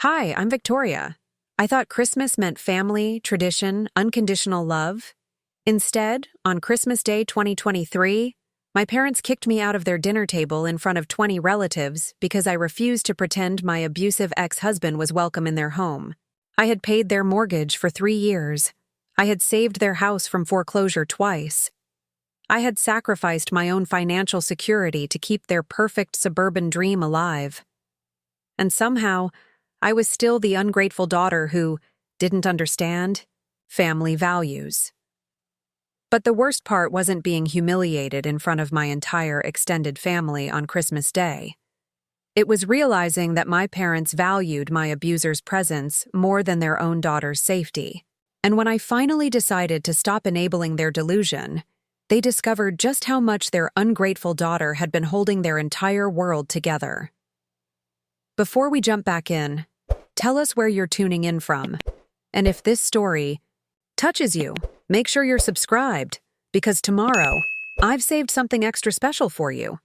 Hi, I'm Victoria. I thought Christmas meant family, tradition, unconditional love. Instead, on Christmas Day 2023, my parents kicked me out of their dinner table in front of 20 relatives because I refused to pretend my abusive ex-husband was welcome in their home. I had paid their mortgage for 3 years. I had saved their house from foreclosure twice. I had sacrificed my own financial security to keep their perfect suburban dream alive. And somehow, I was still the ungrateful daughter who didn't understand family values. But the worst part wasn't being humiliated in front of my entire extended family on Christmas Day. It was realizing that my parents valued my abuser's presence more than their own daughter's safety. And when I finally decided to stop enabling their delusion, they discovered just how much their ungrateful daughter had been holding their entire world together. Before we jump back in, tell us where you're tuning in from. And if this story touches you, make sure you're subscribed, because tomorrow, I've saved something extra special for you.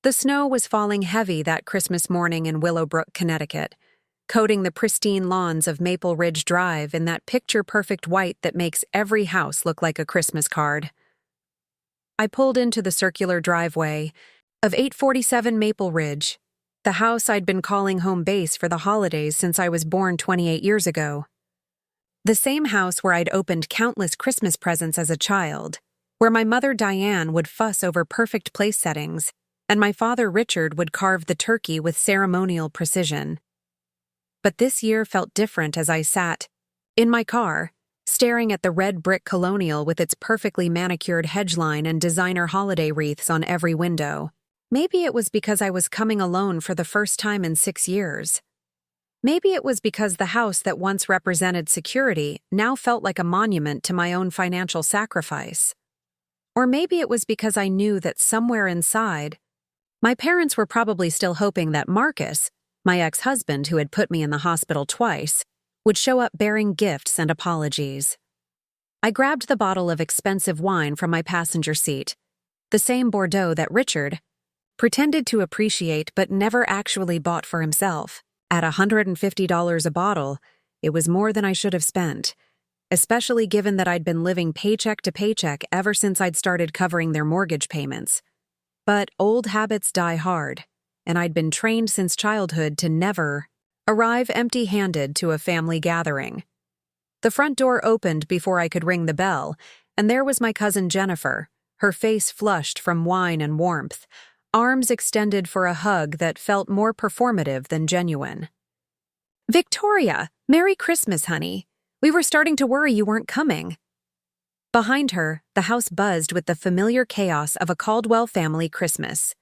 The snow was falling heavy that Christmas morning in Willowbrook, Connecticut, coating the pristine lawns of Maple Ridge Drive in that picture-perfect white that makes every house look like a Christmas card. I pulled into the circular driveway of 847 Maple Ridge, the house I'd been calling home base for the holidays since I was born 28 years ago. The same house where I'd opened countless Christmas presents as a child, where my mother Diane would fuss over perfect place settings, and my father Richard would carve the turkey with ceremonial precision. But this year felt different as I sat in my car, staring at the red brick colonial with its perfectly manicured hedgeline and designer holiday wreaths on every window. Maybe it was because I was coming alone for the first time in 6 years. Maybe it was because the house that once represented security now felt like a monument to my own financial sacrifice. Or maybe it was because I knew that somewhere inside, my parents were probably still hoping that Marcus, my ex-husband who had put me in the hospital twice, would show up bearing gifts and apologies. I grabbed the bottle of expensive wine from my passenger seat, the same Bordeaux that Richard pretended to appreciate but never actually bought for himself. At $150 a bottle, it was more than I should have spent, especially given that I'd been living paycheck to paycheck ever since I'd started covering their mortgage payments. But old habits die hard, and I'd been trained since childhood to never arrive empty-handed to a family gathering. The front door opened before I could ring the bell, and there was my cousin Jennifer, her face flushed from wine and warmth, arms extended for a hug that felt more performative than genuine. "Victoria, Merry Christmas, honey. We were starting to worry you weren't coming." Behind her, the house buzzed with the familiar chaos of a Caldwell family Christmas.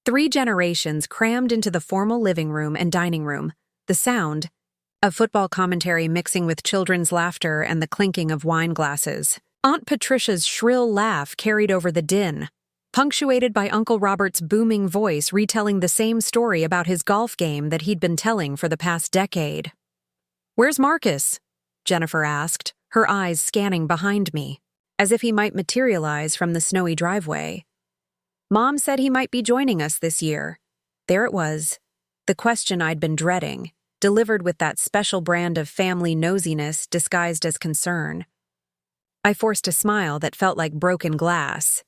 3 generations crammed into the formal living room and dining room, the sound of football commentary mixing with children's laughter and the clinking of wine glasses. Aunt Patricia's shrill laugh carried over the din, punctuated by Uncle Robert's booming voice retelling the same story about his golf game that he'd been telling for the past decade. "Where's Marcus?" Jennifer asked, her eyes scanning behind me, as if he might materialize from the snowy driveway. Mom said he might be joining us this year. There it was, the question I'd been dreading, delivered with that special brand of family nosiness disguised as concern. I forced a smile that felt like broken glass.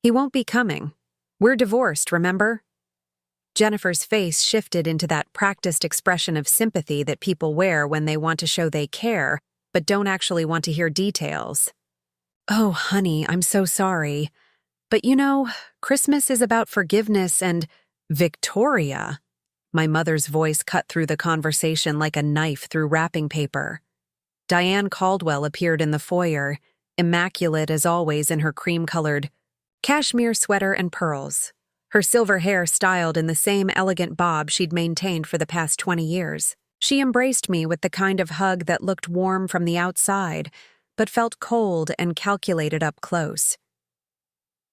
"He won't be coming. We're divorced, remember?" Jennifer's face shifted into that practiced expression of sympathy that people wear when they want to show they care, but don't actually want to hear details. "Oh, honey, I'm so sorry. But you know, Christmas is about forgiveness and—" "Victoria!" My mother's voice cut through the conversation like a knife through wrapping paper. Diane Caldwell appeared in the foyer, immaculate as always in her cream-colored cashmere sweater and pearls, her silver hair styled in the same elegant bob she'd maintained for the past 20 years. She embraced me with the kind of hug that looked warm from the outside, but felt cold and calculated up close.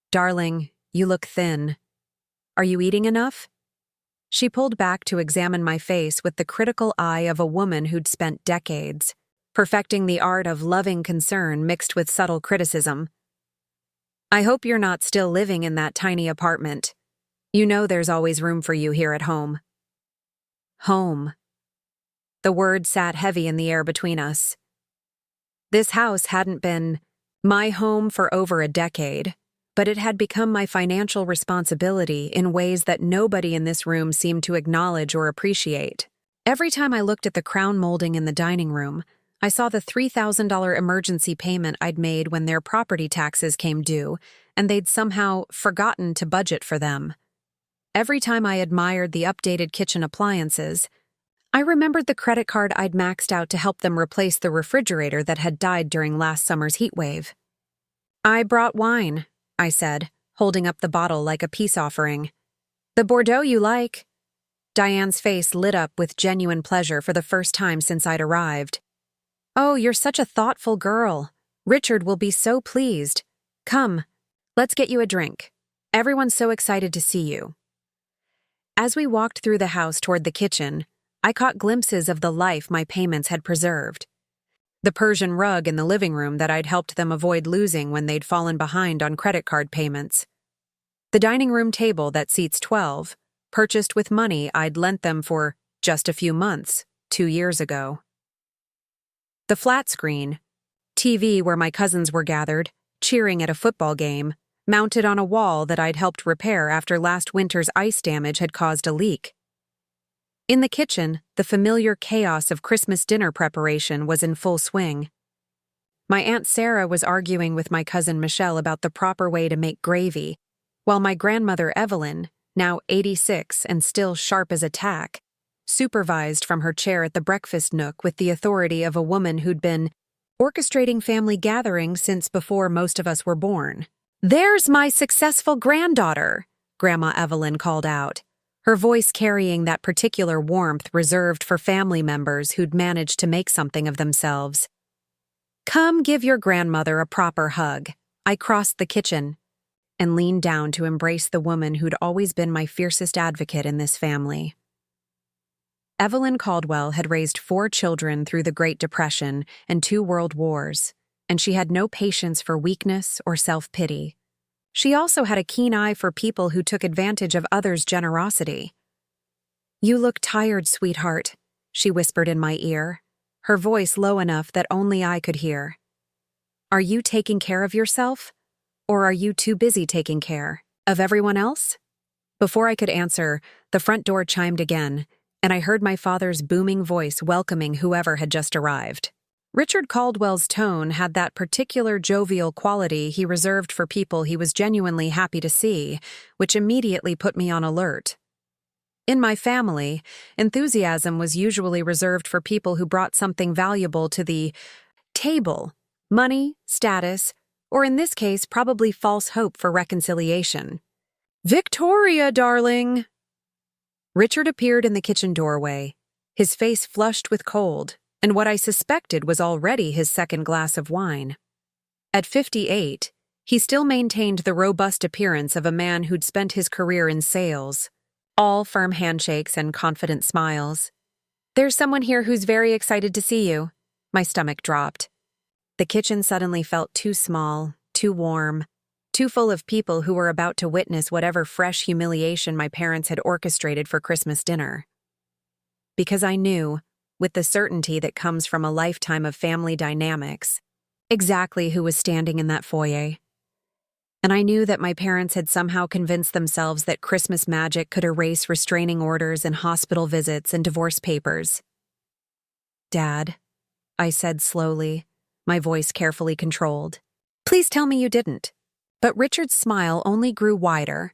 "Darling, you look thin. Are you eating enough?" She pulled back to examine my face with the critical eye of a woman who'd spent decades perfecting the art of loving concern mixed with subtle criticism. "I hope you're not still living in that tiny apartment. You know there's always room for you here at home." Home. The word sat heavy in the air between us. This house hadn't been my home for over a decade, but it had become my financial responsibility in ways that nobody in this room seemed to acknowledge or appreciate. Every time I looked at the crown molding in the dining room, I saw the $3,000 emergency payment I'd made when their property taxes came due, and they'd somehow forgotten to budget for them. Every time I admired the updated kitchen appliances, I remembered the credit card I'd maxed out to help them replace the refrigerator that had died during last summer's heat wave. "I brought wine," I said, holding up the bottle like a peace offering. "The Bordeaux you like." Diane's face lit up with genuine pleasure for the first time since I'd arrived. "Oh, you're such a thoughtful girl. Richard will be so pleased. Come, let's get you a drink. Everyone's so excited to see you." As we walked through the house toward the kitchen, I caught glimpses of the life my payments had preserved. The Persian rug in the living room that I'd helped them avoid losing when they'd fallen behind on credit card payments. The dining room table that seats 12, purchased with money I'd lent them for just a few months, 2 years ago. The flat screen, TV where my cousins were gathered, cheering at a football game, mounted on a wall that I'd helped repair after last winter's ice damage had caused a leak. In the kitchen, the familiar chaos of Christmas dinner preparation was in full swing. My Aunt Sarah was arguing with my cousin Michelle about the proper way to make gravy, while my grandmother Evelyn, now 86 and still sharp as a tack, supervised from her chair at the breakfast nook with the authority of a woman who'd been orchestrating family gatherings since before most of us were born. "There's my successful granddaughter," Grandma Evelyn called out, her voice carrying that particular warmth reserved for family members who'd managed to make something of themselves. "Come give your grandmother a proper hug." I crossed the kitchen and leaned down to embrace the woman who'd always been my fiercest advocate in this family. Evelyn Caldwell had raised 4 children through the Great Depression and 2 world wars, and she had no patience for weakness or self-pity. She also had a keen eye for people who took advantage of others' generosity. "You look tired, sweetheart," she whispered in my ear, her voice low enough that only I could hear. "Are you taking care of yourself? Or are you too busy taking care of everyone else?" Before I could answer, the front door chimed again, and I heard my father's booming voice welcoming whoever had just arrived. Richard Caldwell's tone had that particular jovial quality he reserved for people he was genuinely happy to see, which immediately put me on alert. In my family, enthusiasm was usually reserved for people who brought something valuable to the table: money, status, or in this case, probably false hope for reconciliation. "Victoria, darling!" Richard appeared in the kitchen doorway, his face flushed with cold, and what I suspected was already his second glass of wine. At 58, he still maintained the robust appearance of a man who'd spent his career in sales, all firm handshakes and confident smiles. "There's someone here who's very excited to see you." My stomach dropped. The kitchen suddenly felt too small, too warm, too full of people who were about to witness whatever fresh humiliation my parents had orchestrated for Christmas dinner. Because I knew, with the certainty that comes from a lifetime of family dynamics, exactly who was standing in that foyer. And I knew that my parents had somehow convinced themselves that Christmas magic could erase restraining orders and hospital visits and divorce papers. "Dad," I said slowly, my voice carefully controlled, "please tell me you didn't." But Richard's smile only grew wider,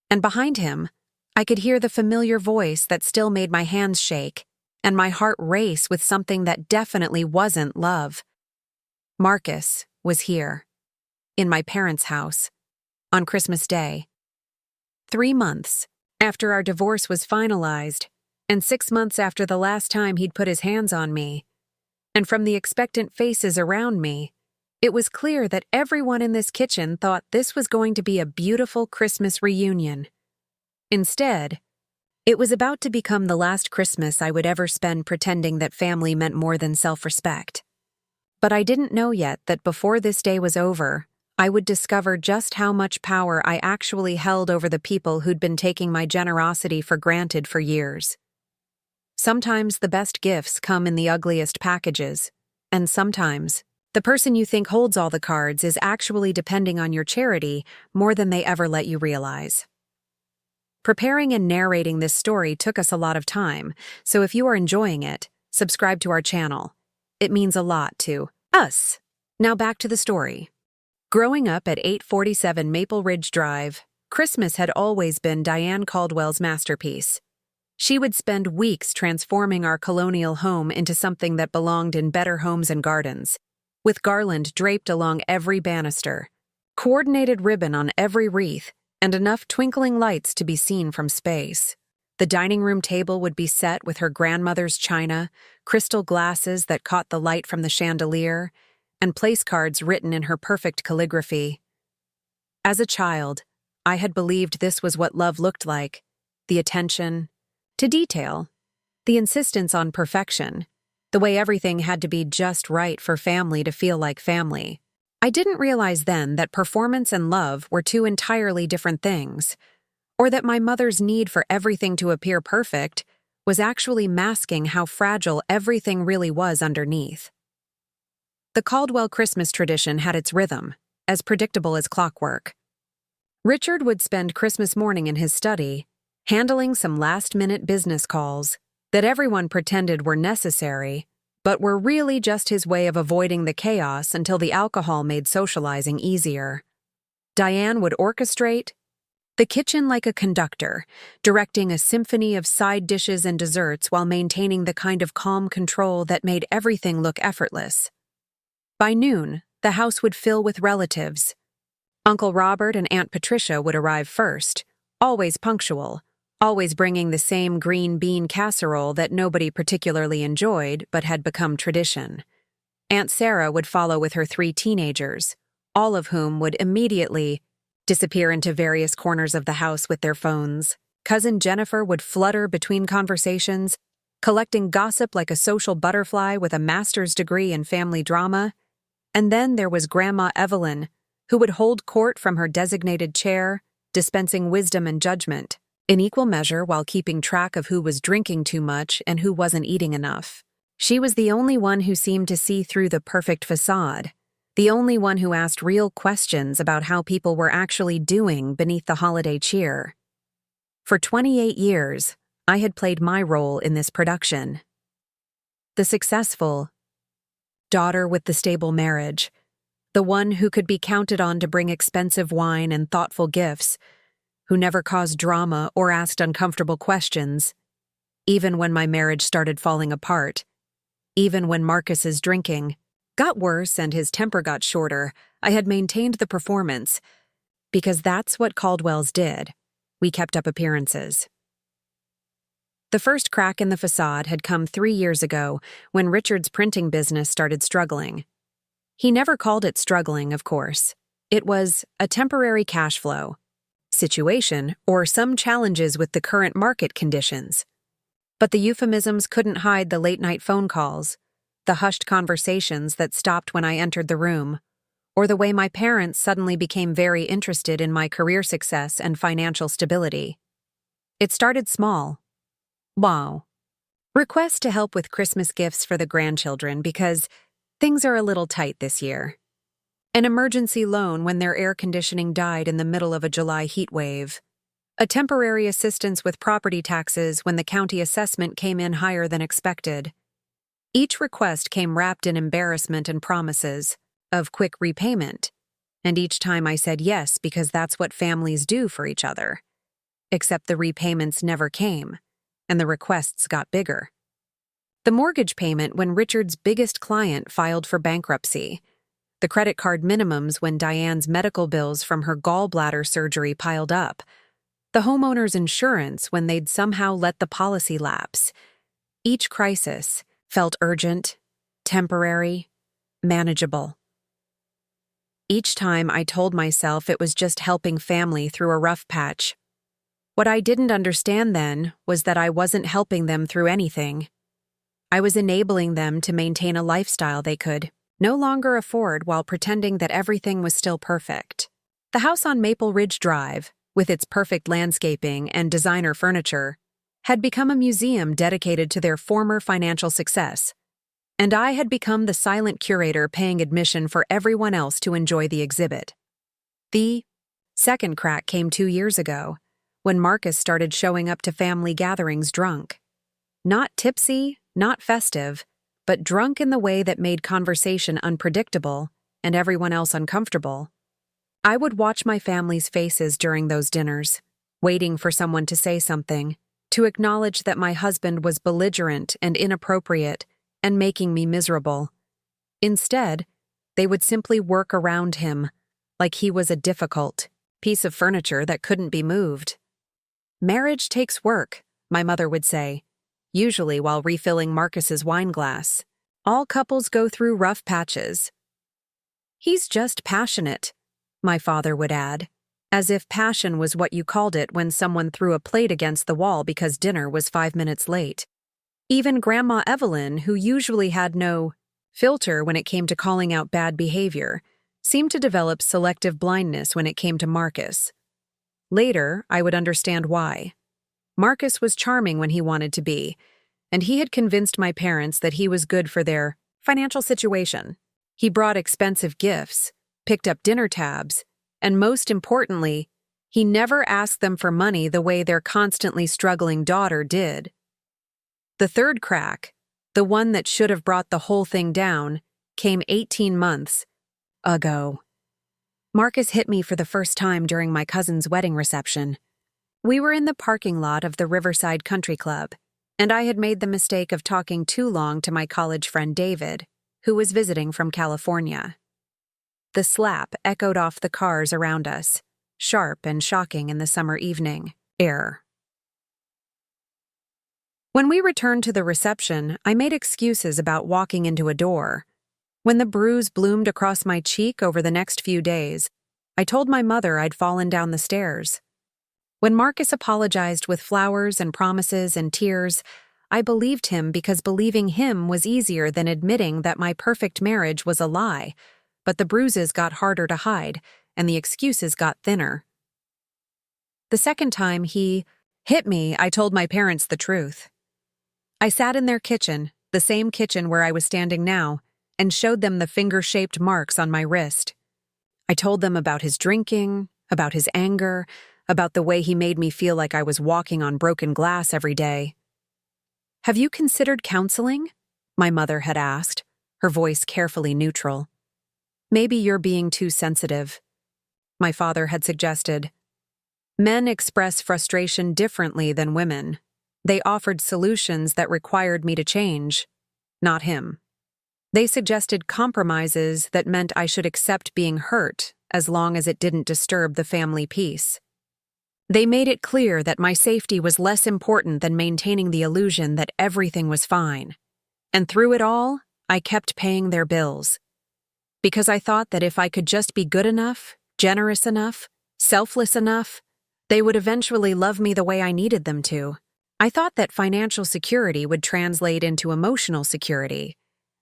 and behind him, I could hear the familiar voice that still made my hands shake and my heart race with something that definitely wasn't love. Marcus was here, in my parents' house, on Christmas Day. 3 months after our divorce was finalized, and 6 months after the last time he'd put his hands on me. And from the expectant faces around me, it was clear that everyone in this kitchen thought this was going to be a beautiful Christmas reunion. Instead, it was about to become the last Christmas I would ever spend pretending that family meant more than self-respect. But I didn't know yet that before this day was over, I would discover just how much power I actually held over the people who'd been taking my generosity for granted for years. Sometimes the best gifts come in the ugliest packages, and sometimes the person you think holds all the cards is actually depending on your charity more than they ever let you realize. Preparing and narrating this story took us a lot of time, so if you are enjoying it, subscribe to our channel. It means a lot to us. Now back to the story. Growing up at 847 Maple Ridge Drive, Christmas had always been Diane Caldwell's masterpiece. She would spend weeks transforming our colonial home into something that belonged in Better Homes and Gardens, with garland draped along every banister, coordinated ribbon on every wreath, and enough twinkling lights to be seen from space. The dining room table would be set with her grandmother's china, crystal glasses that caught the light from the chandelier, and place cards written in her perfect calligraphy. As a child, I had believed this was what love looked like: the attention to detail, the insistence on perfection, the way everything had to be just right for family to feel like family. I didn't realize then that performance and love were two entirely different things, or that my mother's need for everything to appear perfect was actually masking how fragile everything really was underneath. The Caldwell Christmas tradition had its rhythm, as predictable as clockwork. Richard would spend Christmas morning in his study, handling some last-minute business calls that everyone pretended were necessary, but were really just his way of avoiding the chaos until the alcohol made socializing easier. Diane would orchestrate the kitchen like a conductor, directing a symphony of side dishes and desserts while maintaining the kind of calm control that made everything look effortless. By noon, the house would fill with relatives. Uncle Robert and Aunt Patricia would arrive first, always punctual, always bringing the same green bean casserole that nobody particularly enjoyed but had become tradition. Aunt Sarah would follow with her 3 teenagers, all of whom would immediately disappear into various corners of the house with their phones. Cousin Jennifer would flutter between conversations, collecting gossip like a social butterfly with a master's degree in family drama. And then there was Grandma Evelyn, who would hold court from her designated chair, dispensing wisdom and judgment, in equal measure while keeping track of who was drinking too much and who wasn't eating enough. She was the only one who seemed to see through the perfect facade, the only one who asked real questions about how people were actually doing beneath the holiday cheer. For 28 years, I had played my role in this production. The successful daughter with the stable marriage, the one who could be counted on to bring expensive wine and thoughtful gifts, who never caused drama or asked uncomfortable questions, even when my marriage started falling apart, even when Marcus's drinking got worse and his temper got shorter. I had maintained the performance, because that's what Caldwell's did. We kept up appearances. The first crack in the facade had come 3 years ago when Richard's printing business started struggling. He never called it struggling, of course. It was a temporary cash flow situation or some challenges with the current market conditions. But the euphemisms couldn't hide the late-night phone calls, the hushed conversations that stopped when I entered the room, or the way my parents suddenly became very interested in my career success and financial stability. It started small. Wow. Request to help with Christmas gifts for the grandchildren because things are a little tight this year. An emergency loan when their air conditioning died in the middle of a July heat wave. A temporary assistance with property taxes when the county assessment came in higher than expected. Each request came wrapped in embarrassment and promises of quick repayment, and each time I said yes because that's what families do for each other. Except the repayments never came, and the requests got bigger. The mortgage payment when Richard's biggest client filed for bankruptcy. The credit card minimums when Diane's medical bills from her gallbladder surgery piled up. The homeowner's insurance when they'd somehow let the policy lapse. Each crisis felt urgent, temporary, manageable. Each time I told myself it was just helping family through a rough patch. What I didn't understand then was that I wasn't helping them through anything. I was enabling them to maintain a lifestyle they could no longer afford while pretending that everything was still perfect. The house on Maple Ridge Drive, with its perfect landscaping and designer furniture, had become a museum dedicated to their former financial success, and I had become the silent curator paying admission for everyone else to enjoy the exhibit. The second crack came 2 years ago, when Marcus started showing up to family gatherings drunk. Not tipsy, not festive, but drunk in the way that made conversation unpredictable and everyone else uncomfortable. I would watch my family's faces during those dinners, waiting for someone to say something, to acknowledge that my husband was belligerent and inappropriate and making me miserable. Instead, they would simply work around him, like he was a difficult piece of furniture that couldn't be moved. "Marriage takes work," my mother would say, usually while refilling Marcus's wine glass. "All couples go through rough patches." "He's just passionate," my father would add, as if passion was what you called it when someone threw a plate against the wall because dinner was 5 minutes late. Even Grandma Evelyn, who usually had no filter when it came to calling out bad behavior, seemed to develop selective blindness when it came to Marcus. Later, I would understand why. Marcus was charming when he wanted to be, and he had convinced my parents that he was good for their financial situation. He brought expensive gifts, picked up dinner tabs, and most importantly, he never asked them for money the way their constantly struggling daughter did. The third crack, the one that should have brought the whole thing down, came 18 months ago. Marcus hit me for the first time during my cousin's wedding reception. We were in the parking lot of the Riverside Country Club, and I had made the mistake of talking too long to my college friend David, who was visiting from California. The slap echoed off the cars around us, sharp and shocking in the summer evening air. When we returned to the reception, I made excuses about walking into a door. When the bruise bloomed across my cheek over the next few days, I told my mother I'd fallen down the stairs. When Marcus apologized with flowers and promises and tears, I believed him because believing him was easier than admitting that my perfect marriage was a lie, but the bruises got harder to hide, and the excuses got thinner. The second time he hit me, I told my parents the truth. I sat in their kitchen, the same kitchen where I was standing now, and showed them the finger-shaped marks on my wrist. I told them about his drinking, about his anger, about the way he made me feel like I was walking on broken glass every day. "Have you considered counseling?" my mother had asked, her voice carefully neutral. "Maybe you're being too sensitive," my father had suggested. Men express frustration differently than women. They offered solutions that required me to change, not him. They suggested compromises that meant I should accept being hurt as long as it didn't disturb the family peace. They made it clear that my safety was less important than maintaining the illusion that everything was fine. And through it all, I kept paying their bills. Because I thought that if I could just be good enough, generous enough, selfless enough, they would eventually love me the way I needed them to. I thought that financial security would translate into emotional security,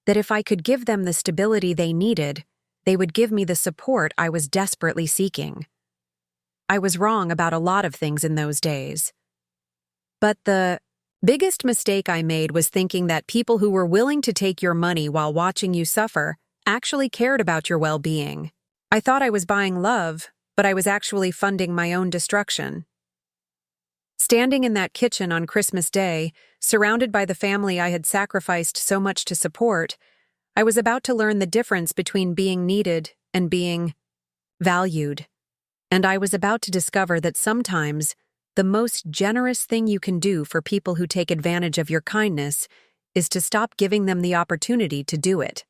that if I could give them the stability they needed, they would give me the support I was desperately seeking. I was wrong about a lot of things in those days. But the biggest mistake I made was thinking that people who were willing to take your money while watching you suffer actually cared about your well-being. I thought I was buying love, but I was actually funding my own destruction. Standing in that kitchen on Christmas Day, surrounded by the family I had sacrificed so much to support, I was about to learn the difference between being needed and being valued. And I was about to discover that sometimes the most generous thing you can do for people who take advantage of your kindness is to stop giving them the opportunity to do it.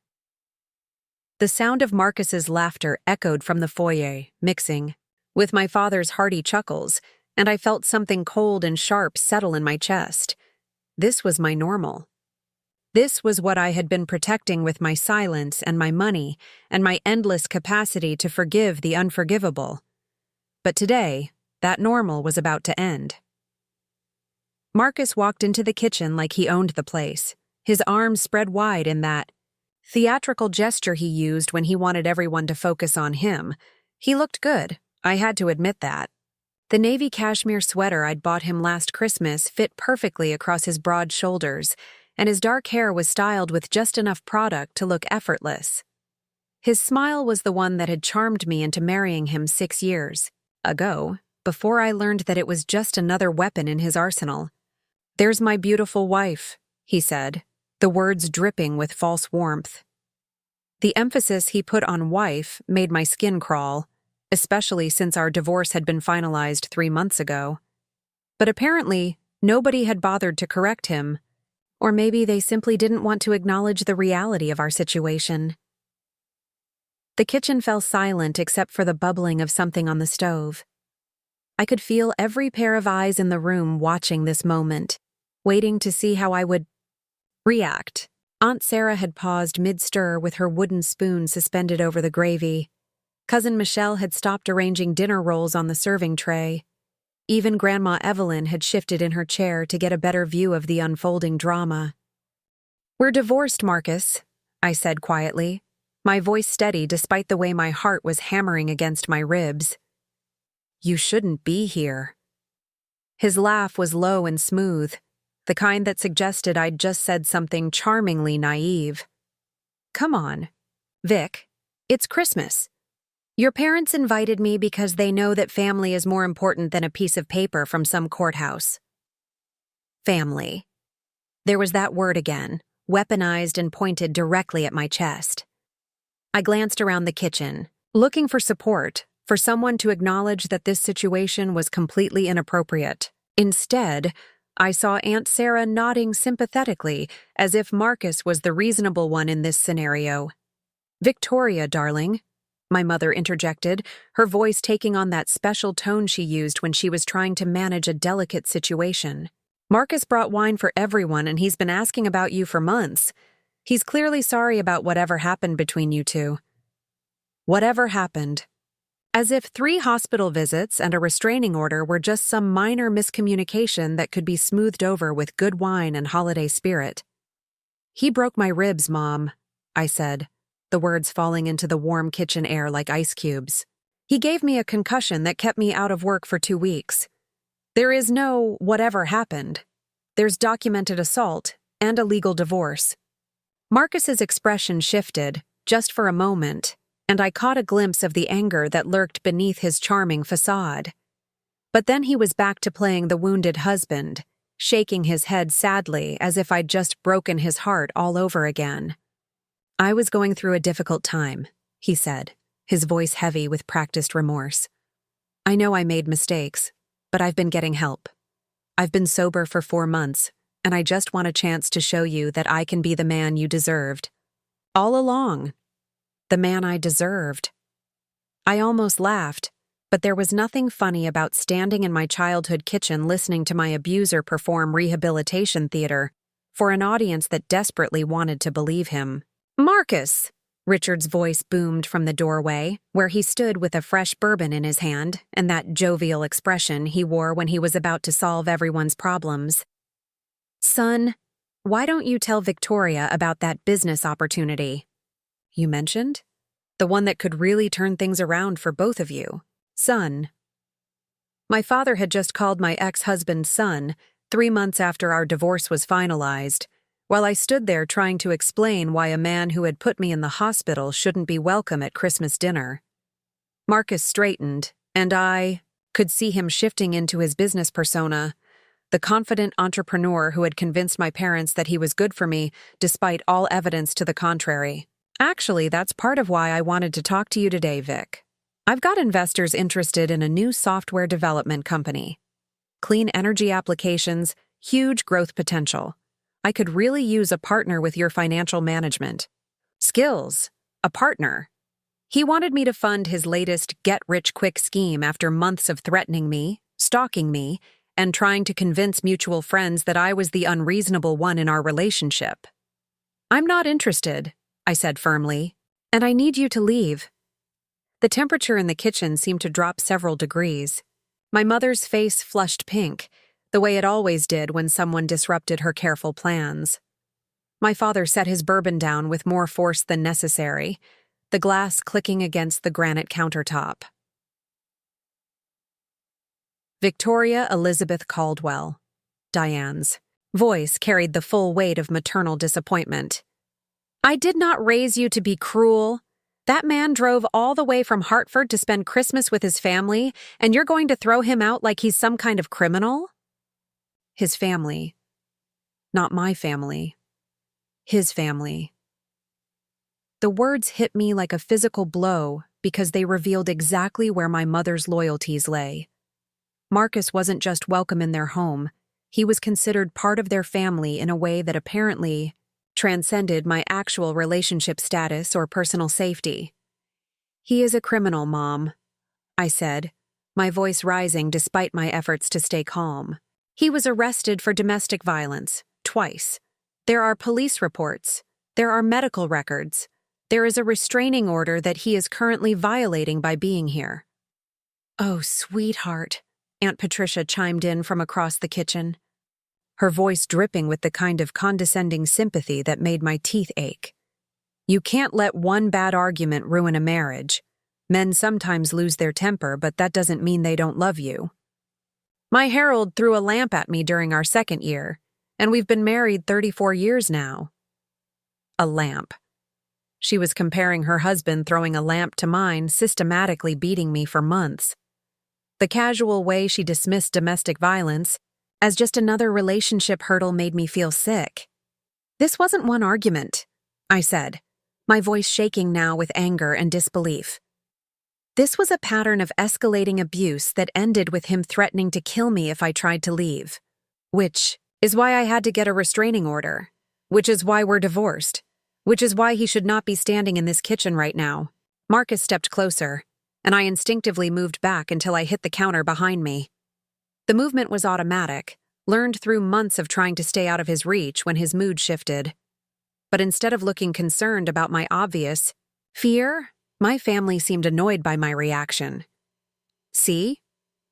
The sound of Marcus's laughter echoed from the foyer, mixing with my father's hearty chuckles, and I felt something cold and sharp settle in my chest. This was my normal. This was what I had been protecting with my silence and my money and my endless capacity to forgive the unforgivable. But today, that normal was about to end. Marcus walked into the kitchen like he owned the place, his arms spread wide in that theatrical gesture he used when he wanted everyone to focus on him. He looked good, I had to admit that. The navy cashmere sweater I'd bought him last Christmas fit perfectly across his broad shoulders, and his dark hair was styled with just enough product to look effortless. His smile was the one that had charmed me into marrying him 6 years ago, before I learned that it was just another weapon in his arsenal. "There's my beautiful wife," he said, the words dripping with false warmth. The emphasis he put on wife made my skin crawl, especially since our divorce had been finalized 3 months ago. But apparently, nobody had bothered to correct him, or maybe they simply didn't want to acknowledge the reality of our situation. The kitchen fell silent except for the bubbling of something on the stove. I could feel every pair of eyes in the room watching this moment, waiting to see how I would react. Aunt Sarah had paused mid-stir with her wooden spoon suspended over the gravy. Cousin Michelle had stopped arranging dinner rolls on the serving tray. Even Grandma Evelyn had shifted in her chair to get a better view of the unfolding drama. "We're divorced, Marcus," I said quietly, my voice steady despite the way my heart was hammering against my ribs. "You shouldn't be here." His laugh was low and smooth, the kind that suggested I'd just said something charmingly naive. "Come on, Vic, it's Christmas. Your parents invited me because they know that family is more important than a piece of paper from some courthouse." Family. There was that word again, weaponized and pointed directly at my chest. I glanced around the kitchen, looking for support, for someone to acknowledge that this situation was completely inappropriate. Instead, I saw Aunt Sarah nodding sympathetically, as if Marcus was the reasonable one in this scenario. "Victoria, darling," my mother interjected, her voice taking on that special tone she used when she was trying to manage a delicate situation. "Marcus brought wine for everyone, and he's been asking about you for months. He's clearly sorry about whatever happened between you two." Whatever happened. As if 3 hospital visits and a restraining order were just some minor miscommunication that could be smoothed over with good wine and holiday spirit. "He broke my ribs, Mom," I said, the words falling into the warm kitchen air like ice cubes. "He gave me a concussion that kept me out of work for 2 weeks. There is no whatever happened. There's documented assault and a legal divorce." Marcus's expression shifted, just for a moment, and I caught a glimpse of the anger that lurked beneath his charming facade. But then he was back to playing the wounded husband, shaking his head sadly as if I'd just broken his heart all over again. "I was going through a difficult time," he said, his voice heavy with practiced remorse. "I know I made mistakes, but I've been getting help. I've been sober for 4 months, and I just want a chance to show you that I can be the man you deserved. All along. The man I deserved." I almost laughed, but there was nothing funny about standing in my childhood kitchen listening to my abuser perform rehabilitation theater for an audience that desperately wanted to believe him. "Marcus!" Richard's voice boomed from the doorway, where he stood with a fresh bourbon in his hand and that jovial expression he wore when he was about to solve everyone's problems. "Son, why don't you tell Victoria about that business opportunity you mentioned? The one that could really turn things around for both of you. Son." My father had just called my ex-husband son 3 months after our divorce was finalized, while I stood there trying to explain why a man who had put me in the hospital shouldn't be welcome at Christmas dinner. Marcus straightened, and I could see him shifting into his business persona, the confident entrepreneur who had convinced my parents that he was good for me despite all evidence to the contrary. "Actually, that's part of why I wanted to talk to you today, Vic. I've got investors interested in a new software development company. Clean energy applications, huge growth potential. I could really use a partner with your financial management skills. A partner." He wanted me to fund his latest get-rich-quick scheme after months of threatening me, stalking me, and trying to convince mutual friends that I was the unreasonable one in our relationship. "I'm not interested," I said firmly, "and I need you to leave." The temperature in the kitchen seemed to drop several degrees. My mother's face flushed pink, the way it always did when someone disrupted her careful plans. My father set his bourbon down with more force than necessary, the glass clicking against the granite countertop. Victoria Elizabeth Caldwell. Diane's voice carried the full weight of maternal disappointment. I did not raise you to be cruel. That man drove all the way from Hartford to spend Christmas with his family, and you're going to throw him out like he's some kind of criminal? His family. Not my family. His family. The words hit me like a physical blow because they revealed exactly where my mother's loyalties lay. Marcus wasn't just welcome in their home. He was considered part of their family in a way that apparently transcended my actual relationship status or personal safety. He is a criminal, Mom, I said, my voice rising despite my efforts to stay calm. He was arrested for domestic violence, twice. There are police reports. There are medical records. There is a restraining order that he is currently violating by being here. Oh, sweetheart, Aunt Patricia chimed in from across the kitchen, her voice dripping with the kind of condescending sympathy that made my teeth ache. You can't let one bad argument ruin a marriage. Men sometimes lose their temper, but that doesn't mean they don't love you. My Harold threw a lamp at me during our second year, and we've been married 34 years now. A lamp. She was comparing her husband throwing a lamp to mine, systematically beating me for months. The casual way she dismissed domestic violence as just another relationship hurdle made me feel sick. This wasn't one argument, I said, my voice shaking now with anger and disbelief. This was a pattern of escalating abuse that ended with him threatening to kill me if I tried to leave. Which is why I had to get a restraining order. Which is why we're divorced. Which is why he should not be standing in this kitchen right now. Marcus stepped closer, and I instinctively moved back until I hit the counter behind me. The movement was automatic, learned through months of trying to stay out of his reach when his mood shifted. But instead of looking concerned about my obvious fear, my family seemed annoyed by my reaction. See?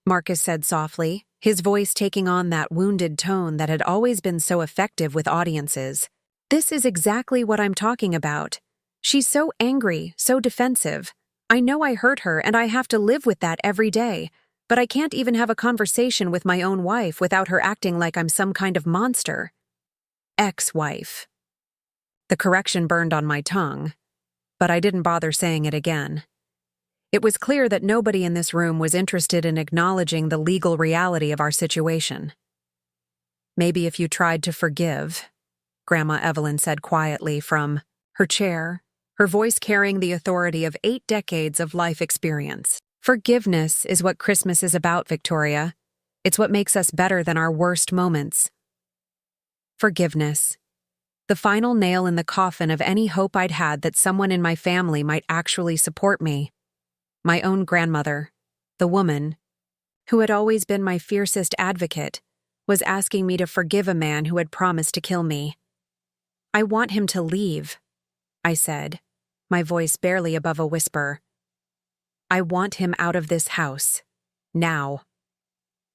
Marcus said softly, his voice taking on that wounded tone that had always been so effective with audiences. This is exactly what I'm talking about. She's so angry, so defensive. I know I hurt her and I have to live with that every day, but I can't even have a conversation with my own wife without her acting like I'm some kind of monster. Ex-wife. The correction burned on my tongue, but I didn't bother saying it again. It was clear that nobody in this room was interested in acknowledging the legal reality of our situation. Maybe if you tried to forgive, Grandma Evelyn said quietly from her chair, her voice carrying the authority of 8 decades of life experience. Forgiveness is what Christmas is about, Victoria. It's what makes us better than our worst moments. Forgiveness. The final nail in the coffin of any hope I'd had that someone in my family might actually support me. My own grandmother, the woman, who had always been my fiercest advocate, was asking me to forgive a man who had promised to kill me. I want him to leave, I said, my voice barely above a whisper. I want him out of this house. Now.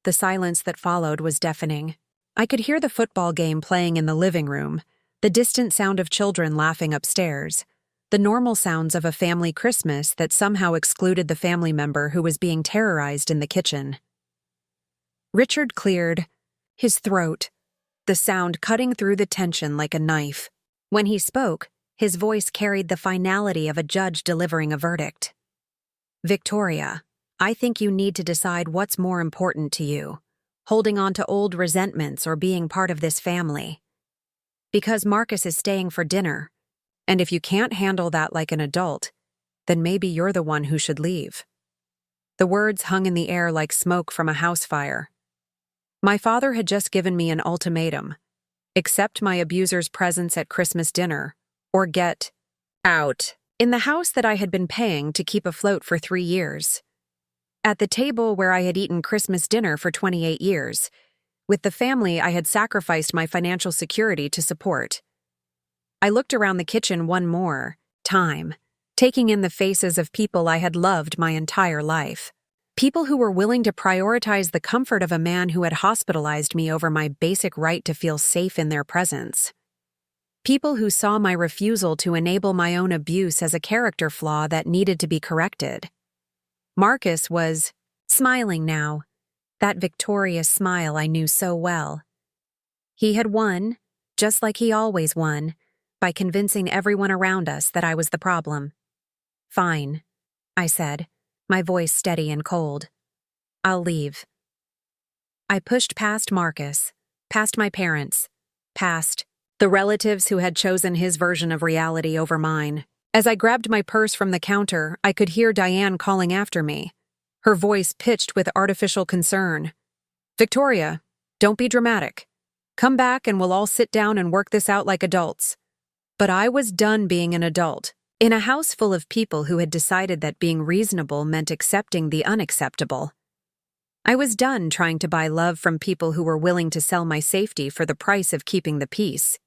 The silence that followed was deafening. I could hear the football game playing in the living room, the distant sound of children laughing upstairs, the normal sounds of a family Christmas that somehow excluded the family member who was being terrorized in the kitchen. Richard cleared his throat, the sound cutting through the tension like a knife. When he spoke, his voice carried the finality of a judge delivering a verdict. Victoria, I think you need to decide what's more important to you, holding on to old resentments or being part of this family. Because Marcus is staying for dinner, and if you can't handle that like an adult, then maybe you're the one who should leave. The words hung in the air like smoke from a house fire. My father had just given me an ultimatum: accept my abuser's presence at Christmas dinner, or get out. In the house that I had been paying to keep afloat for 3 years. At the table where I had eaten Christmas dinner for 28 years. With the family I had sacrificed my financial security to support. I looked around the kitchen one more time, taking in the faces of people I had loved my entire life. People who were willing to prioritize the comfort of a man who had hospitalized me over my basic right to feel safe in their presence. People who saw my refusal to enable my own abuse as a character flaw that needed to be corrected. Marcus was smiling now, that victorious smile I knew so well. He had won, just like he always won, by convincing everyone around us that I was the problem. "Fine," I said, my voice steady and cold. "I'll leave." I pushed past Marcus, past my parents, past the relatives who had chosen his version of reality over mine. As I grabbed my purse from the counter, I could hear Diane calling after me, her voice pitched with artificial concern. "Victoria, don't be dramatic. Come back and we'll all sit down and work this out like adults." But I was done being an adult. In a house full of people who had decided that being reasonable meant accepting the unacceptable. I was done trying to buy love from people who were willing to sell my safety for the price of keeping the peace.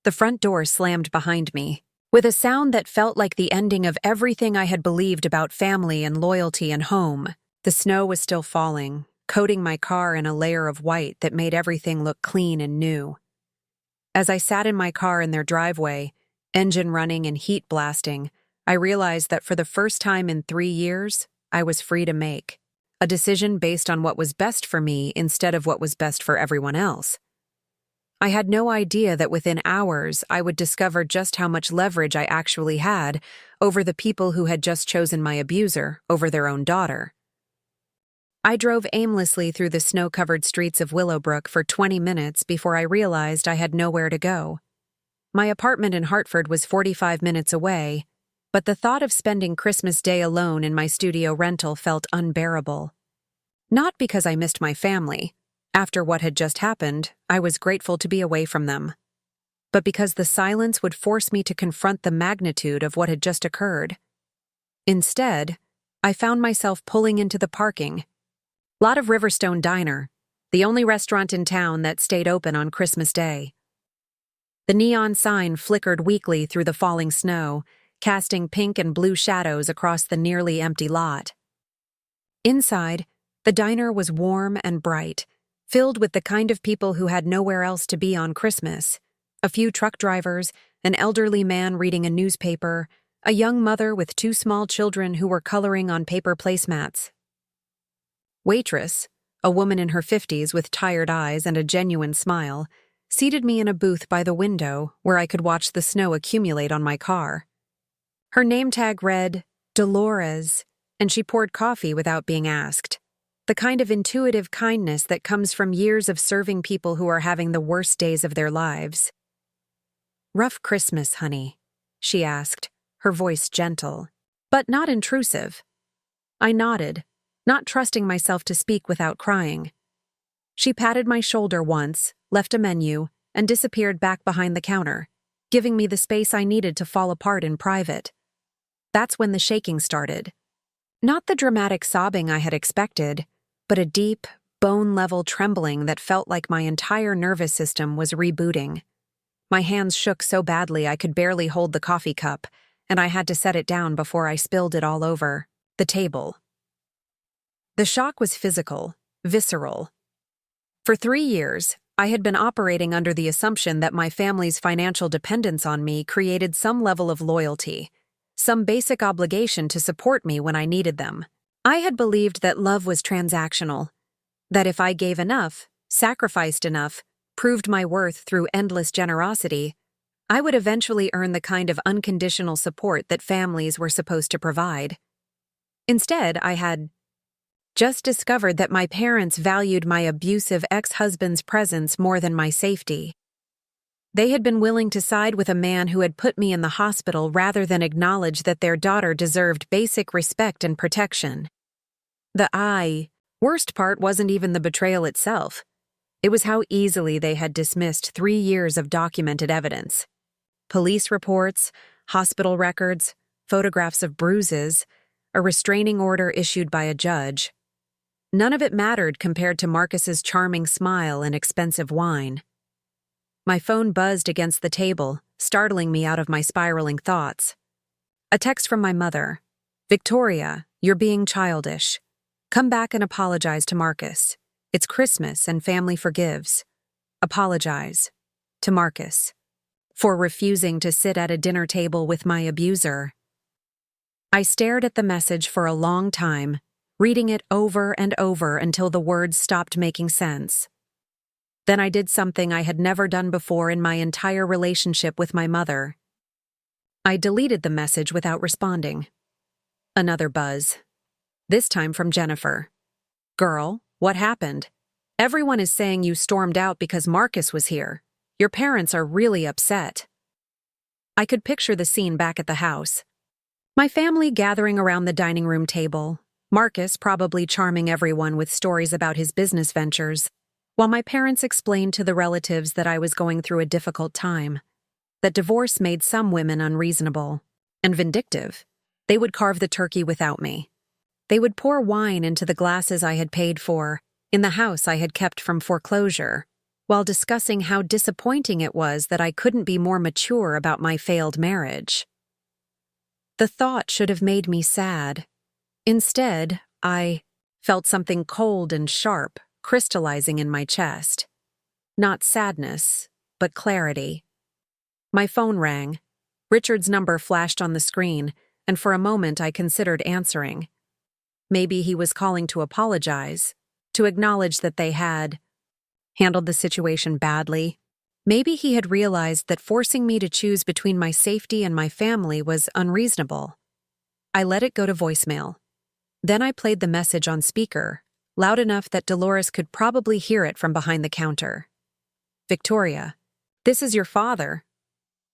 The front door slammed behind me, with a sound that felt like the ending of everything I had believed about family and loyalty and home. The snow was still falling, coating my car in a layer of white that made everything look clean and new. As I sat in my car in their driveway, engine running and heat blasting, I realized that for the first time in 3 years, I was free to make a decision based on what was best for me instead of what was best for everyone else. I had no idea that within hours I would discover just how much leverage I actually had over the people who had just chosen my abuser over their own daughter. I drove aimlessly through the snow-covered streets of Willowbrook for 20 minutes before I realized I had nowhere to go. My apartment in Hartford was 45 minutes away, but the thought of spending Christmas Day alone in my studio rental felt unbearable. Not because I missed my family. After what had just happened, I was grateful to be away from them. But because the silence would force me to confront the magnitude of what had just occurred. Instead, I found myself pulling into the parking lot of Riverstone Diner, the only restaurant in town that stayed open on Christmas Day. The neon sign flickered weakly through the falling snow, casting pink and blue shadows across the nearly empty lot. Inside, the diner was warm and bright, filled with the kind of people who had nowhere else to be on Christmas. A few truck drivers, an elderly man reading a newspaper, a young mother with 2 small children who were coloring on paper placemats. Waitress, a woman in her 50s with tired eyes and a genuine smile, seated me in a booth by the window where I could watch the snow accumulate on my car. Her name tag read, Dolores, and she poured coffee without being asked. The kind of intuitive kindness that comes from years of serving people who are having the worst days of their lives. "Rough Christmas, honey," she asked, her voice gentle, but not intrusive. I nodded, not trusting myself to speak without crying. She patted my shoulder once, left a menu, and disappeared back behind the counter, giving me the space I needed to fall apart in private. That's when the shaking started. Not the dramatic sobbing I had expected, but a deep, bone-level trembling that felt like my entire nervous system was rebooting. My hands shook so badly I could barely hold the coffee cup, and I had to set it down before I spilled it all over the table. The shock was physical, visceral. For 3 years, I had been operating under the assumption that my family's financial dependence on me created some level of loyalty, some basic obligation to support me when I needed them. I had believed that love was transactional, that if I gave enough, sacrificed enough, proved my worth through endless generosity, I would eventually earn the kind of unconditional support that families were supposed to provide. Instead, I had just discovered that my parents valued my abusive ex-husband's presence more than my safety. They had been willing to side with a man who had put me in the hospital rather than acknowledge that their daughter deserved basic respect and protection. The worst part wasn't even the betrayal itself. It was how easily they had dismissed 3 years of documented evidence. Police reports, hospital records, photographs of bruises, a restraining order issued by a judge. None of it mattered compared to Marcus's charming smile and expensive wine. My phone buzzed against the table, startling me out of my spiraling thoughts. A text from my mother. "Victoria, you're being childish. Come back and apologize to Marcus. It's Christmas and family forgives. Apologize to Marcus for refusing to sit at a dinner table with my abuser." I stared at the message for a long time, reading it over and over until the words stopped making sense. Then I did something I had never done before in my entire relationship with my mother. I deleted the message without responding. Another buzz. This time from Jennifer. "Girl, what happened? Everyone is saying you stormed out because Marcus was here. Your parents are really upset." I could picture the scene back at the house. My family gathering around the dining room table, Marcus probably charming everyone with stories about his business ventures, while my parents explained to the relatives that I was going through a difficult time, that divorce made some women unreasonable and vindictive. They would carve the turkey without me. They would pour wine into the glasses I had paid for in the house I had kept from foreclosure, while discussing how disappointing it was that I couldn't be more mature about my failed marriage. The thought should have made me sad. Instead, I felt something cold and sharp crystallizing in my chest. Not sadness, but clarity. My phone rang. Richard's number flashed on the screen, and for a moment I considered answering. Maybe he was calling to apologize, to acknowledge that they had handled the situation badly. Maybe he had realized that forcing me to choose between my safety and my family was unreasonable. I let it go to voicemail. Then I played the message on speaker, loud enough that Dolores could probably hear it from behind the counter. "Victoria, this is your father.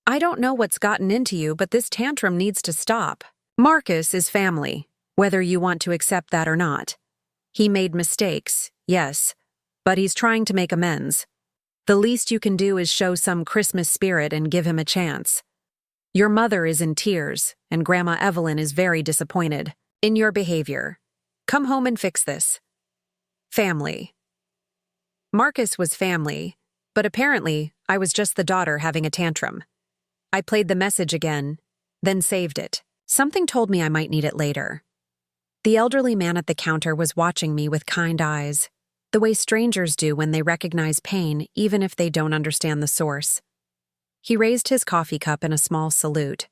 I don't know what's gotten into you, but this tantrum needs to stop. Marcus is family, whether you want to accept that or not. He made mistakes, yes, but he's trying to make amends. The least you can do is show some Christmas spirit and give him a chance. Your mother is in tears, and Grandma Evelyn is very disappointed in your behavior. Come home and fix this. Family." Marcus was family, but apparently I was just the daughter having a tantrum. I played the message again, then saved it. Something told me I might need it later. The elderly man at the counter was watching me with kind eyes, the way strangers do when they recognize pain even if they don't understand the source. He raised his coffee cup in a small salute,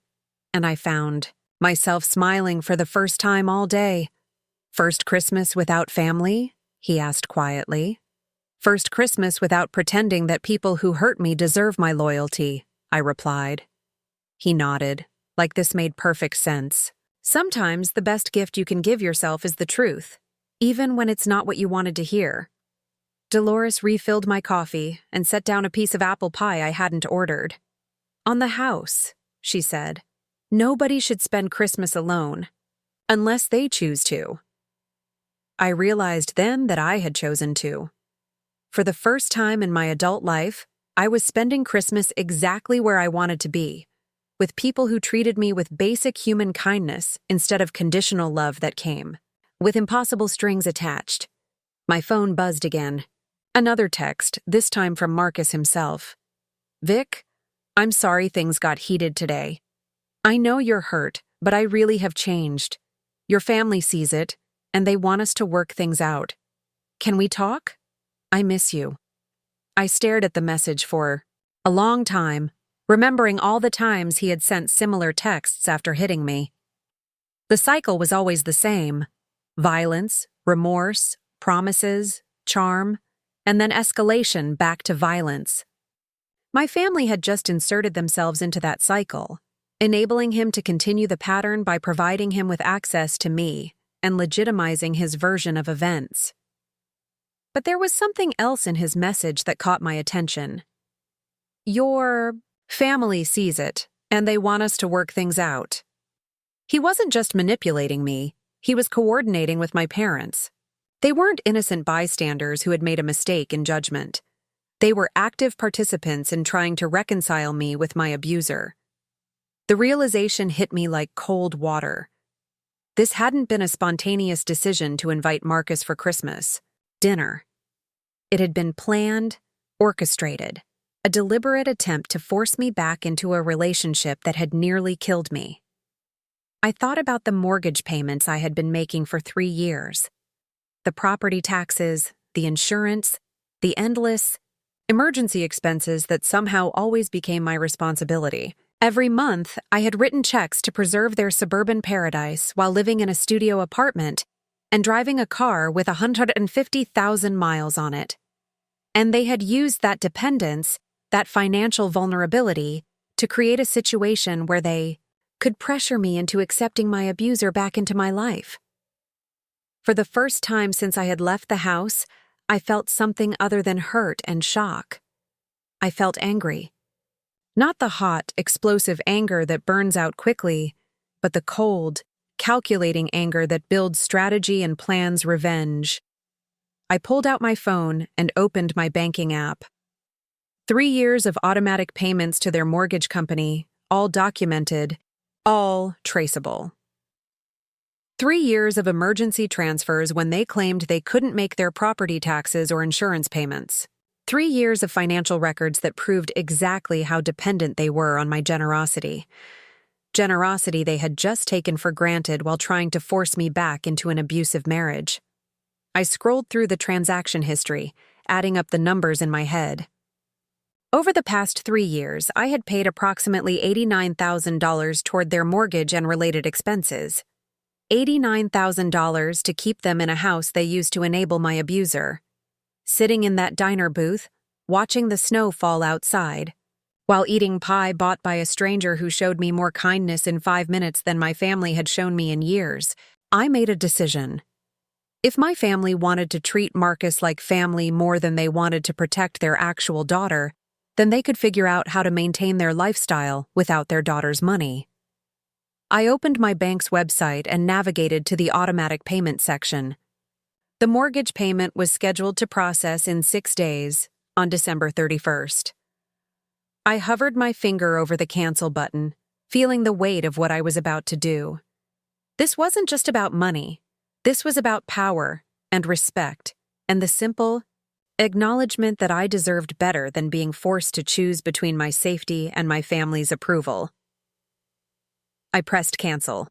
and I found myself smiling for the first time all day. "First Christmas without family?" he asked quietly. "First Christmas without pretending that people who hurt me deserve my loyalty," I replied. He nodded, like this made perfect sense. Sometimes the best gift you can give yourself is the truth, even when it's not what you wanted to hear. Dolores refilled my coffee and set down a piece of apple pie I hadn't ordered. "On the house," she said. "Nobody should spend Christmas alone, unless they choose to." I realized then that I had chosen to. For the first time in my adult life, I was spending Christmas exactly where I wanted to be, with people who treated me with basic human kindness instead of conditional love that came with impossible strings attached. My phone buzzed again. Another text, this time from Marcus himself. "Vic, I'm sorry things got heated today. I know you're hurt, but I really have changed. Your family sees it, and they want us to work things out. Can we talk? I miss you." I stared at the message for a long time, remembering all the times he had sent similar texts after hitting me. The cycle was always the same: violence, remorse, promises, charm, and then escalation back to violence. My family had just inserted themselves into that cycle, enabling him to continue the pattern by providing him with access to me and legitimizing his version of events. But there was something else in his message that caught my attention. "Your family sees it, and they want us to work things out." He wasn't just manipulating me, he was coordinating with my parents. They weren't innocent bystanders who had made a mistake in judgment. They were active participants in trying to reconcile me with my abuser. The realization hit me like cold water. This hadn't been a spontaneous decision to invite Marcus for Christmas dinner. It had been planned, orchestrated, a deliberate attempt to force me back into a relationship that had nearly killed me. I thought about the mortgage payments I had been making for 3 years. The property taxes, the insurance, the endless emergency expenses that somehow always became my responsibility. Every month, I had written checks to preserve their suburban paradise while living in a studio apartment and driving a car with 150,000 miles on it. And they had used that dependence, that financial vulnerability, to create a situation where they could pressure me into accepting my abuser back into my life. For the first time since I had left the house, I felt something other than hurt and shock. I felt angry. Not the hot, explosive anger that burns out quickly, but the cold, calculating anger that builds strategy and plans revenge. I pulled out my phone and opened my banking app. 3 years of automatic payments to their mortgage company, all documented, all traceable. 3 years of emergency transfers when they claimed they couldn't make their property taxes or insurance payments. 3 years of financial records that proved exactly how dependent they were on my generosity. Generosity they had just taken for granted while trying to force me back into an abusive marriage. I scrolled through the transaction history, adding up the numbers in my head. Over the past 3 years, I had paid approximately $89,000 toward their mortgage and related expenses. $89,000 to keep them in a house they used to enable my abuser. Sitting in that diner booth, watching the snow fall outside, while eating pie bought by a stranger who showed me more kindness in 5 minutes than my family had shown me in years, I made a decision. If my family wanted to treat Marcus like family more than they wanted to protect their actual daughter, then they could figure out how to maintain their lifestyle without their daughter's money. I opened my bank's website and navigated to the automatic payment section. The mortgage payment was scheduled to process in 6 days, on December 31st. I hovered my finger over the cancel button, feeling the weight of what I was about to do. This wasn't just about money. This was about power and respect and the simple acknowledgement that I deserved better than being forced to choose between my safety and my family's approval. I pressed cancel.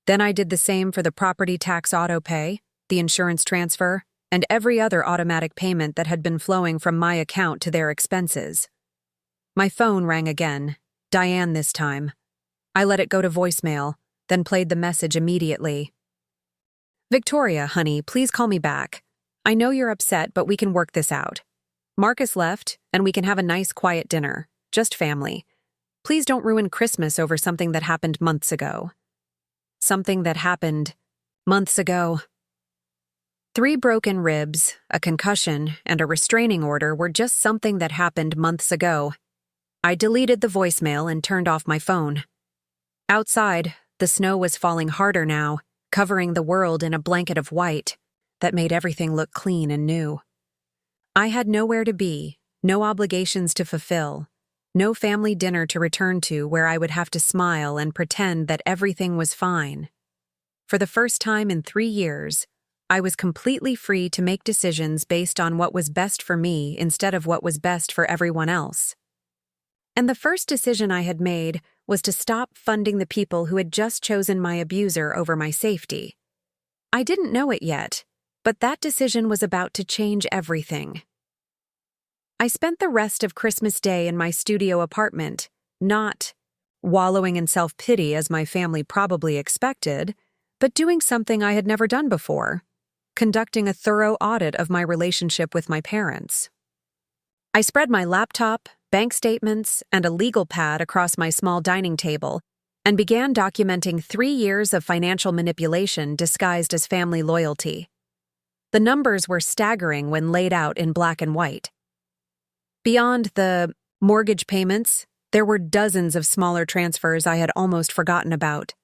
Then I did the same for the property tax auto-pay, the insurance transfer, and every other automatic payment that had been flowing from my account to their expenses. My phone rang again, Diane this time. I let it go to voicemail, then played the message immediately. Victoria, honey, please call me back. I know you're upset, but we can work this out. Marcus left, and we can have a nice quiet dinner, just family. Please don't ruin Christmas over something that happened months ago. Something that happened months ago. 3 broken ribs, a concussion, and a restraining order were just something that happened months ago. I deleted the voicemail and turned off my phone. Outside, the snow was falling harder now, covering the world in a blanket of white that made everything look clean and new. I had nowhere to be, no obligations to fulfill, no family dinner to return to where I would have to smile and pretend that everything was fine. For the first time in 3 years, I was completely free to make decisions based on what was best for me instead of what was best for everyone else. And the first decision I had made was to stop funding the people who had just chosen my abuser over my safety. I didn't know it yet, but that decision was about to change everything. I spent the rest of Christmas Day in my studio apartment, not wallowing in self-pity as my family probably expected, but doing something I had never done before, conducting a thorough audit of my relationship with my parents. I spread my laptop, bank statements, and a legal pad across my small dining table and began documenting 3 years of financial manipulation disguised as family loyalty. The numbers were staggering when laid out in black and white. Beyond the mortgage payments, there were dozens of smaller transfers I had almost forgotten about.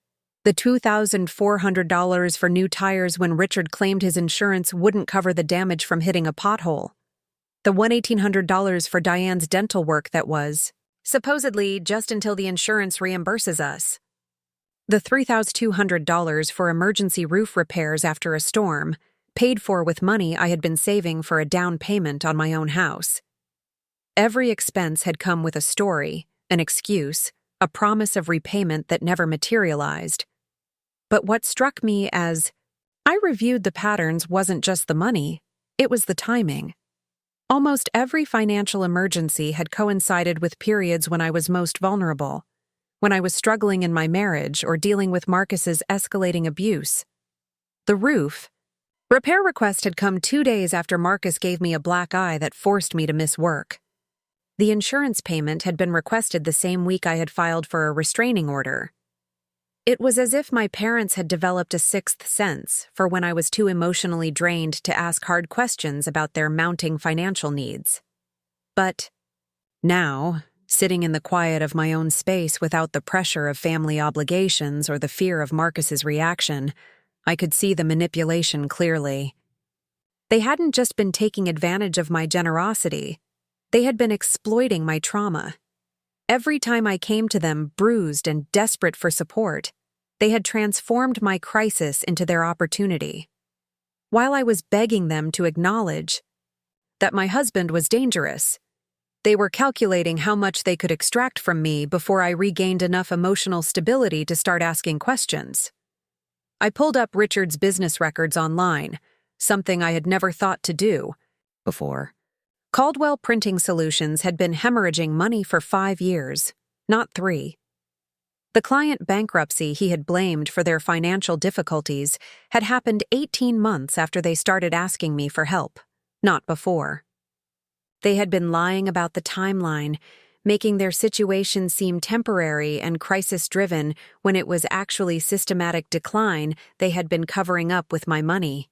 The $2,400 for new tires when Richard claimed his insurance wouldn't cover the damage from hitting a pothole. The $1,800 for Diane's dental work that was, supposedly, just until the insurance reimburses us. The $3,200 for emergency roof repairs after a storm, paid for with money I had been saving for a down payment on my own house. Every expense had come with a story, an excuse, a promise of repayment that never materialized. But what struck me as I reviewed the patterns wasn't just the money, it was the timing. Almost every financial emergency had coincided with periods when I was most vulnerable, when I was struggling in my marriage or dealing with Marcus's escalating abuse. The roof. Repair request had come 2 days after Marcus gave me a black eye that forced me to miss work. The insurance payment had been requested the same week I had filed for a restraining order. It was as if my parents had developed a sixth sense for when I was too emotionally drained to ask hard questions about their mounting financial needs. But now, sitting in the quiet of my own space without the pressure of family obligations or the fear of Marcus's reaction, I could see the manipulation clearly. They hadn't just been taking advantage of my generosity, they had been exploiting my trauma. Every time I came to them bruised and desperate for support, they had transformed my crisis into their opportunity. While I was begging them to acknowledge that my husband was dangerous, they were calculating how much they could extract from me before I regained enough emotional stability to start asking questions. I pulled up Richard's business records online, something I had never thought to do before. Caldwell Printing Solutions had been hemorrhaging money for 5 years, not 3. The client bankruptcy he had blamed for their financial difficulties had happened 18 months after they started asking me for help, not before. They had been lying about the timeline, making their situation seem temporary and crisis-driven when it was actually systematic decline they had been covering up with my money.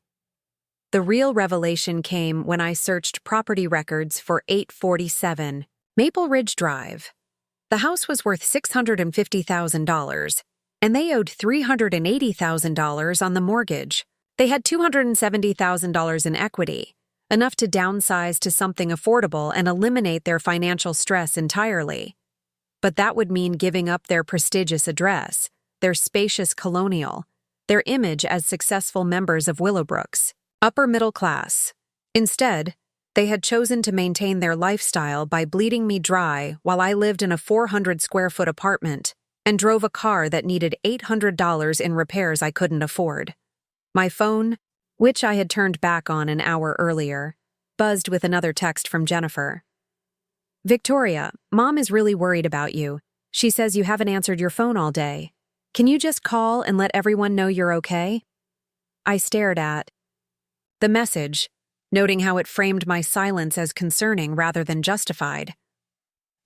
The real revelation came when I searched property records for 847 Maple Ridge Drive. The house was worth $650,000, and they owed $380,000 on the mortgage. They had $270,000 in equity, enough to downsize to something affordable and eliminate their financial stress entirely. But that would mean giving up their prestigious address, their spacious colonial, their image as successful members of Willowbrook's upper middle class. Instead, they had chosen to maintain their lifestyle by bleeding me dry while I lived in a 400-square-foot apartment and drove a car that needed $800 in repairs I couldn't afford. My phone, which I had turned back on an hour earlier, buzzed with another text from Jennifer. "Victoria, Mom is really worried about you. She says you haven't answered your phone all day. Can you just call and let everyone know you're okay?" I stared at the message, noting how it framed my silence as concerning rather than justified.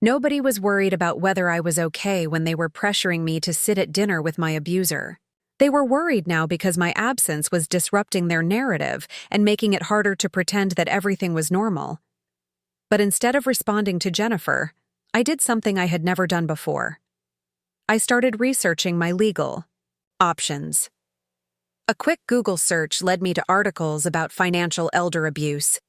Nobody was worried about whether I was okay when they were pressuring me to sit at dinner with my abuser. They were worried now because my absence was disrupting their narrative and making it harder to pretend that everything was normal. But instead of responding to Jennifer, I did something I had never done before. I started researching my legal options. A quick Google search led me to articles about financial elder abuse.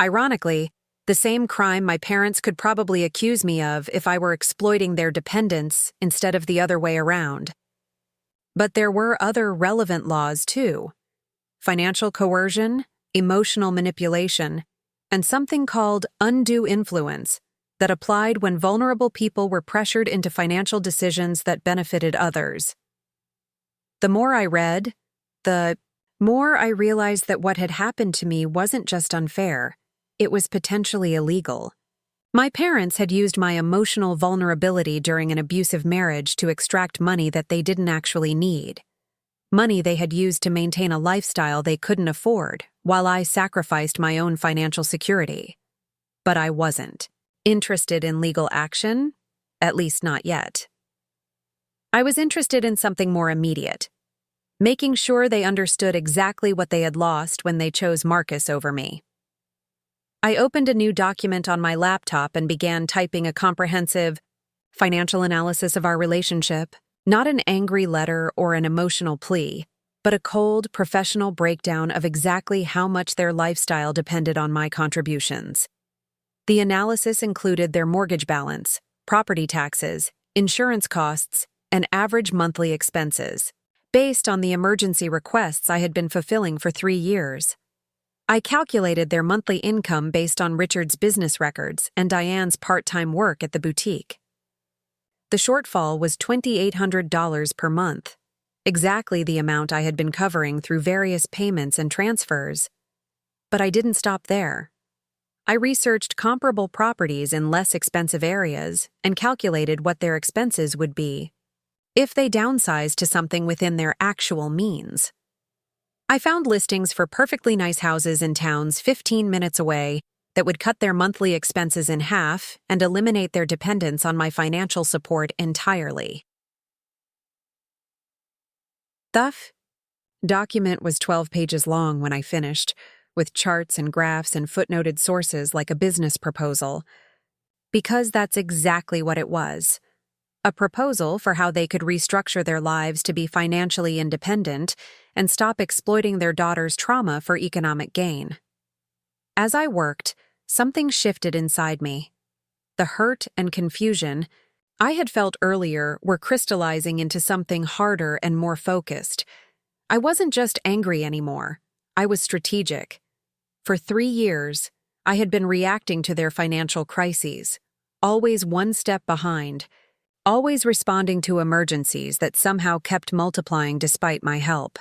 Ironically, the same crime my parents could probably accuse me of if I were exploiting their dependents instead of the other way around. But there were other relevant laws, too. Financial coercion, emotional manipulation, and something called undue influence that applied when vulnerable people were pressured into financial decisions that benefited others. The more I read, the more I realized that what had happened to me wasn't just unfair, it was potentially illegal. My parents had used my emotional vulnerability during an abusive marriage to extract money that they didn't actually need. Money they had used to maintain a lifestyle they couldn't afford, while I sacrificed my own financial security. But I wasn't interested in legal action, at least not yet. I was interested in something more immediate, making sure they understood exactly what they had lost when they chose Marcus over me. I opened a new document on my laptop and began typing a comprehensive financial analysis of our relationship, not an angry letter or an emotional plea, but a cold, professional breakdown of exactly how much their lifestyle depended on my contributions. The analysis included their mortgage balance, property taxes, insurance costs, and average monthly expenses, based on the emergency requests I had been fulfilling for 3 years. I calculated their monthly income based on Richard's business records and Diane's part-time work at the boutique. The shortfall was $2,800 per month, exactly the amount I had been covering through various payments and transfers. But I didn't stop there. I researched comparable properties in less expensive areas and calculated what their expenses would be if they downsized to something within their actual means. I found listings for perfectly nice houses in towns 15 minutes away that would cut their monthly expenses in half and eliminate their dependence on my financial support entirely. The document was 12 pages long when I finished, with charts and graphs and footnoted sources like a business proposal. Because that's exactly what it was. A proposal for how they could restructure their lives to be financially independent and stop exploiting their daughter's trauma for economic gain. As I worked, something shifted inside me. The hurt and confusion I had felt earlier were crystallizing into something harder and more focused. I wasn't just angry anymore. I was strategic. For 3 years, I had been reacting to their financial crises, always one step behind, always responding to emergencies that somehow kept multiplying despite my help.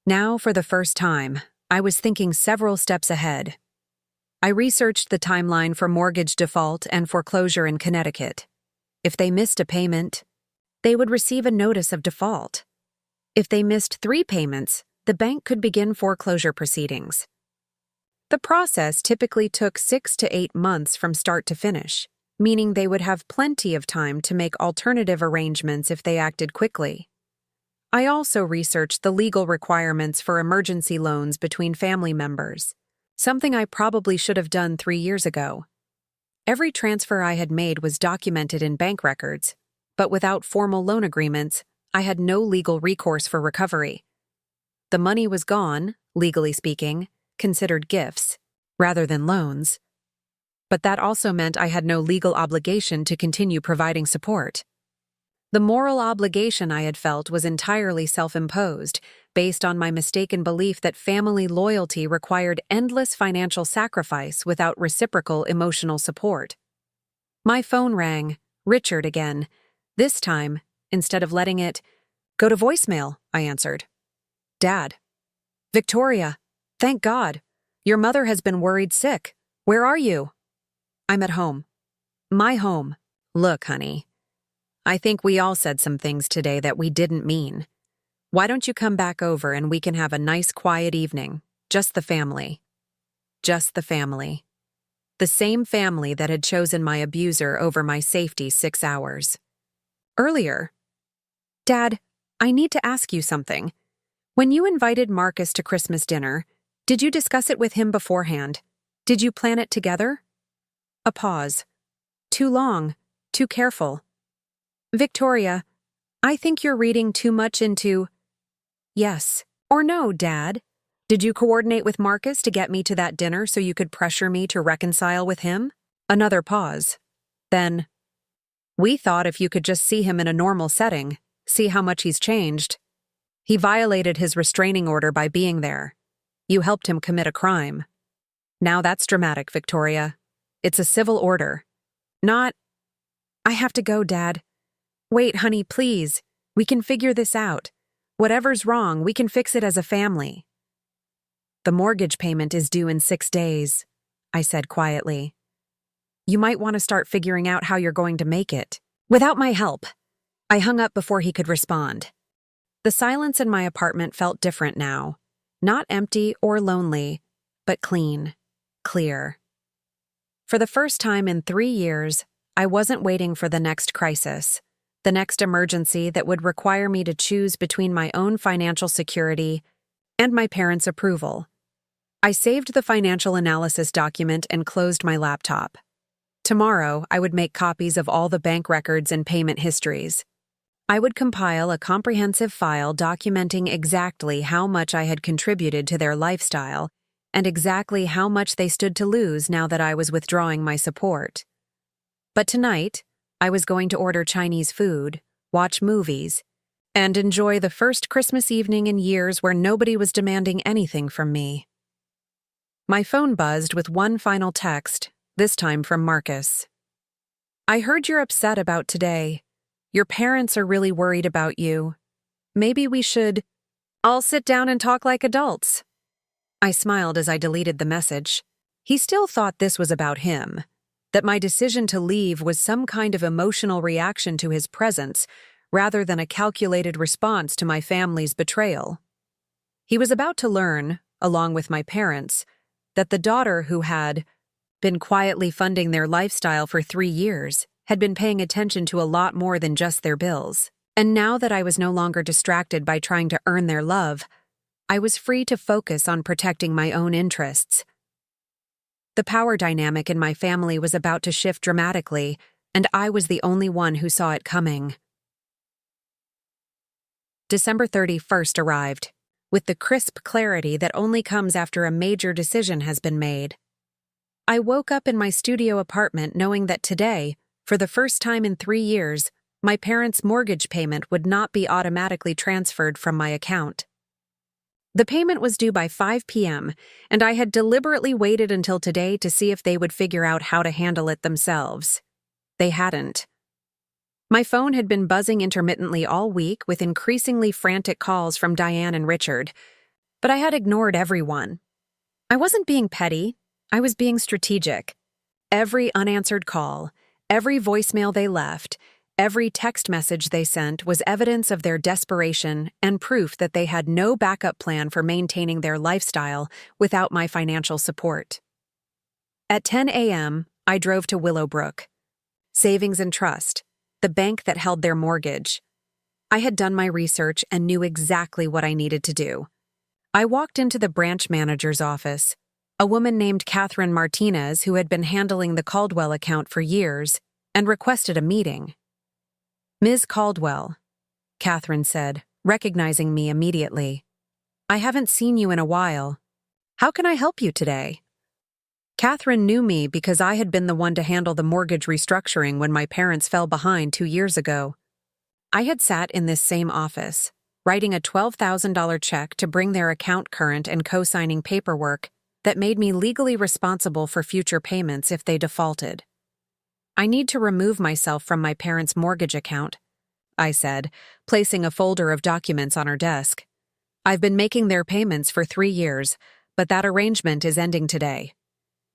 Now, for the first time, I was thinking several steps ahead. I researched the timeline for mortgage default and foreclosure in Connecticut. If they missed a payment, they would receive a notice of default. If they missed 3 payments, the bank could begin foreclosure proceedings. The process typically took 6 to 8 months from start to finish, meaning they would have plenty of time to make alternative arrangements if they acted quickly. I also researched the legal requirements for emergency loans between family members, something I probably should have done 3 years ago. Every transfer I had made was documented in bank records, but without formal loan agreements, I had no legal recourse for recovery. The money was gone, legally speaking, considered gifts, rather than loans. But that also meant I had no legal obligation to continue providing support. The moral obligation I had felt was entirely self-imposed, based on my mistaken belief that family loyalty required endless financial sacrifice without reciprocal emotional support. My phone rang, Richard again. This time, instead of letting it go to voicemail, I answered. Dad. Victoria. Thank God. Your mother has been worried sick. Where are you? I'm at home. My home. Look, honey. I think we all said some things today that we didn't mean. Why don't you come back over and we can have a nice quiet evening? Just the family. Just the family. The same family that had chosen my abuser over my safety 6 hours. Earlier. Dad, I need to ask you something. When you invited Marcus to Christmas dinner, did you discuss it with him beforehand? Did you plan it together? A pause. Too long. Too careful. Victoria, I think you're reading too much into... Yes. Or no, Dad. Did you coordinate with Marcus to get me to that dinner so you could pressure me to reconcile with him? Another pause. Then, we thought if you could just see him in a normal setting, see how much he's changed. He violated his restraining order by being there. You helped him commit a crime. Now that's dramatic, Victoria. It's a civil order. Not... I have to go, Dad. Wait, honey, please. We can figure this out. Whatever's wrong, we can fix it as a family. The mortgage payment is due in 6 days, I said quietly. You might want to start figuring out how you're going to make it. Without my help. I hung up before he could respond. The silence in my apartment felt different now. Not empty or lonely, but clean, clear. For the first time in 3 years, I wasn't waiting for the next crisis, the next emergency that would require me to choose between my own financial security and my parents' approval. I saved the financial analysis document and closed my laptop. Tomorrow, I would make copies of all the bank records and payment histories. I would compile a comprehensive file documenting exactly how much I had contributed to their lifestyle and exactly how much they stood to lose now that I was withdrawing my support. But tonight, I was going to order Chinese food, watch movies, and enjoy the first Christmas evening in years where nobody was demanding anything from me. My phone buzzed with one final text, this time from Marcus. I heard you're upset about today. Your parents are really worried about you. Maybe we should all sit down and talk like adults. I smiled as I deleted the message. He still thought this was about him, that my decision to leave was some kind of emotional reaction to his presence rather than a calculated response to my family's betrayal. He was about to learn, along with my parents, that the daughter who had been quietly funding their lifestyle for 3 years had been paying attention to a lot more than just their bills. And now that I was no longer distracted by trying to earn their love, I was free to focus on protecting my own interests. The power dynamic in my family was about to shift dramatically, and I was the only one who saw it coming. December 31st arrived, with the crisp clarity that only comes after a major decision has been made. I woke up in my studio apartment knowing that today, for the first time in 3 years, my parents' mortgage payment would not be automatically transferred from my account. The payment was due by 5 p.m., and I had deliberately waited until today to see if they would figure out how to handle it themselves. They hadn't. My phone had been buzzing intermittently all week with increasingly frantic calls from Diane and Richard, but I had ignored everyone. I wasn't being petty, I was being strategic. Every unanswered call, every voicemail they left, every text message they sent was evidence of their desperation and proof that they had no backup plan for maintaining their lifestyle without my financial support. At 10 a.m., I drove to Willowbrook, Savings and Trust, the bank that held their mortgage. I had done my research and knew exactly what I needed to do. I walked into the branch manager's office, a woman named Catherine Martinez who had been handling the Caldwell account for years, and requested a meeting. "Ms. Caldwell," Catherine said, recognizing me immediately. "I haven't seen you in a while. How can I help you today?" Catherine knew me because I had been the one to handle the mortgage restructuring when my parents fell behind 2 years ago. I had sat in this same office, writing a $12,000 check to bring their account current and co-signing paperwork that made me legally responsible for future payments if they defaulted. "I need to remove myself from my parents' mortgage account," I said, placing a folder of documents on her desk. "I've been making their payments for 3 years, but that arrangement is ending today."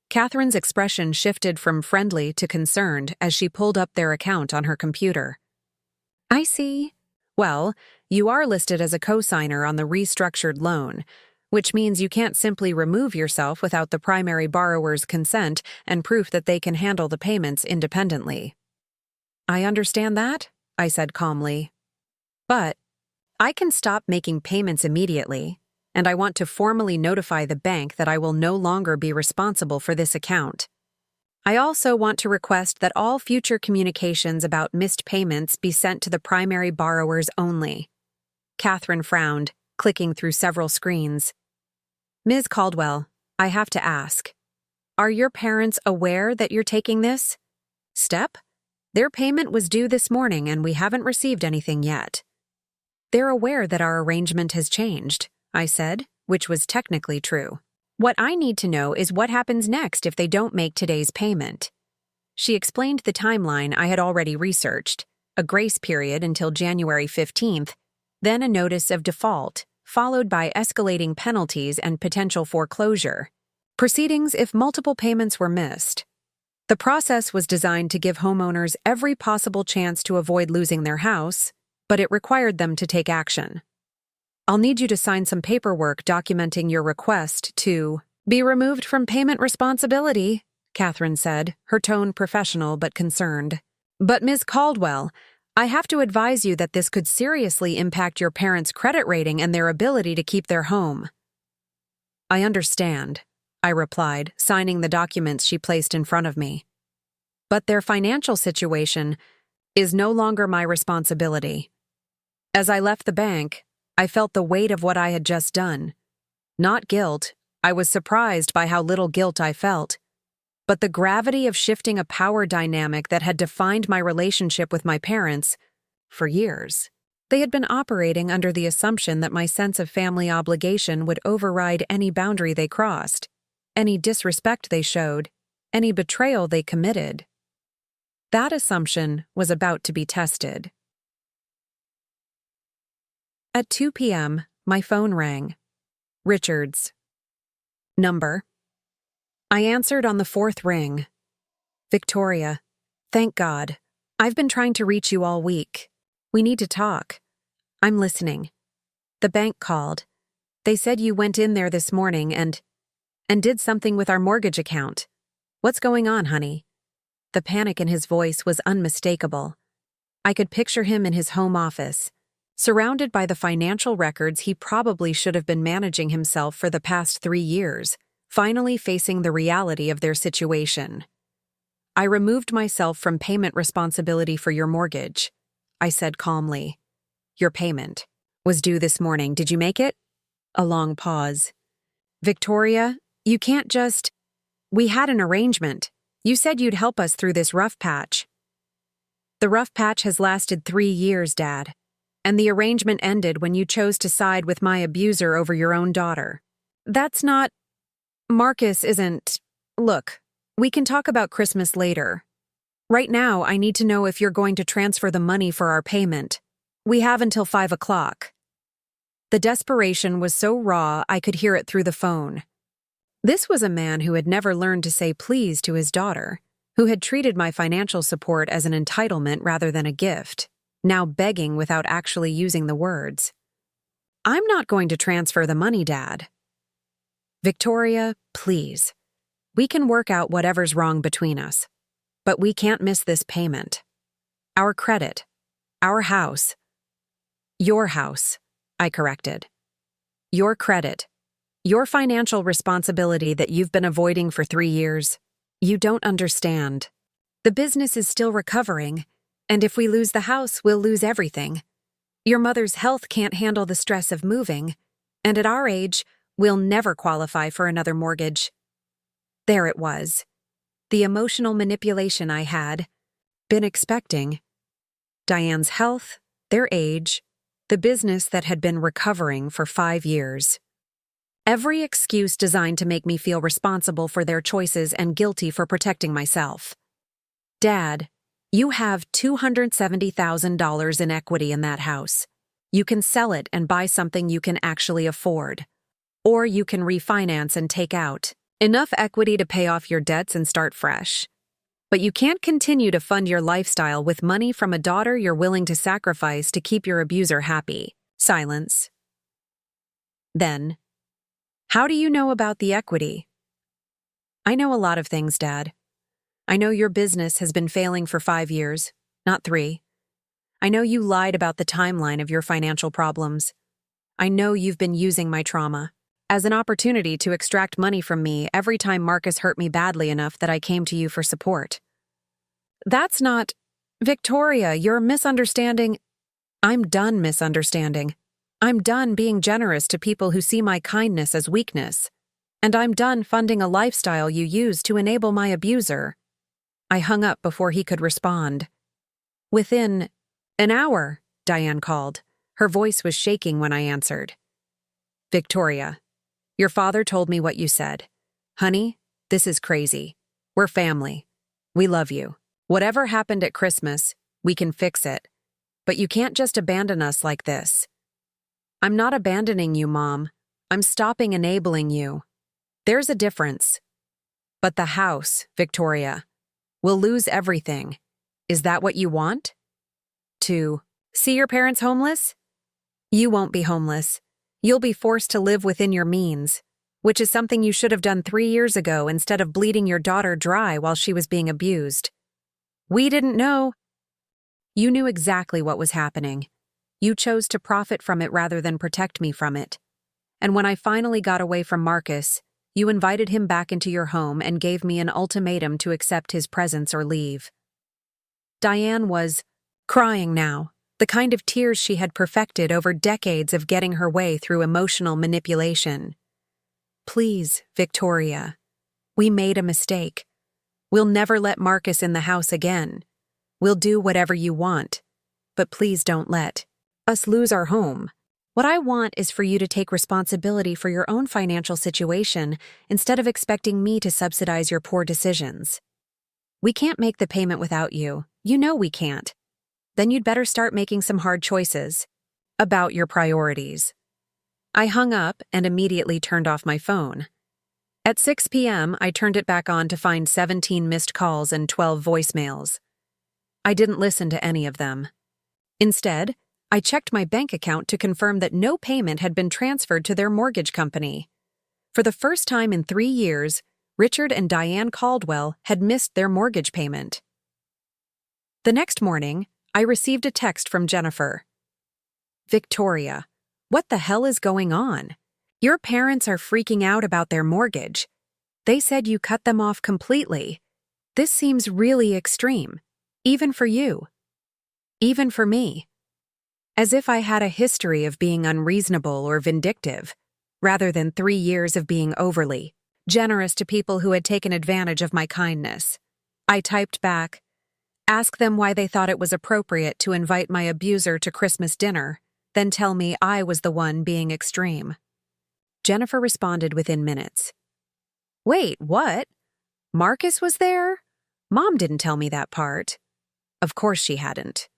Catherine's expression shifted from friendly to concerned as she pulled up their account on her computer. "I see. Well, you are listed as a co-signer on the restructured loan, which means you can't simply remove yourself without the primary borrower's consent and proof that they can handle the payments independently." "I understand that," I said calmly. "But I can stop making payments immediately, and I want to formally notify the bank that I will no longer be responsible for this account. I also want to request that all future communications about missed payments be sent to the primary borrowers only." Catherine frowned, clicking through several screens. "Ms. Caldwell, I have to ask, are your parents aware that you're taking this step? Their payment was due this morning and we haven't received anything yet." "They're aware that our arrangement has changed," I said, which was technically true. "What I need to know is what happens next if they don't make today's payment." She explained the timeline I had already researched, a grace period until January 15th, then a notice of default, followed by escalating penalties and potential foreclosure. Proceedings if multiple payments were missed. The process was designed to give homeowners every possible chance to avoid losing their house, but it required them to take action. "I'll need you to sign some paperwork documenting your request to be removed from payment responsibility," Catherine said, her tone professional but concerned. "But Ms. Caldwell, I have to advise you that this could seriously impact your parents' credit rating and their ability to keep their home." "I understand," I replied, signing the documents she placed in front of me. "But their financial situation is no longer my responsibility." As I left the bank, I felt the weight of what I had just done. Not guilt, I was surprised by how little guilt I felt, but the gravity of shifting a power dynamic that had defined my relationship with my parents for years. They had been operating under the assumption that my sense of family obligation would override any boundary they crossed, any disrespect they showed, any betrayal they committed. That assumption was about to be tested. At 2 p.m., my phone rang. Richard's number. I answered on the 4th ring. "Victoria, thank God. I've been trying to reach you all week. We need to talk." "I'm listening." "The bank called. They said you went in there this morning and did something with our mortgage account. What's going on, honey?" The panic in his voice was unmistakable. I could picture him in his home office, surrounded by the financial records he probably should have been managing himself for the past 3 years, finally facing the reality of their situation. "I removed myself from payment responsibility for your mortgage," I said calmly. "Your payment was due this morning. Did you make it?" A long pause. "Victoria, you can't just— We had an arrangement. You said you'd help us through this rough patch." "The rough patch has lasted 3 years, Dad. And the arrangement ended when you chose to side with my abuser over your own daughter. That's not— Marcus isn't— Look, we can talk about Christmas later. Right now, I need to know if you're going to transfer the money for our payment. We have until 5 o'clock. The desperation was so raw I could hear it through the phone. This was a man who had never learned to say please to his daughter, who had treated my financial support as an entitlement rather than a gift, now begging without actually using the words. "I'm not going to transfer the money, Dad." "Victoria, please. We can work out whatever's wrong between us. But we can't miss this payment. Our credit. Our house." "Your house," I corrected. "Your credit. Your financial responsibility that you've been avoiding for 3 years. You don't understand. The business is still recovering, and if we lose the house, we'll lose everything. Your mother's health can't handle the stress of moving, and at our age, we'll never qualify for another mortgage." There it was. The emotional manipulation I had been expecting. Diane's health, their age, the business that had been recovering for 5 years. Every excuse designed to make me feel responsible for their choices and guilty for protecting myself. "Dad, you have $270,000 in equity in that house. You can sell it and buy something you can actually afford. Or you can refinance and take out enough equity to pay off your debts and start fresh. But you can't continue to fund your lifestyle with money from a daughter you're willing to sacrifice to keep your abuser happy." Silence. Then, "How do you know about the equity?" "I know a lot of things, Dad. I know your business has been failing for 5 years, not 3. I know you lied about the timeline of your financial problems. I know you've been using my trauma as an opportunity to extract money from me every time Marcus hurt me badly enough that I came to you for support." "That's not— Victoria, you're misunderstanding." "I'm done misunderstanding. I'm done being generous to people who see my kindness as weakness. And I'm done funding a lifestyle you use to enable my abuser." I hung up before he could respond. "Within an hour," Diane called. Her voice was shaking when I answered. "Victoria, your father told me what you said. Honey, this is crazy. We're family. We love you. Whatever happened at Christmas, we can fix it. But you can't just abandon us like this." "I'm not abandoning you, Mom. I'm stopping enabling you. There's a difference." "But the house, Victoria. We'll lose everything. Is that what you want? To see your parents homeless? You won't be homeless. You'll be forced to live within your means, which is something you should have done 3 years ago instead of bleeding your daughter dry while she was being abused." "We didn't know." "You knew exactly what was happening. You chose to profit from it rather than protect me from it. And when I finally got away from Marcus, you invited him back into your home and gave me an ultimatum to accept his presence or leave." Diane was crying now, the kind of tears she had perfected over decades of getting her way through emotional manipulation. "Please, Victoria. We made a mistake. We'll never let Marcus in the house again. We'll do whatever you want. But please don't let us lose our home. What I want is for you to take responsibility for your own financial situation instead of expecting me to subsidize your poor decisions. We can't make the payment without you. You know we can't. Then you'd better start making some hard choices about your priorities." I hung up and immediately turned off my phone. At 6 p.m., I turned it back on to find 17 missed calls and 12 voicemails. I didn't listen to any of them. Instead, I checked my bank account to confirm that no payment had been transferred to their mortgage company. For the first time in 3 years, Richard and Diane Caldwell had missed their mortgage payment. The next morning, I received a text from Jennifer. Victoria, what the hell is going on? Your parents are freaking out about their mortgage. They said you cut them off completely. This seems really extreme, even for you. Even for me. As if I had a history of being unreasonable or vindictive, rather than 3 years of being overly generous to people who had taken advantage of my kindness. I typed back, ask them why they thought it was appropriate to invite my abuser to Christmas dinner, then tell me I was the one being extreme. Jennifer responded within minutes. Wait, what? Marcus was there? Mom didn't tell me that part. Of course she hadn't.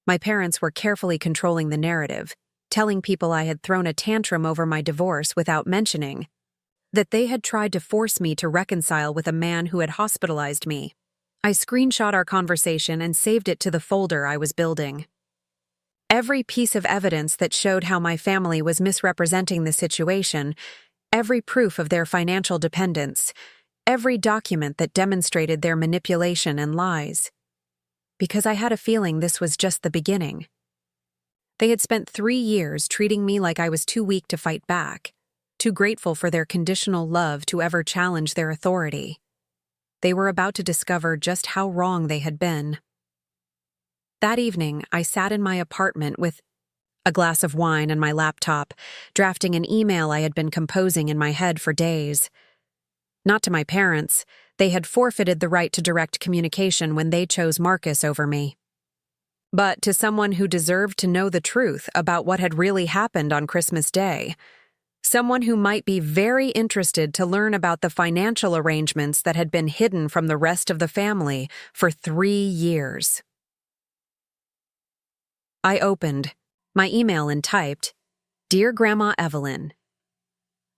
My parents were carefully controlling the narrative, telling people I had thrown a tantrum over my divorce without mentioning that they had tried to force me to reconcile with a man who had hospitalized me. I screenshot our conversation and saved it to the folder I was building. Every piece of evidence that showed how my family was misrepresenting the situation, every proof of their financial dependence, every document that demonstrated their manipulation and lies. Because I had a feeling this was just the beginning. They had spent 3 years treating me like I was too weak to fight back, too grateful for their conditional love to ever challenge their authority. They were about to discover just how wrong they had been. That evening, I sat in my apartment with a glass of wine and my laptop, drafting an email I had been composing in my head for days. Not to my parents. They had forfeited the right to direct communication when they chose Marcus over me. But to someone who deserved to know the truth about what had really happened on Christmas Day, someone who might be very interested to learn about the financial arrangements that had been hidden from the rest of the family for 3 years. I opened my email and typed, Dear Grandma Evelyn.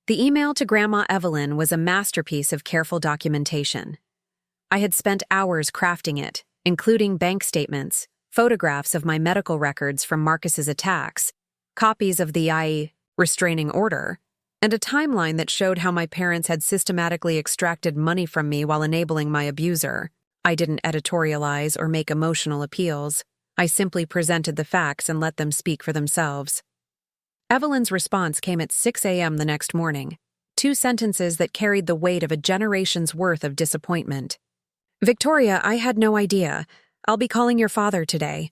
The email to Grandma Evelyn was a masterpiece of careful documentation. I had spent hours crafting it, including bank statements, photographs of my medical records from Marcus's attacks, copies of the restraining order, and a timeline that showed how my parents had systematically extracted money from me while enabling my abuser. I didn't editorialize or make emotional appeals. I simply presented the facts and let them speak for themselves. Evelyn's response came at 6 a.m. the next morning, 2 sentences that carried the weight of a generation's worth of disappointment. Victoria, I had no idea. I'll be calling your father today.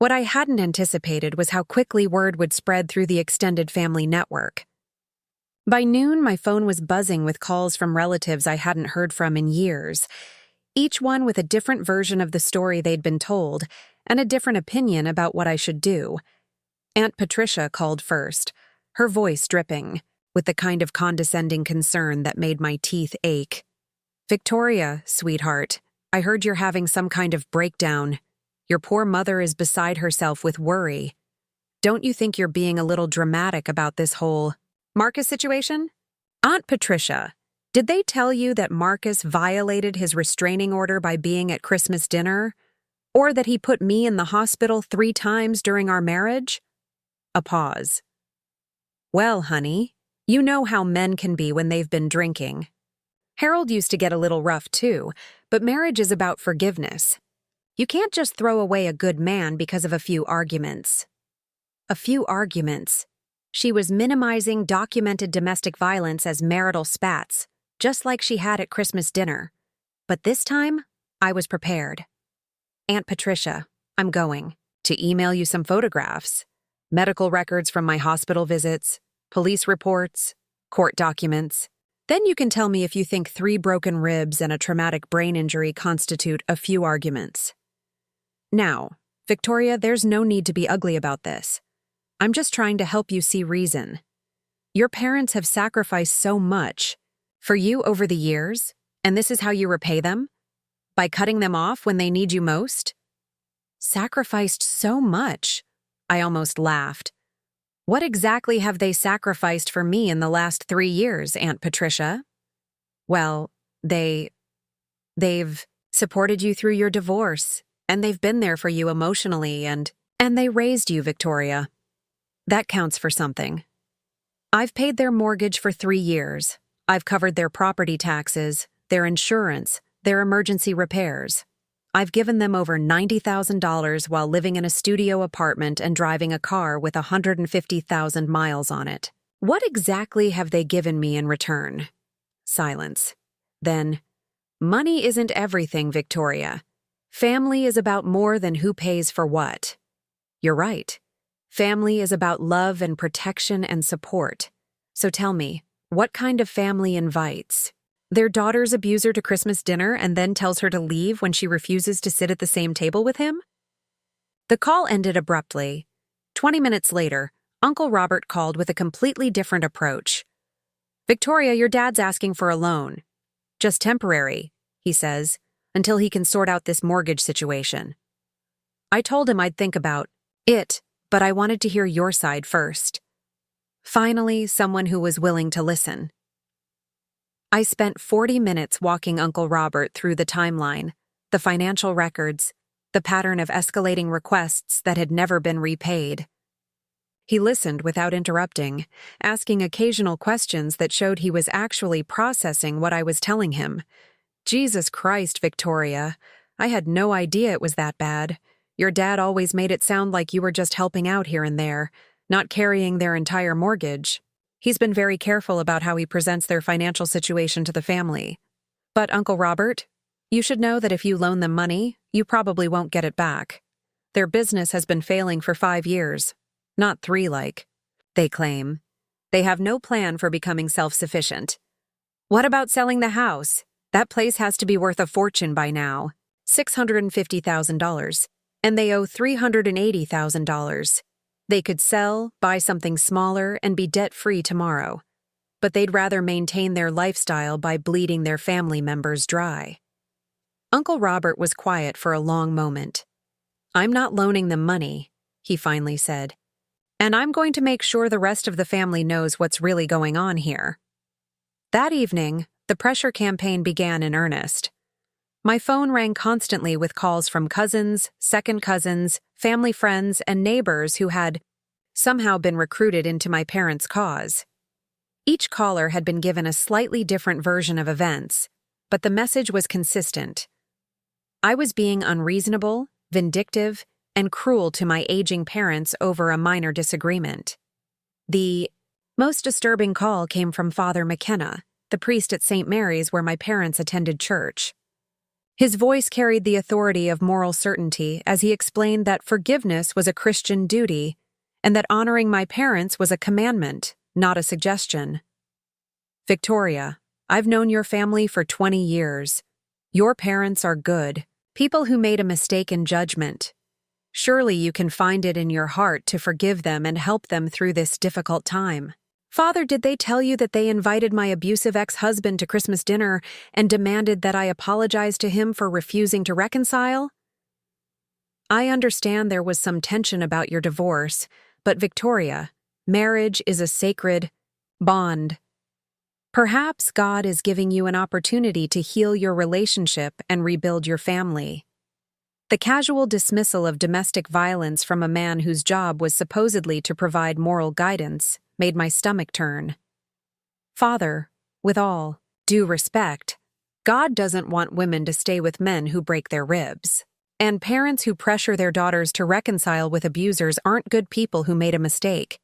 What I hadn't anticipated was how quickly word would spread through the extended family network. By noon, my phone was buzzing with calls from relatives I hadn't heard from in years, each one with a different version of the story they'd been told and a different opinion about what I should do. Aunt Patricia called first, her voice dripping, with the kind of condescending concern that made my teeth ache. Victoria, sweetheart, I heard you're having some kind of breakdown. Your poor mother is beside herself with worry. Don't you think you're being a little dramatic about this whole Marcus situation? Aunt Patricia, did they tell you that Marcus violated his restraining order by being at Christmas dinner? Or that he put me in the hospital 3 times during our marriage? A pause. Well, honey, you know how men can be when they've been drinking. Harold used to get a little rough too, but marriage is about forgiveness. You can't just throw away a good man because of a few arguments. A few arguments. She was minimizing documented domestic violence as marital spats, just like she had at Christmas dinner. But this time, I was prepared. Aunt Patricia, I'm going to email you some photographs. Medical records from my hospital visits, police reports, court documents. Then you can tell me if you think 3 broken ribs and a traumatic brain injury constitute a few arguments. Now, Victoria, there's no need to be ugly about this. I'm just trying to help you see reason. Your parents have sacrificed so much for you over the years, and this is how you repay them? By cutting them off when they need you most? Sacrificed so much? I almost laughed. What exactly have they sacrificed for me in the last 3 years, Aunt Patricia? Well, they've supported you through your divorce, and they've been there for you emotionally and And they raised you, Victoria. That counts for something. I've paid their mortgage for 3 years. I've covered their property taxes, their insurance, their emergency repairs. I've given them over $90,000 while living in a studio apartment and driving a car with 150,000 miles on it. What exactly have they given me in return? Silence. Then, money isn't everything, Victoria. Family is about more than who pays for what. You're right. Family is about love and protection and support. So tell me, what kind of family invites? Their daughter's abuser to Christmas dinner and then tells her to leave when she refuses to sit at the same table with him? The call ended abruptly. 20 minutes later, Uncle Robert called with a completely different approach. Victoria, your dad's asking for a loan. Just temporary, he says, until he can sort out this mortgage situation. I told him I'd think about it, but I wanted to hear your side first. Finally, someone who was willing to listen. I spent 40 minutes walking Uncle Robert through the timeline, the financial records, the pattern of escalating requests that had never been repaid. He listened without interrupting, asking occasional questions that showed he was actually processing what I was telling him. Jesus Christ, Victoria, I had no idea it was that bad. Your dad always made it sound like you were just helping out here and there, not carrying their entire mortgage. He's been very careful about how he presents their financial situation to the family. But, Uncle Robert, you should know that if you loan them money, you probably won't get it back. Their business has been failing for 5 years. Not 3 like they claim. They have no plan for becoming self-sufficient. What about selling the house? That place has to be worth a fortune by now. $650,000. And they owe $380,000. They could sell, buy something smaller, and be debt-free tomorrow. But they'd rather maintain their lifestyle by bleeding their family members dry. Uncle Robert was quiet for a long moment. I'm not loaning them money, he finally said. And I'm going to make sure the rest of the family knows what's really going on here. That evening, the pressure campaign began in earnest. My phone rang constantly with calls from cousins, second cousins, family friends, and neighbors who had somehow been recruited into my parents' cause. Each caller had been given a slightly different version of events, but the message was consistent. I was being unreasonable, vindictive, and cruel to my aging parents over a minor disagreement. The most disturbing call came from Father McKenna, the priest at St. Mary's where my parents attended church. His voice carried the authority of moral certainty as he explained that forgiveness was a Christian duty and that honoring my parents was a commandment, not a suggestion. Victoria, I've known your family for 20 years. Your parents are good, people who made a mistake in judgment. Surely you can find it in your heart to forgive them and help them through this difficult time. Father, did they tell you that they invited my abusive ex-husband to Christmas dinner and demanded that I apologize to him for refusing to reconcile? I understand there was some tension about your divorce, but Victoria, marriage is a sacred bond. Perhaps God is giving you an opportunity to heal your relationship and rebuild your family. The casual dismissal of domestic violence from a man whose job was supposedly to provide moral guidance made my stomach turn. Father, with all due respect, God doesn't want women to stay with men who break their ribs. And parents who pressure their daughters to reconcile with abusers aren't good people who made a mistake.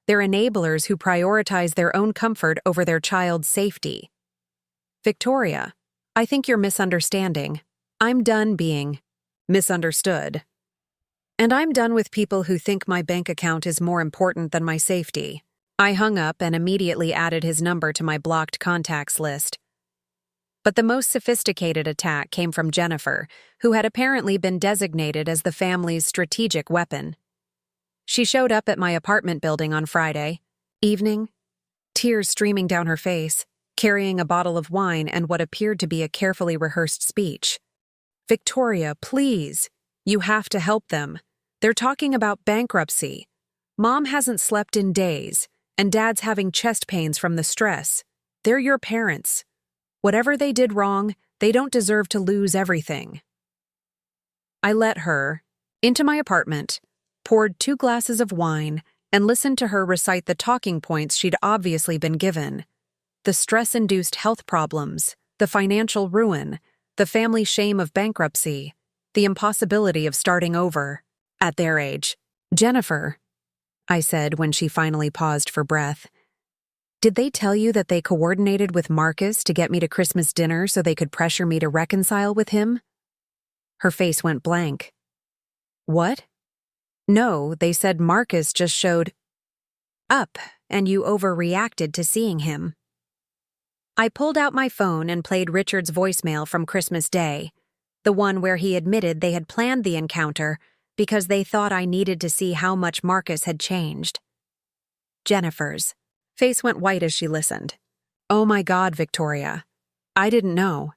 They're enablers who prioritize their own comfort over their child's safety. Victoria, I think you're misunderstanding. I'm done being misunderstood. And I'm done with people who think my bank account is more important than my safety. I hung up and immediately added his number to my blocked contacts list. But the most sophisticated attack came from Jennifer, who had apparently been designated as the family's strategic weapon. She showed up at my apartment building on Friday evening, tears streaming down her face, carrying a bottle of wine and what appeared to be a carefully rehearsed speech. Victoria, please, you have to help them. They're talking about bankruptcy. Mom hasn't slept in days, and Dad's having chest pains from the stress. They're your parents. Whatever they did wrong, they don't deserve to lose everything. I let her into my apartment, poured 2 glasses of wine, and listened to her recite the talking points she'd obviously been given. The stress-induced health problems, the financial ruin, the family shame of bankruptcy, the impossibility of starting over at their age. "Jennifer," I said when she finally paused for breath, "did they tell you that they coordinated with Marcus to get me to Christmas dinner so they could pressure me to reconcile with him?" Her face went blank. "What?" "No, they said Marcus just showed up and you overreacted to seeing him." I pulled out my phone and played Richard's voicemail from Christmas Day, the one where he admitted they had planned the encounter because they thought I needed to see how much Marcus had changed. Jennifer's face went white as she listened. "Oh my God, Victoria. I didn't know.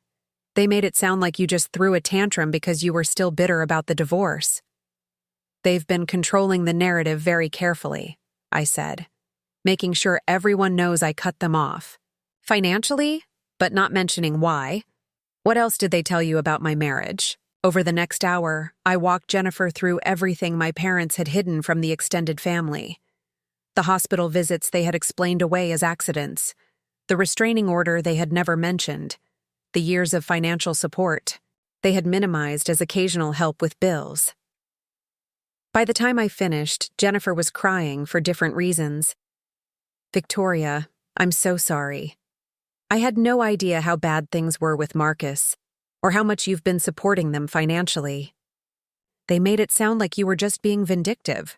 They made it sound like you just threw a tantrum because you were still bitter about the divorce." "They've been controlling the narrative very carefully," I said, making sure everyone knows I cut them off. "Financially, but not mentioning why. What else did they tell you about my marriage?" Over the next hour, I walked Jennifer through everything my parents had hidden from the extended family. The hospital visits they had explained away as accidents, the restraining order they had never mentioned, the years of financial support they had minimized as occasional help with bills. By the time I finished, Jennifer was crying for different reasons. "Victoria, I'm so sorry. I had no idea how bad things were with Marcus, or how much you've been supporting them financially. They made it sound like you were just being vindictive.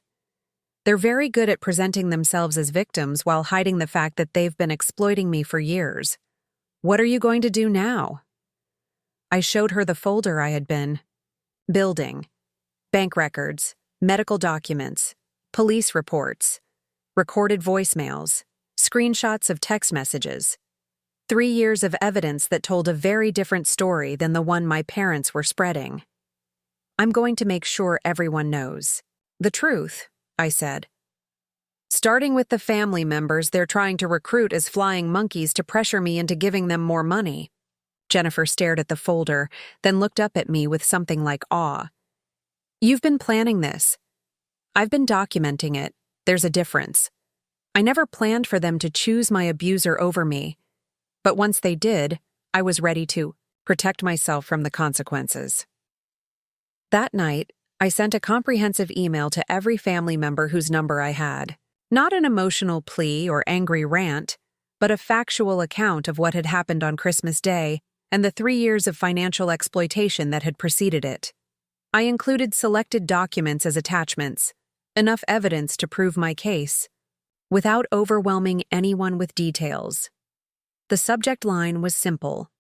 They're very good at presenting themselves as victims while hiding the fact that they've been exploiting me for years. What are you going to do now?" I showed her the folder I had been building: bank records, medical documents, police reports, recorded voicemails, screenshots of text messages. 3 years of evidence that told a very different story than the one my parents were spreading. "I'm going to make sure everyone knows the truth," I said. "Starting with the family members they're trying to recruit as flying monkeys to pressure me into giving them more money." Jennifer stared at the folder, then looked up at me with something like awe. "You've been planning this. I've been documenting it. There's a difference. I never planned for them to choose my abuser over me. But once they did, I was ready to protect myself from the consequences." That night, I sent a comprehensive email to every family member whose number I had. Not an emotional plea or angry rant, but a factual account of what had happened on Christmas Day and the 3 years of financial exploitation that had preceded it. I included selected documents as attachments, enough evidence to prove my case, without overwhelming anyone with details. The subject line was simple: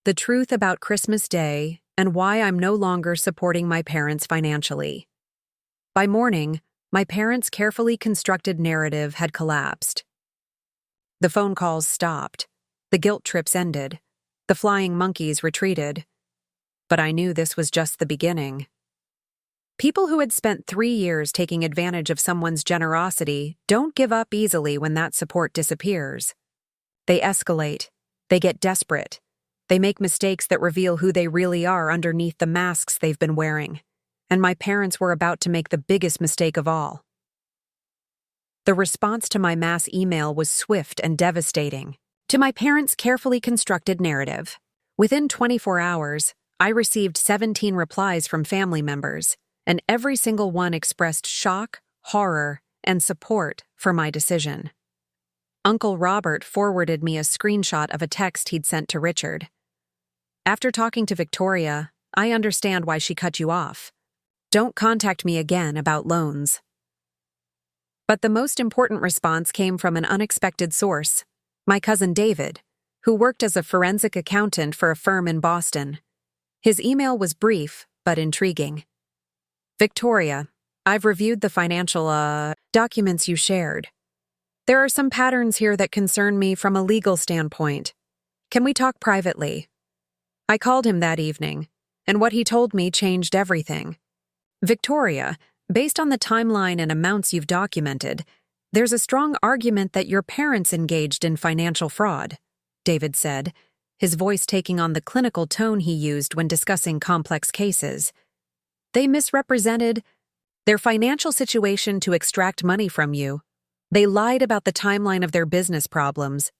the truth about Christmas Day and why I'm no longer supporting my parents financially. By morning, my parents' carefully constructed narrative had collapsed. The phone calls stopped, the guilt trips ended, the flying monkeys retreated. But I knew this was just the beginning. People who had spent 3 years taking advantage of someone's generosity don't give up easily when that support disappears. They escalate, they get desperate, they make mistakes that reveal who they really are underneath the masks they've been wearing, and my parents were about to make the biggest mistake of all. The response to my mass email was swift and devastating. To my parents' carefully constructed narrative, within 24 hours, I received 17 replies from family members, and every single one expressed shock, horror, and support for my decision. Uncle Robert forwarded me a screenshot of a text he'd sent to Richard. "After talking to Victoria, I understand why she cut you off. Don't contact me again about loans." But the most important response came from an unexpected source: my cousin David, who worked as a forensic accountant for a firm in Boston. His email was brief, but intriguing. "Victoria, I've reviewed the financial, documents you shared. There are some patterns here that concern me from a legal standpoint. Can we talk privately?" I called him that evening, and what he told me changed everything. "Victoria, based on the timeline and amounts you've documented, there's a strong argument that your parents engaged in financial fraud," David said, his voice taking on the clinical tone he used when discussing complex cases. "They misrepresented their financial situation to extract money from you. They lied about the timeline of their business problems,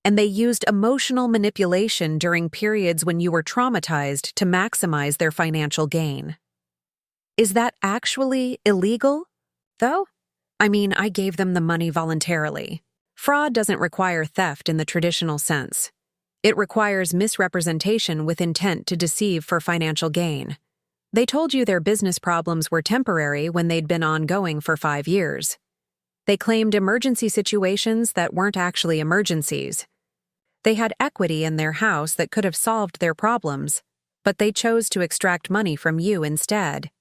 and they used emotional manipulation during periods when you were traumatized to maximize their financial gain. Is that actually illegal, though? I mean, I gave them the money voluntarily. Fraud doesn't require theft in the traditional sense. It requires misrepresentation with intent to deceive for financial gain. They told you their business problems were temporary when they'd been ongoing for 5 years. They claimed emergency situations that weren't actually emergencies. They had equity in their house that could have solved their problems, but they chose to extract money from you instead.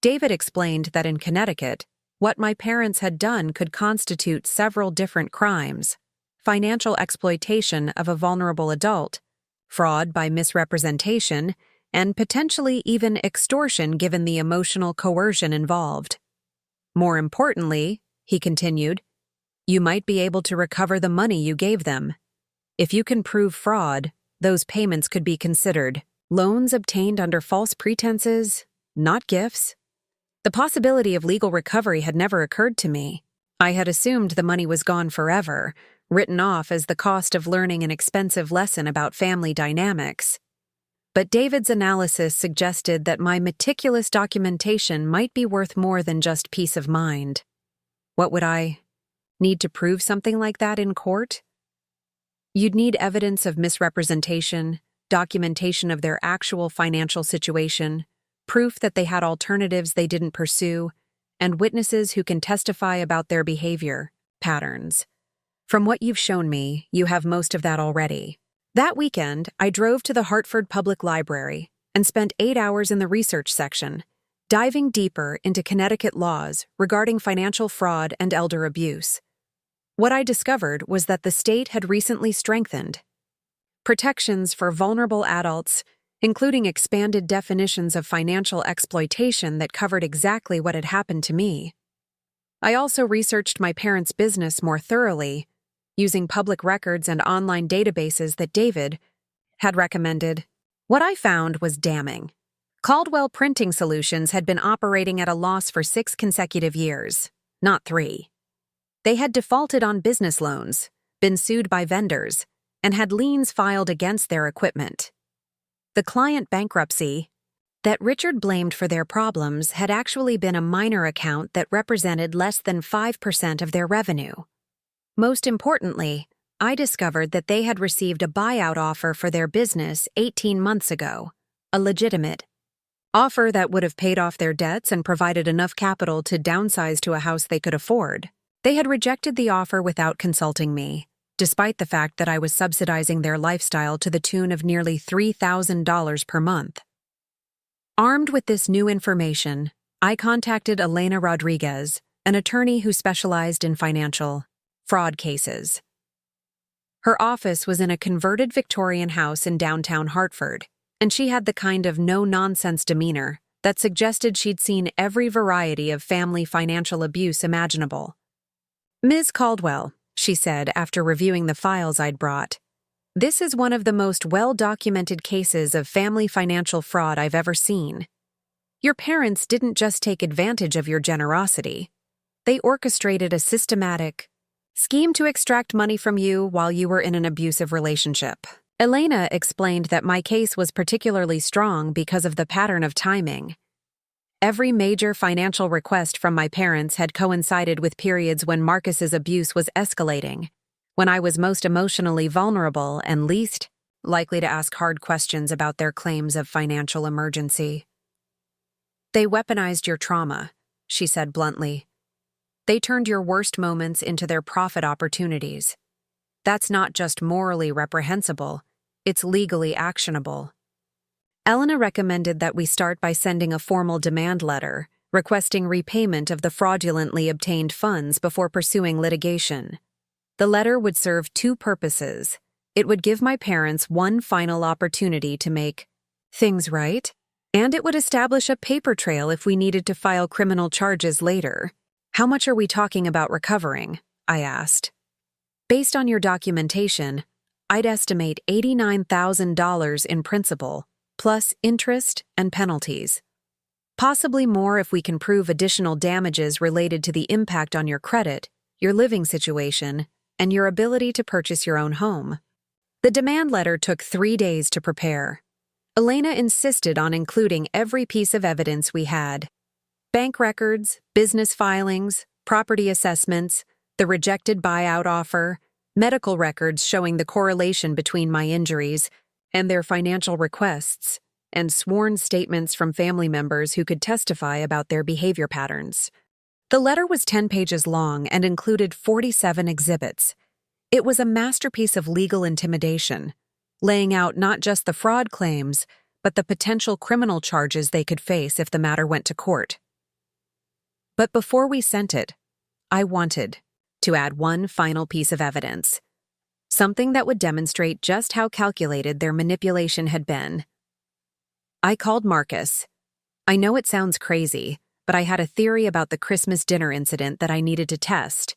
David explained that in Connecticut, what my parents had done could constitute several different crimes: financial exploitation of a vulnerable adult, fraud by misrepresentation, and potentially even extortion given the emotional coercion involved. More importantly, he continued, you might be able to recover the money you gave them. If you can prove fraud, those payments could be considered loans obtained under false pretenses, not gifts. The possibility of legal recovery had never occurred to me. I had assumed the money was gone forever, written off as the cost of learning an expensive lesson about family dynamics. But David's analysis suggested that my meticulous documentation might be worth more than just peace of mind. What would I need to prove something like that in court? You'd need evidence of misrepresentation, documentation of their actual financial situation, proof that they had alternatives they didn't pursue, and witnesses who can testify about their behavior patterns. From what you've shown me, you have most of that already. That weekend, I drove to the Hartford Public Library and spent 8 hours in the research section, diving deeper into Connecticut laws regarding financial fraud and elder abuse. What I discovered was that the state had recently strengthened protections for vulnerable adults, including expanded definitions of financial exploitation that covered exactly what had happened to me. I also researched my parents' business more thoroughly, using public records and online databases that David had recommended. What I found was damning. Caldwell Printing Solutions had been operating at a loss for 6 consecutive years, not 3. They had defaulted on business loans, been sued by vendors, and had liens filed against their equipment. The client bankruptcy that Richard blamed for their problems had actually been a minor account that represented less than 5% of their revenue. Most importantly, I discovered that they had received a buyout offer for their business 18 months ago, a legitimate offer that would have paid off their debts and provided enough capital to downsize to a house they could afford. They had rejected the offer without consulting me, despite the fact that I was subsidizing their lifestyle to the tune of nearly $3,000 per month. Armed with this new information, I contacted Elena Rodriguez, an attorney who specialized in financial fraud cases. Her office was in a converted Victorian house in downtown Hartford, and she had the kind of no-nonsense demeanor that suggested she'd seen every variety of family financial abuse imaginable. Ms. Caldwell, she said after reviewing the files I'd brought, this is one of the most well-documented cases of family financial fraud I've ever seen. Your parents didn't just take advantage of your generosity. They orchestrated a systematic scheme to extract money from you while you were in an abusive relationship. Elena explained that my case was particularly strong because of the pattern of timing. Every major financial request from my parents had coincided with periods when Marcus's abuse was escalating, when I was most emotionally vulnerable and least likely to ask hard questions about their claims of financial emergency. They weaponized your trauma, she said bluntly. They turned your worst moments into their profit opportunities. That's not just morally reprehensible, it's legally actionable. Elena recommended that we start by sending a formal demand letter, requesting repayment of the fraudulently obtained funds before pursuing litigation. The letter would serve 2 purposes. It would give my parents one final opportunity to make things right, and it would establish a paper trail if we needed to file criminal charges later. How much are we talking about recovering? I asked. Based on your documentation, I'd estimate $89,000 in principal, plus interest and penalties. Possibly more if we can prove additional damages related to the impact on your credit, your living situation, and your ability to purchase your own home. The demand letter took 3 days to prepare. Elena insisted on including every piece of evidence we had: bank records, business filings, property assessments, the rejected buyout offer, medical records showing the correlation between my injuries and their financial requests, and sworn statements from family members who could testify about their behavior patterns. The letter was 10 pages long and included 47 exhibits. It was a masterpiece of legal intimidation, laying out not just the fraud claims, but the potential criminal charges they could face if the matter went to court. But before we sent it, I wanted to add one final piece of evidence, something that would demonstrate just how calculated their manipulation had been. I called Marcus. I know it sounds crazy, but I had a theory about the Christmas dinner incident that I needed to test.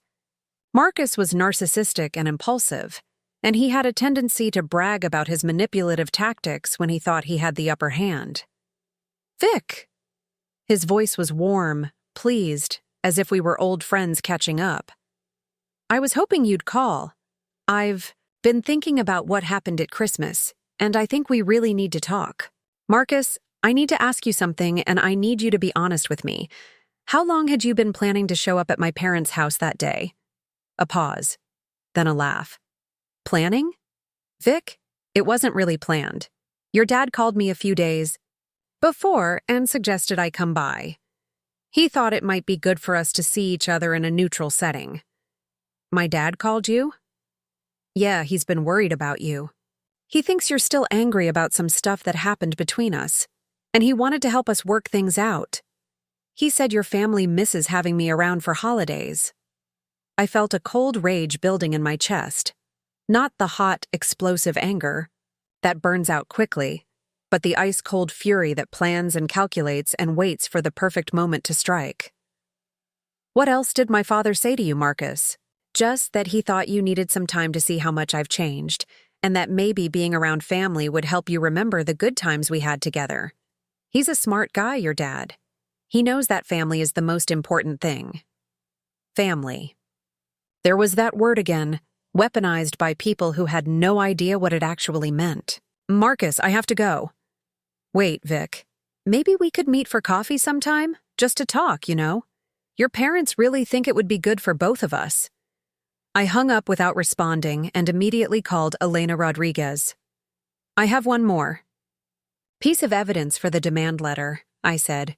Marcus was narcissistic and impulsive, and he had a tendency to brag about his manipulative tactics when he thought he had the upper hand. "Vic!" His voice was warm, pleased, as if we were old friends catching up. "I was hoping you'd call. I've been thinking about what happened at Christmas, and I think we really need to talk. Marcus, I need to ask you something, and I need you to be honest with me. How long had you been planning to show up at my parents' house that day?" A pause, then a laugh. "Planning? Vic, it wasn't really planned. Your dad called me a few days before and suggested I come by. He thought it might be good for us to see each other in a neutral setting." "My dad called you?" "Yeah, he's been worried about you. He thinks you're still angry about some stuff that happened between us, and he wanted to help us work things out. He said your family misses having me around for holidays." I felt a cold rage building in my chest. Not the hot, explosive anger that burns out quickly, but the ice-cold fury that plans and calculates and waits for the perfect moment to strike. "What else did my father say to you, Marcus?" "Just that he thought you needed some time to see how much I've changed, and that maybe being around family would help you remember the good times we had together. He's a smart guy, your dad. He knows that family is the most important thing." Family. There was that word again, weaponized by people who had no idea what it actually meant. "Marcus, I have to go." "Wait, Vic. Maybe we could meet for coffee sometime? Just to talk, you know? Your parents really think it would be good for both of us." I hung up without responding and immediately called Elena Rodriguez. "I have one more piece of evidence for the demand letter," I said.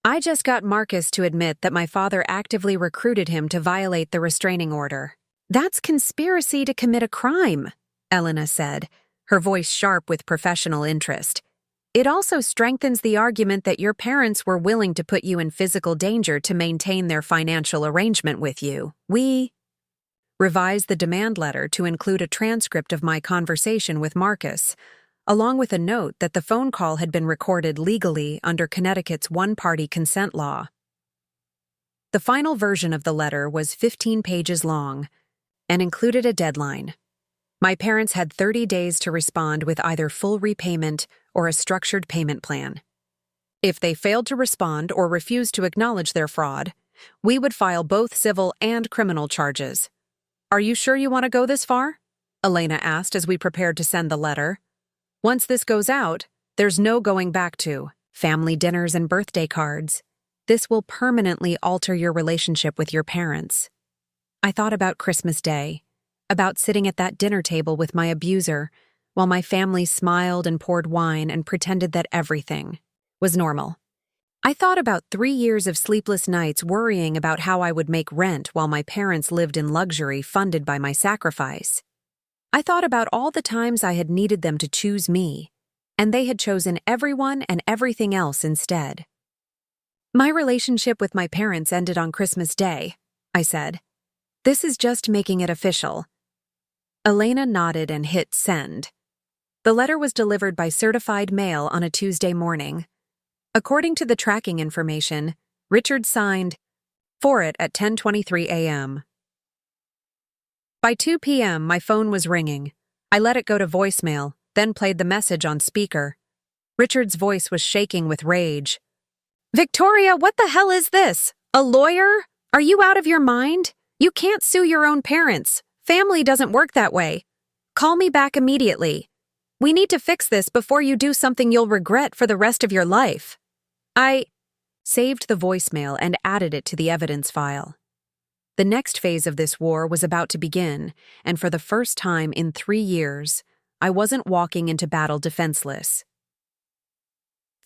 "I just got Marcus to admit that my father actively recruited him to violate the restraining order." "That's conspiracy to commit a crime," Elena said, her voice sharp with professional interest. "It also strengthens the argument that your parents were willing to put you in physical danger to maintain their financial arrangement with you. We revised the demand letter to include a transcript of my conversation with Marcus, along with a note that the phone call had been recorded legally under Connecticut's one-party consent law. The final version of the letter was 15 pages long and included a deadline. My parents had 30 days to respond with either full repayment or a structured payment plan. If they failed to respond or refused to acknowledge their fraud, we would file both civil and criminal charges. "Are you sure you want to go this far?" Elena asked as we prepared to send the letter. "Once this goes out, there's no going back to family dinners and birthday cards. This will permanently alter your relationship with your parents." I thought about Christmas Day, about sitting at that dinner table with my abuser, while my family smiled and poured wine and pretended that everything was normal. I thought about 3 years of sleepless nights worrying about how I would make rent while my parents lived in luxury funded by my sacrifice. I thought about all the times I had needed them to choose me, and they had chosen everyone and everything else instead. "My relationship with my parents ended on Christmas Day," I said. "This is just making it official." Elena nodded and hit send. The letter was delivered by certified mail on a Tuesday morning. According to the tracking information, Richard signed for it at 10:23 a.m. By 2 p.m., my phone was ringing. I let it go to voicemail, then played the message on speaker. Richard's voice was shaking with rage. Victoria, what the hell is this? A lawyer? Are you out of your mind? You can't sue your own parents. Family doesn't work that way. Call me back immediately. We need to fix this before you do something you'll regret for the rest of your life. I saved the voicemail and added it to the evidence file. The next phase of this war was about to begin, and for the first time in 3 years, I wasn't walking into battle defenseless.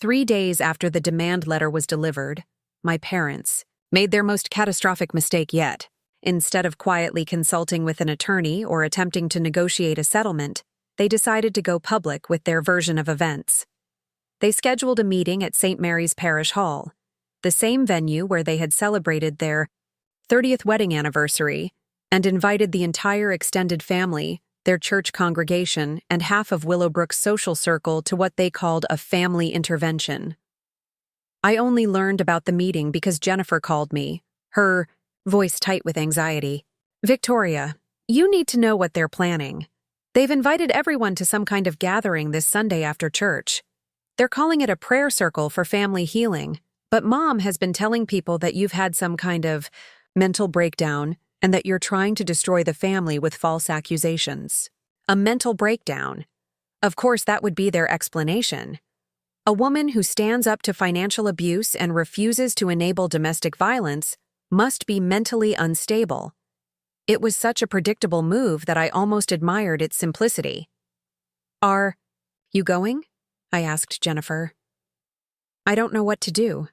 3 days after the demand letter was delivered, my parents made their most catastrophic mistake yet. Instead of quietly consulting with an attorney or attempting to negotiate a settlement, they decided to go public with their version of events. They scheduled a meeting at St. Mary's Parish Hall, the same venue where they had celebrated their 30th wedding anniversary, and invited the entire extended family, their church congregation, and half of Willowbrook's social circle to what they called a family intervention. I only learned about the meeting because Jennifer called me, her voice tight with anxiety. Victoria, you need to know what they're planning. They've invited everyone to some kind of gathering this Sunday after church. They're calling it a prayer circle for family healing, but Mom has been telling people that you've had some kind of mental breakdown and that you're trying to destroy the family with false accusations. A mental breakdown. Of course, that would be their explanation. A woman who stands up to financial abuse and refuses to enable domestic violence must be mentally unstable. It was such a predictable move that I almost admired its simplicity. Are you going? I asked Jennifer. I don't know what to do.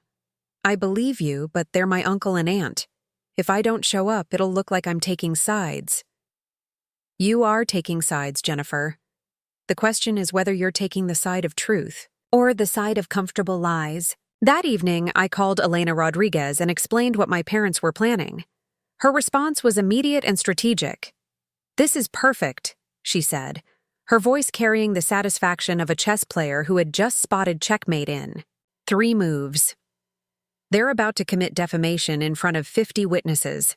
I believe you, but they're my uncle and aunt. If I don't show up, it'll look like I'm taking sides. You are taking sides, Jennifer. The question is whether you're taking the side of truth or the side of comfortable lies. That evening, I called Elena Rodriguez and explained what my parents were planning. Her response was immediate and strategic. "This is perfect," she said, her voice carrying the satisfaction of a chess player who had just spotted checkmate in 3 moves. They're about to commit defamation in front of 50 witnesses.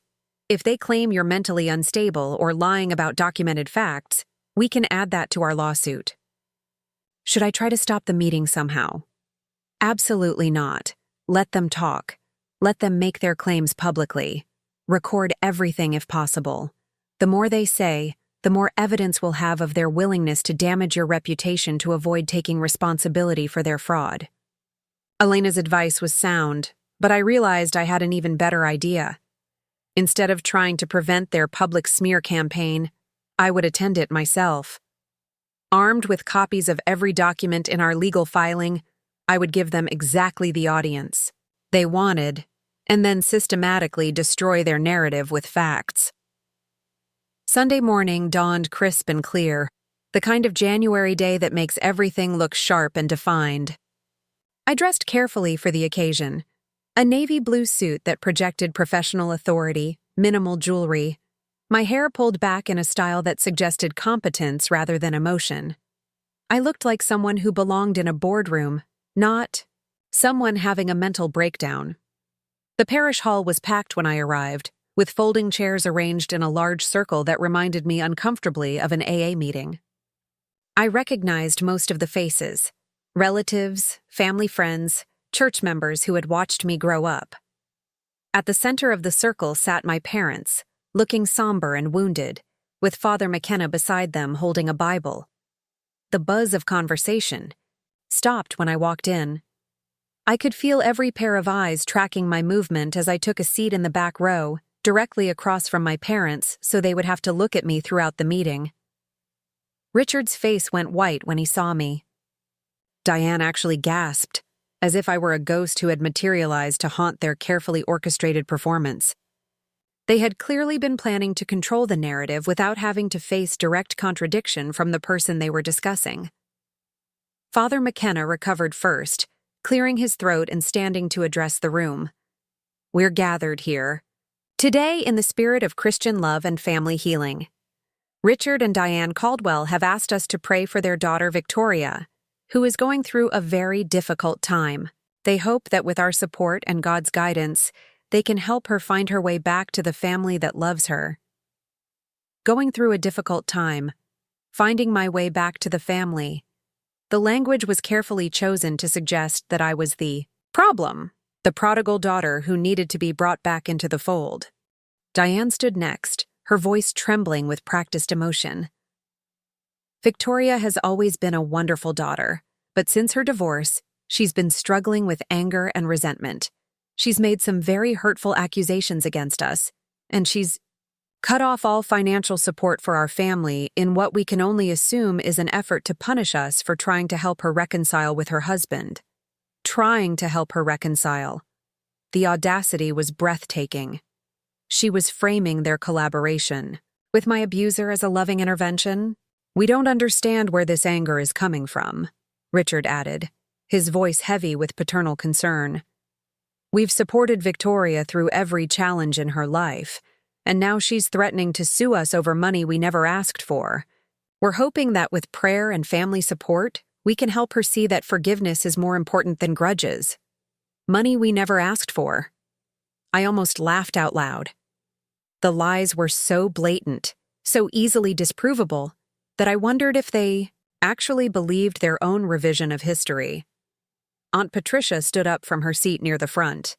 If they claim you're mentally unstable or lying about documented facts, we can add that to our lawsuit. Should I try to stop the meeting somehow? Absolutely not. Let them talk. Let them make their claims publicly. Record everything if possible. The more they say, the more evidence we'll have of their willingness to damage your reputation to avoid taking responsibility for their fraud. Elena's advice was sound, but I realized I had an even better idea. Instead of trying to prevent their public smear campaign, I would attend it myself. Armed with copies of every document in our legal filing, I would give them exactly the audience they wanted, and then systematically destroy their narrative with facts. Sunday morning dawned crisp and clear, the kind of January day that makes everything look sharp and defined. I dressed carefully for the occasion. A navy blue suit that projected professional authority, minimal jewelry. My hair pulled back in a style that suggested competence rather than emotion. I looked like someone who belonged in a boardroom, not someone having a mental breakdown. The parish hall was packed when I arrived, with folding chairs arranged in a large circle that reminded me uncomfortably of an AA meeting. I recognized most of the faces: relatives, family friends, church members who had watched me grow up. At the center of the circle sat my parents, looking somber and wounded, with Father McKenna beside them holding a Bible. The buzz of conversation stopped when I walked in. I could feel every pair of eyes tracking my movement as I took a seat in the back row, directly across from my parents, so they would have to look at me throughout the meeting. Richard's face went white when he saw me. Diane actually gasped, as if I were a ghost who had materialized to haunt their carefully orchestrated performance. They had clearly been planning to control the narrative without having to face direct contradiction from the person they were discussing. Father McKenna recovered first, clearing his throat and standing to address the room. We're gathered here today in the spirit of Christian love and family healing. Richard and Diane Caldwell have asked us to pray for their daughter Victoria, who is going through a very difficult time. They hope that with our support and God's guidance, they can help her find her way back to the family that loves her. Going through a difficult time, finding my way back to the family. The language was carefully chosen to suggest that I was the problem, the prodigal daughter who needed to be brought back into the fold. Diane stood next, her voice trembling with practiced emotion. Victoria has always been a wonderful daughter, but since her divorce, she's been struggling with anger and resentment. She's made some very hurtful accusations against us, and she's cut off all financial support for our family in what we can only assume is an effort to punish us for trying to help her reconcile with her husband. Trying to help her reconcile. The audacity was breathtaking. She was framing their collaboration. With my abuser as a loving intervention? We don't understand where this anger is coming from, Richard added, his voice heavy with paternal concern. We've supported Victoria through every challenge in her life, and now she's threatening to sue us over money we never asked for. We're hoping that with prayer and family support, we can help her see that forgiveness is more important than grudges. Money we never asked for. I almost laughed out loud. The lies were so blatant, so easily disprovable, that I wondered if they actually believed their own revision of history. Aunt Patricia stood up from her seat near the front.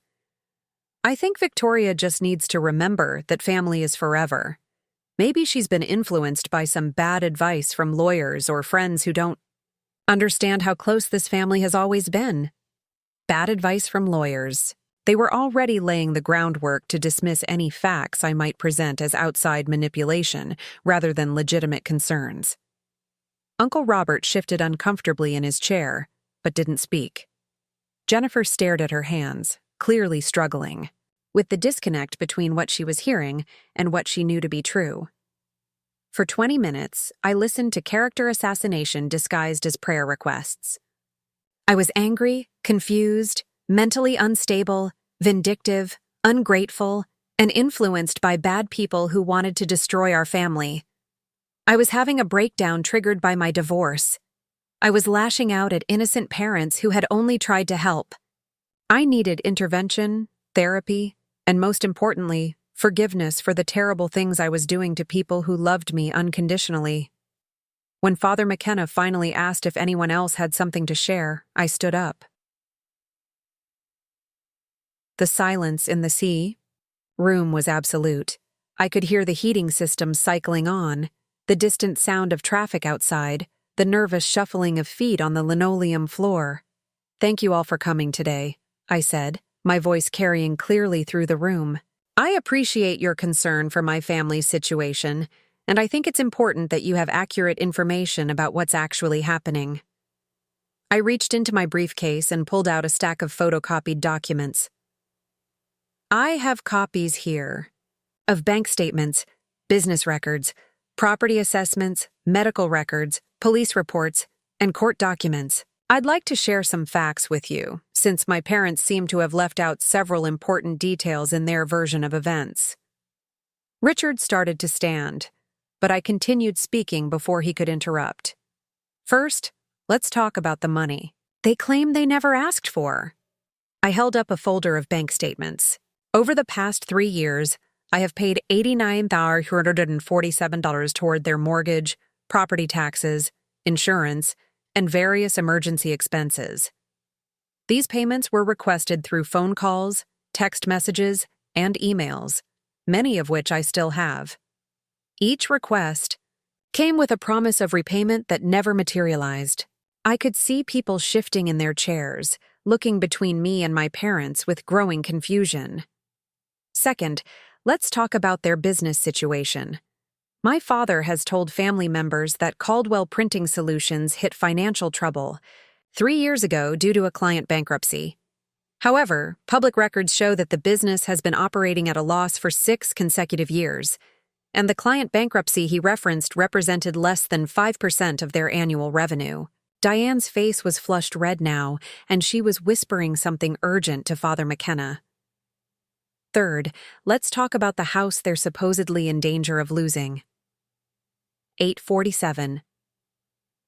I think Victoria just needs to remember that family is forever. Maybe she's been influenced by some bad advice from lawyers or friends who don't understand how close this family has always been. Bad advice from lawyers. They were already laying the groundwork to dismiss any facts I might present as outside manipulation rather than legitimate concerns. Uncle Robert shifted uncomfortably in his chair, but didn't speak. Jennifer stared at her hands, clearly struggling, with the disconnect between what she was hearing and what she knew to be true. For 20 minutes, I listened to character assassination disguised as prayer requests. I was angry, confused, mentally unstable, vindictive, ungrateful, and influenced by bad people who wanted to destroy our family. I was having a breakdown triggered by my divorce. I was lashing out at innocent parents who had only tried to help. I needed intervention, therapy, and most importantly, forgiveness for the terrible things I was doing to people who loved me unconditionally. When Father McKenna finally asked if anyone else had something to share, I stood up. The silence in the room was absolute. I could hear the heating system cycling on, the distant sound of traffic outside, the nervous shuffling of feet on the linoleum floor. Thank you all for coming today, I said, my voice carrying clearly through the room. I appreciate your concern for my family's situation, and I think it's important that you have accurate information about what's actually happening. I reached into my briefcase and pulled out a stack of photocopied documents. I have copies here of bank statements, business records, property assessments, medical records, police reports, and court documents. I'd like to share some facts with you, since my parents seem to have left out several important details in their version of events. Richard started to stand, but I continued speaking before he could interrupt. First, let's talk about the money they claim they never asked for. I held up a folder of bank statements. Over the past 3 years, I have paid $89,247 toward their mortgage, property taxes, insurance, and various emergency expenses. These payments were requested through phone calls, text messages, and emails, many of which I still have. Each request came with a promise of repayment that never materialized. I could see people shifting in their chairs, looking between me and my parents with growing confusion. Second, let's talk about their business situation. My father has told family members that Caldwell Printing Solutions hit financial trouble 3 years ago due to a client bankruptcy. However, public records show that the business has been operating at a loss for 6 consecutive years, and the client bankruptcy he referenced represented less than 5% of their annual revenue. Diane's face was flushed red now, and she was whispering something urgent to Father McKenna. Third, let's talk about the house they're supposedly in danger of losing. 847.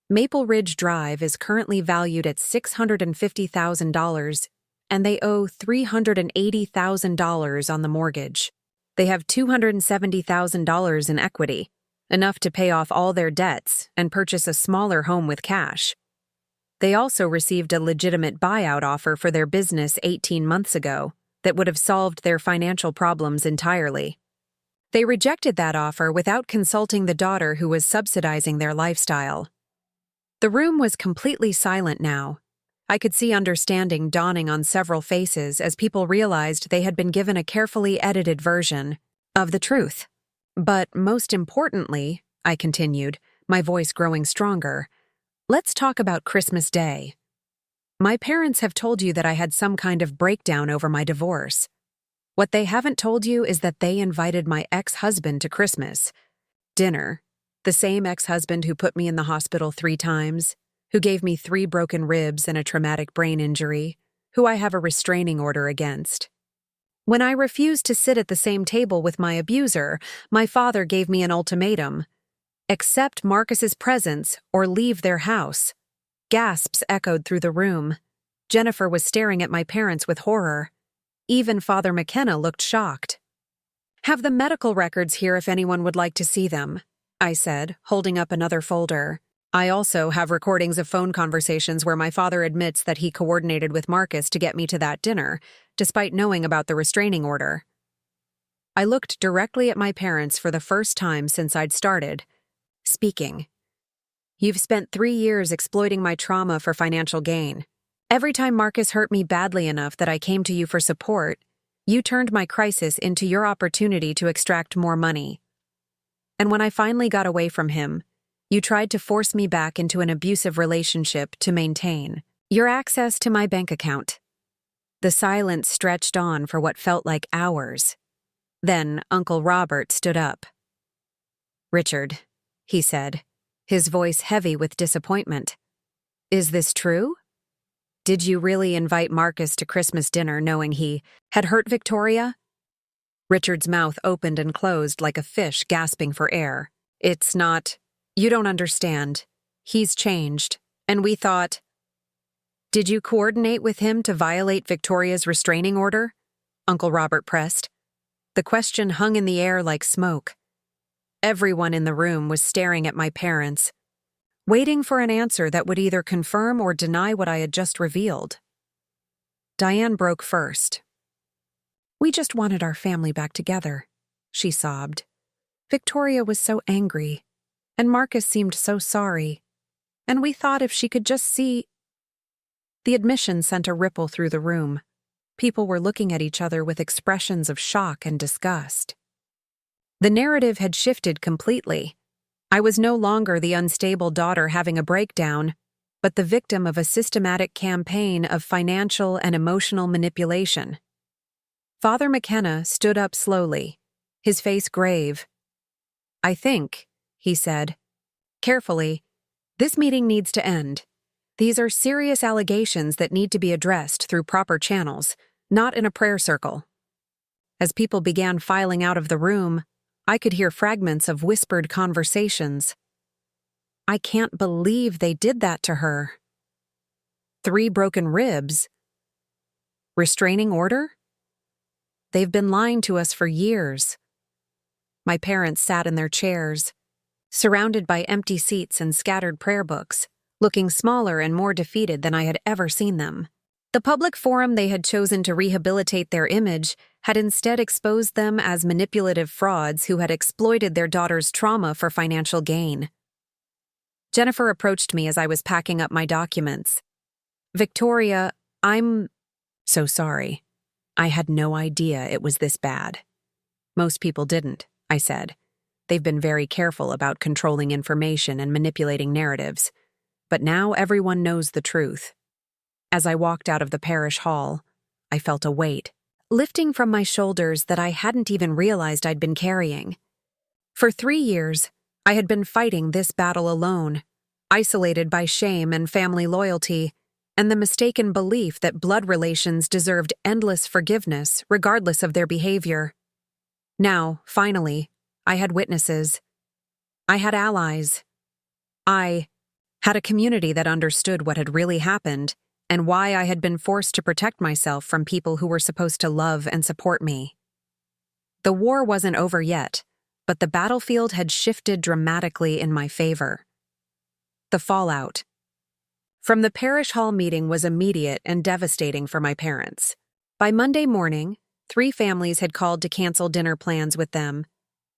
Maple Ridge Drive is currently valued at $650,000, and they owe $380,000 on the mortgage. They have $270,000 in equity, enough to pay off all their debts and purchase a smaller home with cash. They also received a legitimate buyout offer for their business 18 months ago that would have solved their financial problems entirely. They rejected that offer without consulting the daughter who was subsidizing their lifestyle. The room was completely silent now. I could see understanding dawning on several faces as people realized they had been given a carefully edited version of the truth. But most importantly, I continued, my voice growing stronger, let's talk about Christmas Day. My parents have told you that I had some kind of breakdown over my divorce. What they haven't told you is that they invited my ex-husband to Christmas dinner, the same ex-husband who put me in the hospital 3 times, who gave me 3 broken ribs and a traumatic brain injury, who I have a restraining order against. When I refused to sit at the same table with my abuser, my father gave me an ultimatum: accept Marcus's presence or leave their house. Gasps echoed through the room. Jennifer was staring at my parents with horror. Even Father McKenna looked shocked. Have the medical records here if anyone would like to see them, I said, holding up another folder. I also have recordings of phone conversations where my father admits that he coordinated with Marcus to get me to that dinner, despite knowing about the restraining order. I looked directly at my parents for the first time since I'd started speaking. You've spent 3 years exploiting my trauma for financial gain. Every time Marcus hurt me badly enough that I came to you for support, you turned my crisis into your opportunity to extract more money. And when I finally got away from him, you tried to force me back into an abusive relationship to maintain your access to my bank account. The silence stretched on for what felt like hours. Then Uncle Robert stood up. Richard, he said, his voice heavy with disappointment. Is this true? Did you really invite Marcus to Christmas dinner knowing he had hurt Victoria? Richard's mouth opened and closed like a fish gasping for air. It's not. You don't understand. He's changed. And we thought. Did you coordinate with him to violate Victoria's restraining order? Uncle Robert pressed. The question hung in the air like smoke. Everyone in the room was staring at my parents, waiting for an answer that would either confirm or deny what I had just revealed. Diane broke first. We just wanted our family back together, she sobbed. Victoria was so angry, and Marcus seemed so sorry, and we thought if she could just see. The admission sent a ripple through the room. People were looking at each other with expressions of shock and disgust. The narrative had shifted completely. I was no longer the unstable daughter having a breakdown, but the victim of a systematic campaign of financial and emotional manipulation. Father McKenna stood up slowly, his face grave. I think, he said, carefully, this meeting needs to end. These are serious allegations that need to be addressed through proper channels, not in a prayer circle. As people began filing out of the room, I could hear fragments of whispered conversations. I can't believe they did that to her. 3 broken ribs. Restraining order? They've been lying to us for years. My parents sat in their chairs, surrounded by empty seats and scattered prayer books, looking smaller and more defeated than I had ever seen them. The public forum they had chosen to rehabilitate their image had instead exposed them as manipulative frauds who had exploited their daughter's trauma for financial gain. Jennifer approached me as I was packing up my documents. Victoria, I'm so sorry. I had no idea it was this bad. Most people didn't, I said. They've been very careful about controlling information and manipulating narratives. But now everyone knows the truth. As I walked out of the parish hall, I felt a weight lifting from my shoulders that I hadn't even realized I'd been carrying. For 3 years, I had been fighting this battle alone, isolated by shame and family loyalty, and the mistaken belief that blood relations deserved endless forgiveness regardless of their behavior. Now, finally, I had witnesses. I had allies. I had a community that understood what had really happened and why I had been forced to protect myself from people who were supposed to love and support me. The war wasn't over yet, but the battlefield had shifted dramatically in my favor. The fallout. from the parish hall meeting was immediate and devastating for my parents. By Monday morning, 3 families had called to cancel dinner plans with them.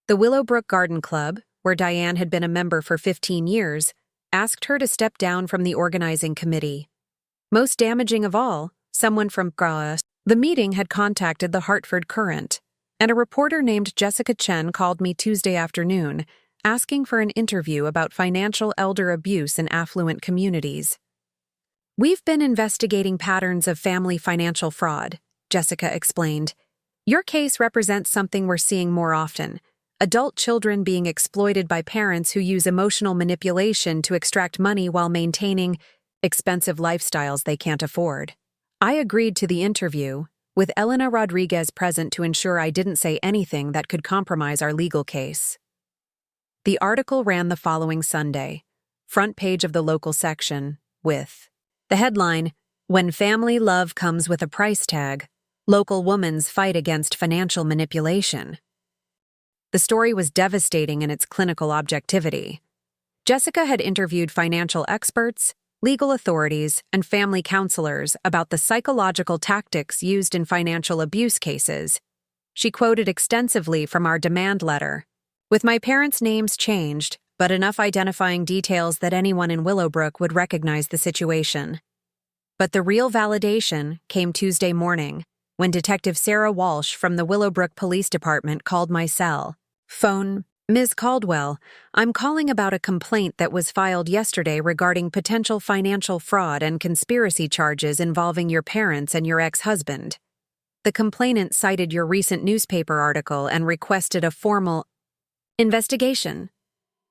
The Willowbrook Garden Club, where Diane had been a member for 15 years, asked her to step down from the organizing committee. Most damaging of all, someone from the meeting had contacted the Hartford Courant, and a reporter named Jessica Chen called me Tuesday afternoon, asking for an interview about financial elder abuse in affluent communities. "We've been investigating patterns of family financial fraud," Jessica explained. "Your case represents something we're seeing more often: adult children being exploited by parents who use emotional manipulation to extract money while maintaining expensive lifestyles they can't afford." I agreed to the interview, with Elena Rodriguez present to ensure I didn't say anything that could compromise our legal case. The article ran the following Sunday, front page of the local section, with the headline, "When Family Love Comes with a Price Tag, Local Woman's Fight Against Financial Manipulation." The story was devastating in its clinical objectivity. Jessica had interviewed financial experts, legal authorities, and family counselors about the psychological tactics used in financial abuse cases. She quoted extensively from our demand letter, with my parents' names changed, but enough identifying details that anyone in Willowbrook would recognize the situation. But the real validation came Tuesday morning, when Detective Sarah Walsh from the Willowbrook Police Department called my cell. Phone: "Ms. Caldwell, I'm calling about a complaint that was filed yesterday regarding potential financial fraud and conspiracy charges involving your parents and your ex-husband. The complainant cited your recent newspaper article and requested a formal investigation."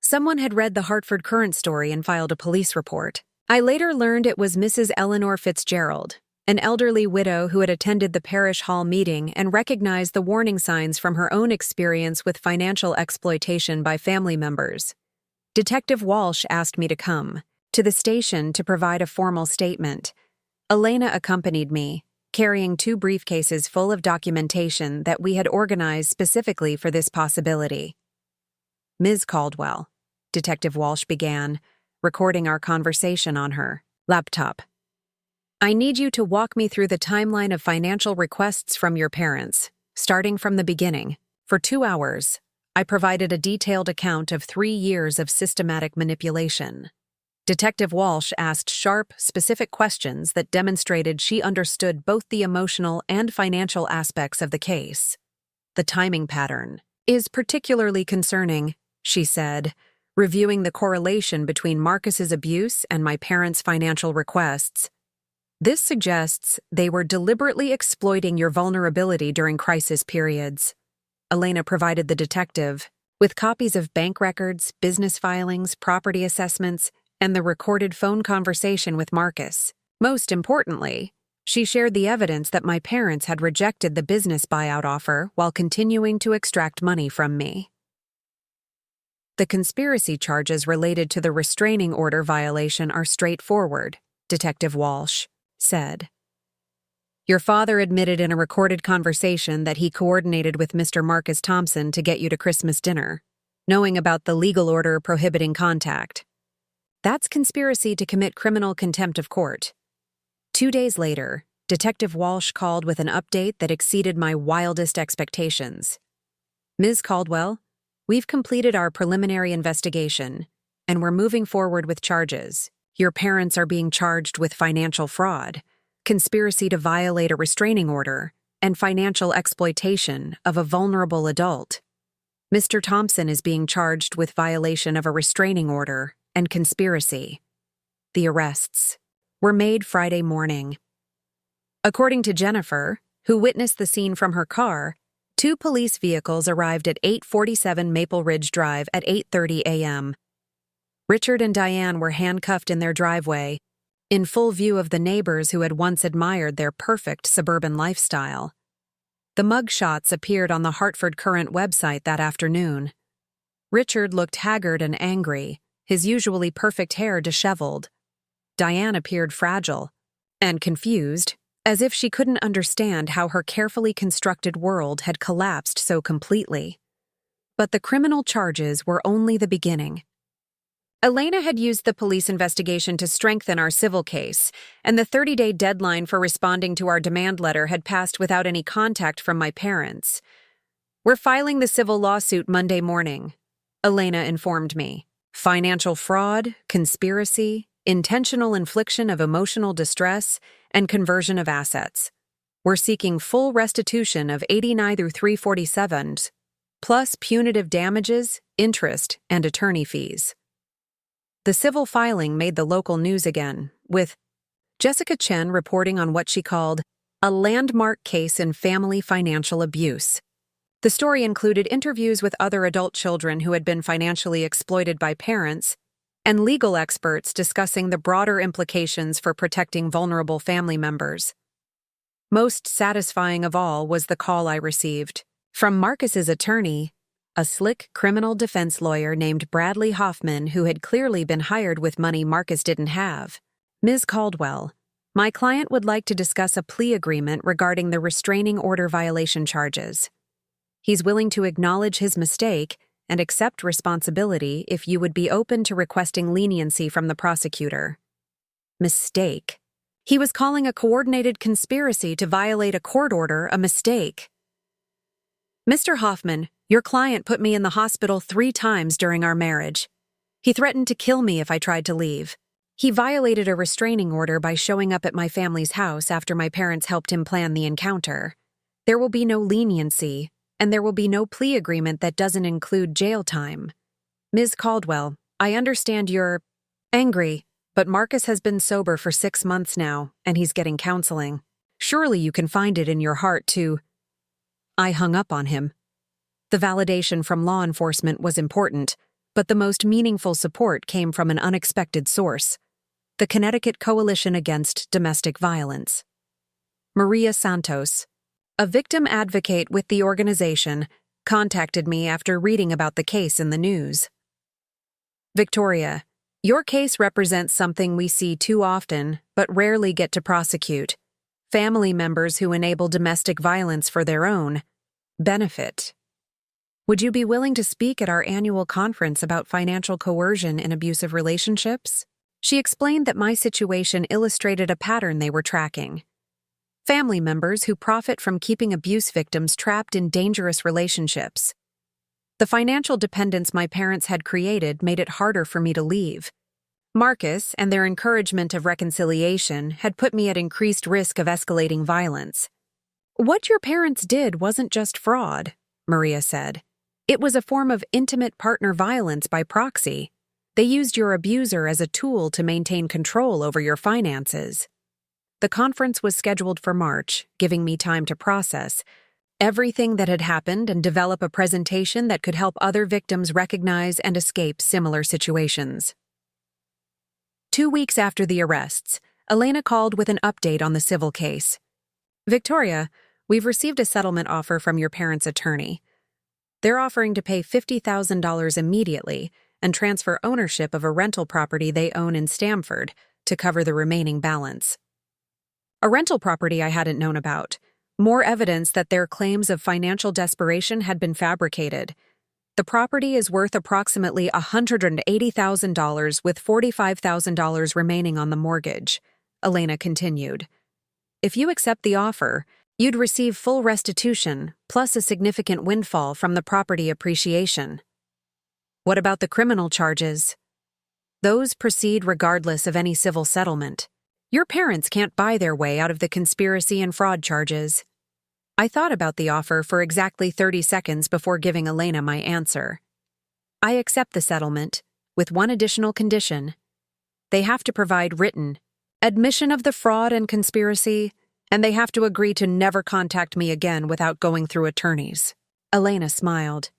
Someone had read the Hartford Courant story and filed a police report. I later learned it was Mrs. Eleanor Fitzgerald, an elderly widow who had attended the parish hall meeting and recognized the warning signs from her own experience with financial exploitation by family members. Detective Walsh asked me to come to the station to provide a formal statement. Elena accompanied me, carrying 2 briefcases full of documentation that we had organized specifically for this possibility. "Ms. Caldwell," Detective Walsh began, recording our conversation on her laptop. "I need you to walk me through the timeline of financial requests from your parents, starting from the beginning. For 2 hours, I provided a detailed account of 3 years of systematic manipulation." Detective Walsh asked sharp, specific questions that demonstrated she understood both the emotional and financial aspects of the case. "The timing pattern is particularly concerning," she said, reviewing the correlation between Marcus's abuse and my parents' financial requests. "This suggests they were deliberately exploiting your vulnerability during crisis periods." Elena provided the detective with copies of bank records, business filings, property assessments, and the recorded phone conversation with Marcus. Most importantly, she shared the evidence that my parents had rejected the business buyout offer while continuing to extract money from me. "The conspiracy charges related to the restraining order violation are straightforward," Detective Walsh said. "Your father admitted in a recorded conversation that he coordinated with Mr. Marcus Thompson to get you to Christmas dinner, knowing about the legal order prohibiting contact. That's conspiracy to commit criminal contempt of court." 2 days later, Detective Walsh called with an update that exceeded my wildest expectations. "Ms. Caldwell, we've completed our preliminary investigation, and we're moving forward with charges. Your parents are being charged with financial fraud, conspiracy to violate a restraining order, and financial exploitation of a vulnerable adult. Mr. Thompson is being charged with violation of a restraining order and conspiracy." The arrests were made Friday morning. According to Jennifer, who witnessed the scene from her car, 2 police vehicles arrived at 847 Maple Ridge Drive at 8:30 a.m. Richard and Diane were handcuffed in their driveway, in full view of the neighbors who had once admired their perfect suburban lifestyle. The mugshots appeared on the Hartford Courant website that afternoon. Richard looked haggard and angry, his usually perfect hair disheveled. Diane appeared fragile and confused, as if she couldn't understand how her carefully constructed world had collapsed so completely. But the criminal charges were only the beginning. Elena had used the police investigation to strengthen our civil case, and the 30-day deadline for responding to our demand letter had passed without any contact from my parents. "We're filing the civil lawsuit Monday morning," Elena informed me. "Financial fraud, conspiracy, intentional infliction of emotional distress, and conversion of assets. We're seeking full restitution of 89 through 347s, plus punitive damages, interest, and attorney fees." The civil filing made the local news again, with Jessica Chen reporting on what she called a landmark case in family financial abuse. The story included interviews with other adult children who had been financially exploited by parents, and legal experts discussing the broader implications for protecting vulnerable family members. Most satisfying of all was the call I received from Marcus's attorney, a slick criminal defense lawyer named Bradley Hoffman, who had clearly been hired with money Marcus didn't have. "Ms. Caldwell, my client would like to discuss a plea agreement regarding the restraining order violation charges. He's willing to acknowledge his mistake and accept responsibility if you would be open to requesting leniency from the prosecutor." Mistake. He was calling a coordinated conspiracy to violate a court order a mistake. "Mr. Hoffman, your client put me in the hospital 3 times during our marriage. He threatened to kill me if I tried to leave. He violated a restraining order by showing up at my family's house after my parents helped him plan the encounter. There will be no leniency, and there will be no plea agreement that doesn't include jail time. Ms. Caldwell, I understand you're angry, but Marcus has been sober for 6 months now, and he's getting counseling. Surely you can find it in your heart to—" I hung up on him. The validation from law enforcement was important, but the most meaningful support came from an unexpected source: the Connecticut Coalition Against Domestic Violence. Maria Santos, a victim advocate with the organization, contacted me after reading about the case in the news. "Victoria, your case represents something we see too often but rarely get to prosecute: family members who enable domestic violence for their own benefit. Would you be willing to speak at our annual conference about financial coercion in abusive relationships?" She explained that my situation illustrated a pattern they were tracking: family members who profit from keeping abuse victims trapped in dangerous relationships. The financial dependence my parents had created made it harder for me to leave. Marcus and their encouragement of reconciliation had put me at increased risk of escalating violence. "What your parents did wasn't just fraud," Maria said. "It was a form of intimate partner violence by proxy. They used your abuser as a tool to maintain control over your finances." The conference was scheduled for March, giving me time to process everything that had happened and develop a presentation that could help other victims recognize and escape similar situations. 2 weeks after the arrests, Elena called with an update on the civil case. "Victoria, we've received a settlement offer from your parents' attorney. They're offering to pay $50,000 immediately and transfer ownership of a rental property they own in Stamford to cover the remaining balance." A rental property I hadn't known about. More evidence that their claims of financial desperation had been fabricated. "The property is worth approximately $180,000 with $45,000 remaining on the mortgage," Elena continued. "If you accept the offer, you'd receive full restitution, plus a significant windfall from the property appreciation." "What about the criminal charges?" "Those proceed regardless of any civil settlement. Your parents can't buy their way out of the conspiracy and fraud charges." I thought about the offer for exactly 30 seconds before giving Elena my answer. "I accept the settlement, with one additional condition. They have to provide written admission of the fraud and conspiracy, and they have to agree to never contact me again without going through attorneys." Elena smiled.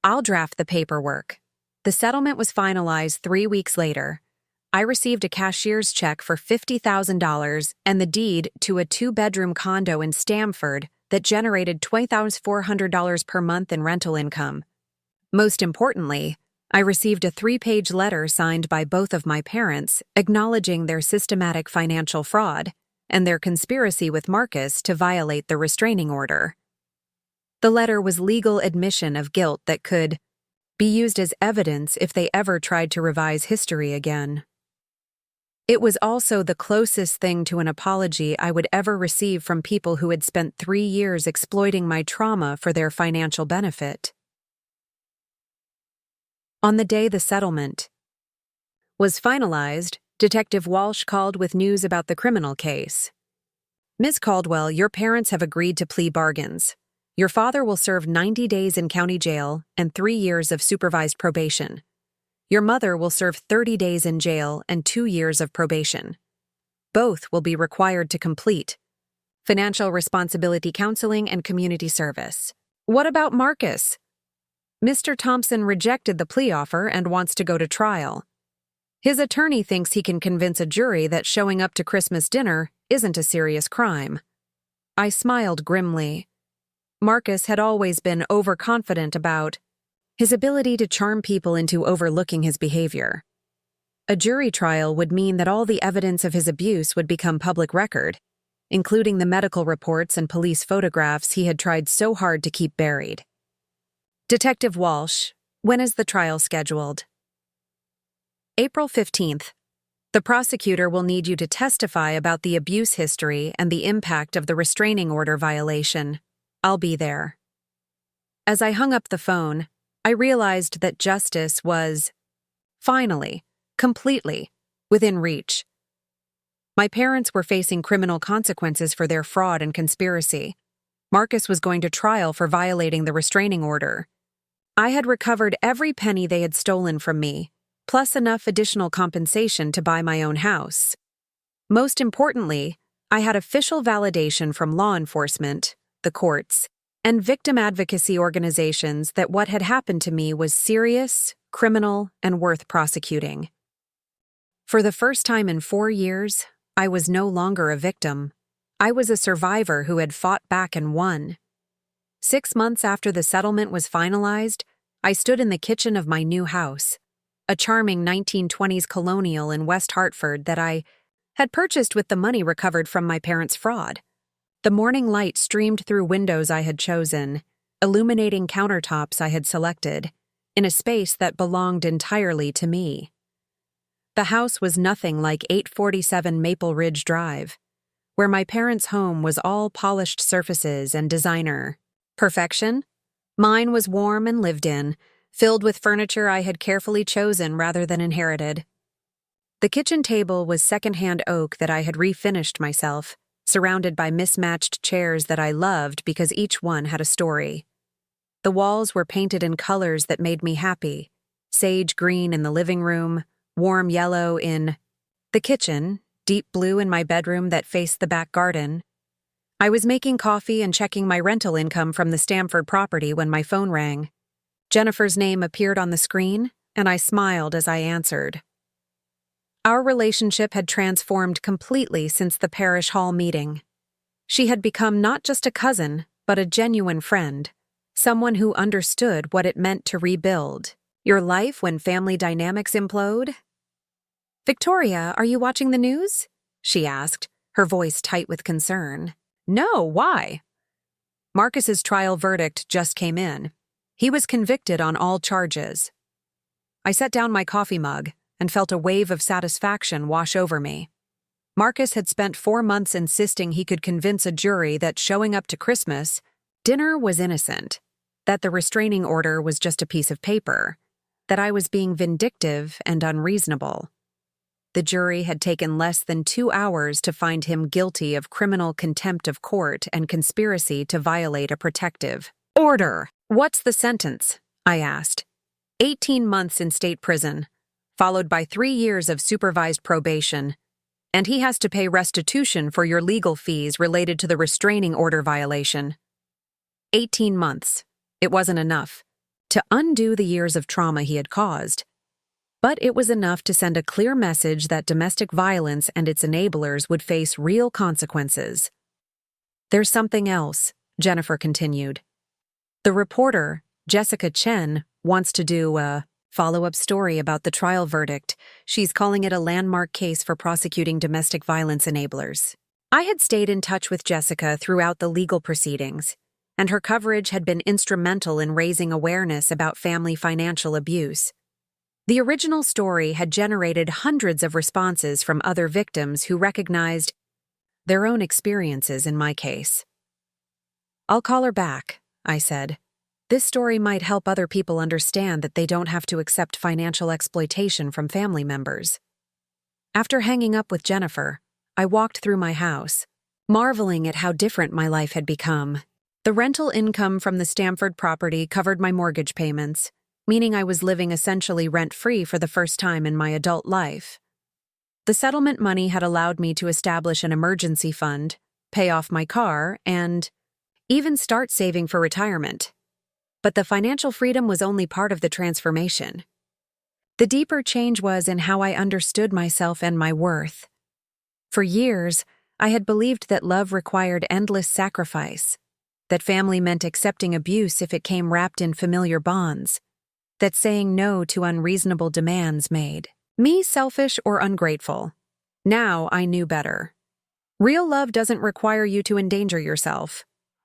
"I'll draft the paperwork." The settlement was finalized 3 weeks later. I received a cashier's check for $50,000 and the deed to a 2-bedroom condo in Stamford that generated $2,400 per month in rental income. Most importantly, I received a 3-page letter signed by both of my parents acknowledging their systematic financial fraud and their conspiracy with Marcus to violate the restraining order. The letter was legal admission of guilt that could be used as evidence if they ever tried to revise history again. It was also the closest thing to an apology I would ever receive from people who had spent 3 years exploiting my trauma for their financial benefit. On the day the settlement was finalized, Detective Walsh called with news about the criminal case. "Ms. Caldwell, your parents have agreed to plea bargains. Your father will serve 90 days in county jail and 3 years of supervised probation. Your mother will serve 30 days in jail and 2 years of probation. Both will be required to complete financial responsibility counseling and community service." "What about Marcus?" "Mr. Thompson rejected the plea offer and wants to go to trial. His attorney thinks he can convince a jury that showing up to Christmas dinner isn't a serious crime." I smiled grimly. Marcus had always been overconfident about his ability to charm people into overlooking his behavior. A jury trial would mean that all the evidence of his abuse would become public record, including the medical reports and police photographs he had tried so hard to keep buried. "Detective Walsh, when is the trial scheduled?" "April 15th. The prosecutor will need you to testify about the abuse history and the impact of the restraining order violation. I'll be there." As I hung up the phone, I realized that justice was, finally, completely, within reach. My parents were facing criminal consequences for their fraud and conspiracy. Marcus was going to trial for violating the restraining order. I had recovered every penny they had stolen from me, plus enough additional compensation to buy my own house. Most importantly, I had official validation from law enforcement, the courts, and victim advocacy organizations that what had happened to me was serious, criminal, and worth prosecuting. For the first time in 4 years, I was no longer a victim. I was a survivor who had fought back and won. 6 months after the settlement was finalized, I stood in the kitchen of my new house, a charming 1920s colonial in West Hartford that I had purchased with the money recovered from my parents' fraud. The morning light streamed through windows I had chosen, illuminating countertops I had selected, in a space that belonged entirely to me. The house was nothing like 847 Maple Ridge Drive, where my parents' home was all polished surfaces and designer perfection. Mine was warm and lived in, filled with furniture I had carefully chosen rather than inherited. The kitchen table was secondhand oak that I had refinished myself, surrounded by mismatched chairs that I loved because each one had a story. The walls were painted in colors that made me happy: sage green in the living room, warm yellow in the kitchen, deep blue in my bedroom that faced the back garden. I was making coffee and checking my rental income from the Stamford property when my phone rang. Jennifer's name appeared on the screen, and I smiled as I answered. Our relationship had transformed completely since the parish hall meeting. She had become not just a cousin, but a genuine friend, someone who understood what it meant to rebuild your life when family dynamics implode. "Victoria, are you watching the news?" she asked, her voice tight with concern. "No, why?" "Marcus's trial verdict just came in. He was convicted on all charges." I set down my coffee mug and felt a wave of satisfaction wash over me. Marcus had spent 4 months insisting he could convince a jury that showing up to Christmas dinner was innocent, that the restraining order was just a piece of paper, that I was being vindictive and unreasonable. The jury had taken less than 2 hours to find him guilty of criminal contempt of court and conspiracy to violate a protective order. "What's the sentence?" I asked. 18 months in state prison, followed by 3 years of supervised probation, and he has to pay restitution for your legal fees related to the restraining order violation. 18 months. It wasn't enough to undo the years of trauma he had caused, but it was enough to send a clear message that domestic violence and its enablers would face real consequences. "There's something else," Jennifer continued. "The reporter, Jessica Chen, wants to do a follow-up story about the trial verdict. She's calling it a landmark case for prosecuting domestic violence enablers." I had stayed in touch with Jessica throughout the legal proceedings, and her coverage had been instrumental in raising awareness about family financial abuse. The original story had generated hundreds of responses from other victims who recognized their own experiences in my case. "I'll call her back," I said. "This story might help other people understand that they don't have to accept financial exploitation from family members." After hanging up with Jennifer, I walked through my house, marveling at how different my life had become. The rental income from the Stamford property covered my mortgage payments, meaning I was living essentially rent-free for the first time in my adult life. The settlement money had allowed me to establish an emergency fund, pay off my car, and even start saving for retirement. But the financial freedom was only part of the transformation. The deeper change was in how I understood myself and my worth. For years, I had believed that love required endless sacrifice, that family meant accepting abuse if it came wrapped in familiar bonds, that saying no to unreasonable demands made me selfish or ungrateful. Now I knew better. Real love doesn't require you to endanger yourself.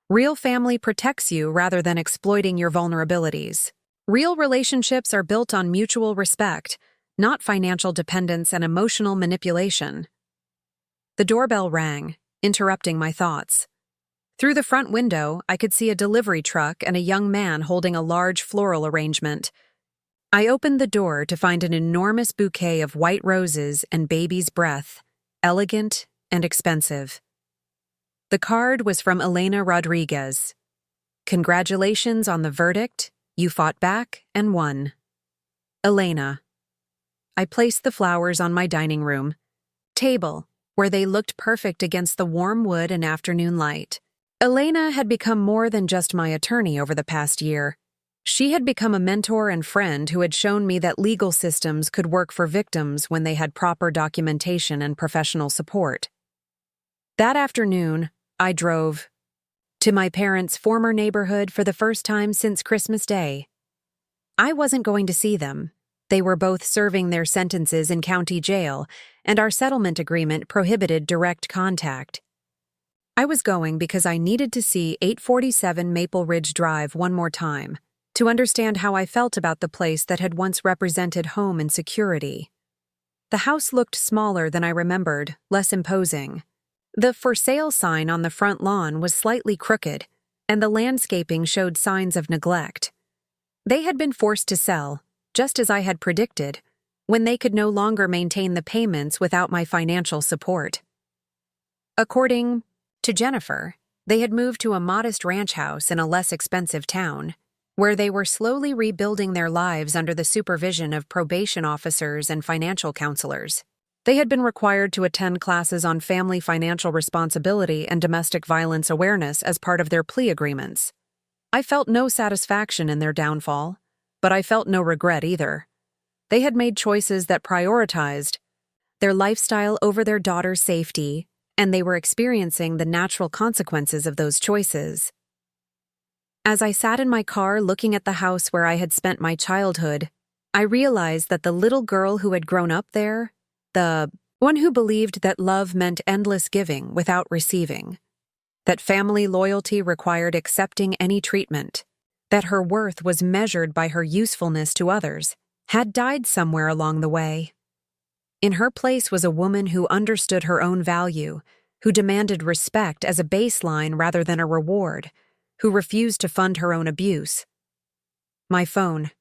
Real family protects you rather than exploiting your vulnerabilities. Real relationships are built on mutual respect, not financial dependence and emotional manipulation. The doorbell rang, interrupting my thoughts. Through the front window, I could see a delivery truck and a young man holding a large floral arrangement. I opened the door to find an enormous bouquet of white roses and baby's breath, elegant and expensive. The card was from Elena Rodriguez. "Congratulations on the verdict. You fought back and won. Elena." I placed the flowers on my dining room table, where they looked perfect against the warm wood and afternoon light. Elena had become more than just my attorney over the past year. She had become a mentor and friend who had shown me that legal systems could work for victims when they had proper documentation and professional support. That afternoon, I drove to my parents' former neighborhood for the first time since Christmas Day. I wasn't going to see them. They were both serving their sentences in county jail, and our settlement agreement prohibited direct contact. I was going because I needed to see 847 Maple Ridge Drive one more time, to understand how I felt about the place that had once represented home and security. The house looked smaller than I remembered, less imposing. The "for sale" sign on the front lawn was slightly crooked, and the landscaping showed signs of neglect. They had been forced to sell, just as I had predicted, when they could no longer maintain the payments without my financial support. According to Jennifer, they had moved to a modest ranch house in a less expensive town, where they were slowly rebuilding their lives under the supervision of probation officers and financial counselors. They had been required to attend classes on family financial responsibility and domestic violence awareness as part of their plea agreements. I felt no satisfaction in their downfall, but I felt no regret either. They had made choices that prioritized their lifestyle over their daughter's safety, and they were experiencing the natural consequences of those choices. As I sat in my car looking at the house where I had spent my childhood, I realized that the little girl who had grown up there, the one who believed that love meant endless giving without receiving, that family loyalty required accepting any treatment, that her worth was measured by her usefulness to others, had died somewhere along the way. In her place was a woman who understood her own value, who demanded respect as a baseline rather than a reward, who refused to fund her own abuse. My phone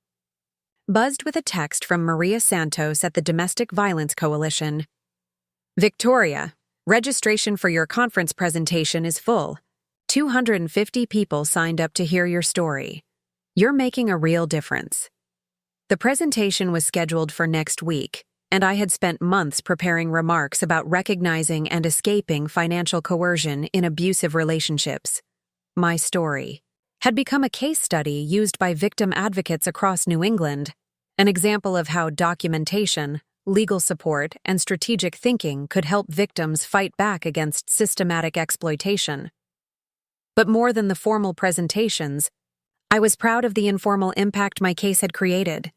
buzzed with a text from Maria Santos at the Domestic Violence Coalition. "Victoria, registration for your conference presentation is full. 250 people signed up to hear your story. You're making a real difference." The presentation was scheduled for next week, and I had spent months preparing remarks about recognizing and escaping financial coercion in abusive relationships. My story had become a case study used by victim advocates across New England, an example of how documentation, legal support, and strategic thinking could help victims fight back against systematic exploitation. But more than the formal presentations, I was proud of the informal impact my case had created.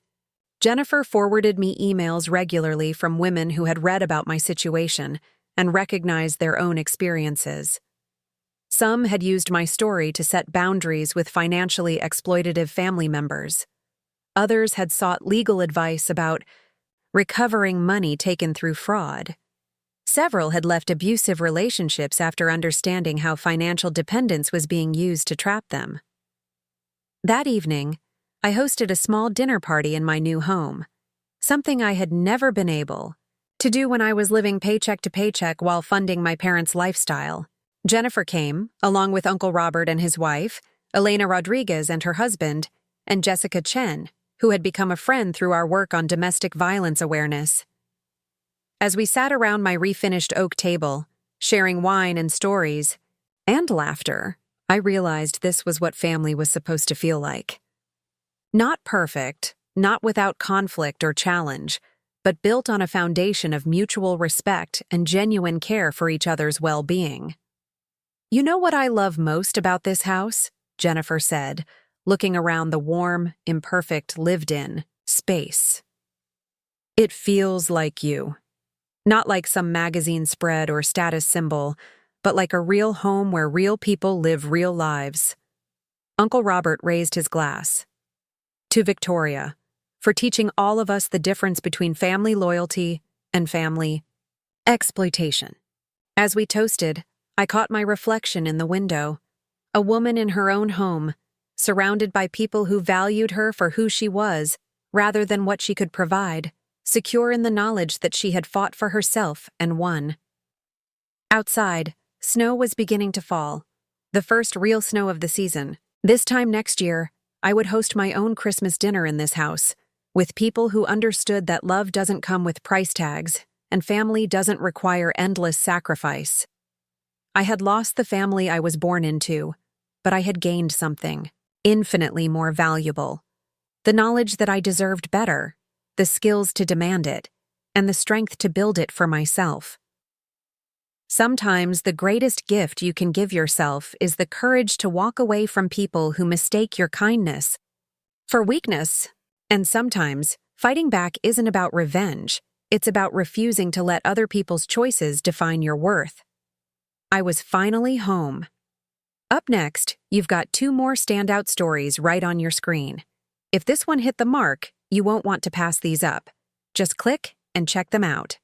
Jennifer forwarded me emails regularly from women who had read about my situation and recognized their own experiences. Some had used my story to set boundaries with financially exploitative family members. Others had sought legal advice about recovering money taken through fraud. Several had left abusive relationships after understanding how financial dependence was being used to trap them. That evening, I hosted a small dinner party in my new home, something I had never been able to do when I was living paycheck to paycheck while funding my parents' lifestyle. Jennifer came, along with Uncle Robert and his wife, Elena Rodriguez and her husband, and Jessica Chen, who had become a friend through our work on domestic violence awareness. As we sat around my refinished oak table, sharing wine and stories, and laughter, I realized this was what family was supposed to feel like. Not perfect, not without conflict or challenge, but built on a foundation of mutual respect and genuine care for each other's well-being. "You know what I love most about this house?" Jennifer said, looking around the warm, imperfect, lived-in space. "It feels like you. Not like some magazine spread or status symbol, but like a real home where real people live real lives." Uncle Robert raised his glass. "To Victoria, for teaching all of us the difference between family loyalty and family exploitation." As we toasted, I caught my reflection in the window, a woman in her own home, surrounded by people who valued her for who she was rather than what she could provide, secure in the knowledge that she had fought for herself and won. Outside, snow was beginning to fall, the first real snow of the season. This time next year, I would host my own Christmas dinner in this house, with people who understood that love doesn't come with price tags and family doesn't require endless sacrifice. I had lost the family I was born into, but I had gained something infinitely more valuable: the knowledge that I deserved better, the skills to demand it, and the strength to build it for myself. Sometimes the greatest gift you can give yourself is the courage to walk away from people who mistake your kindness for weakness. And sometimes, fighting back isn't about revenge, it's about refusing to let other people's choices define your worth. I was finally home. Up next, you've got 2 more standout stories right on your screen. If this one hit the mark, you won't want to pass these up. Just click and check them out.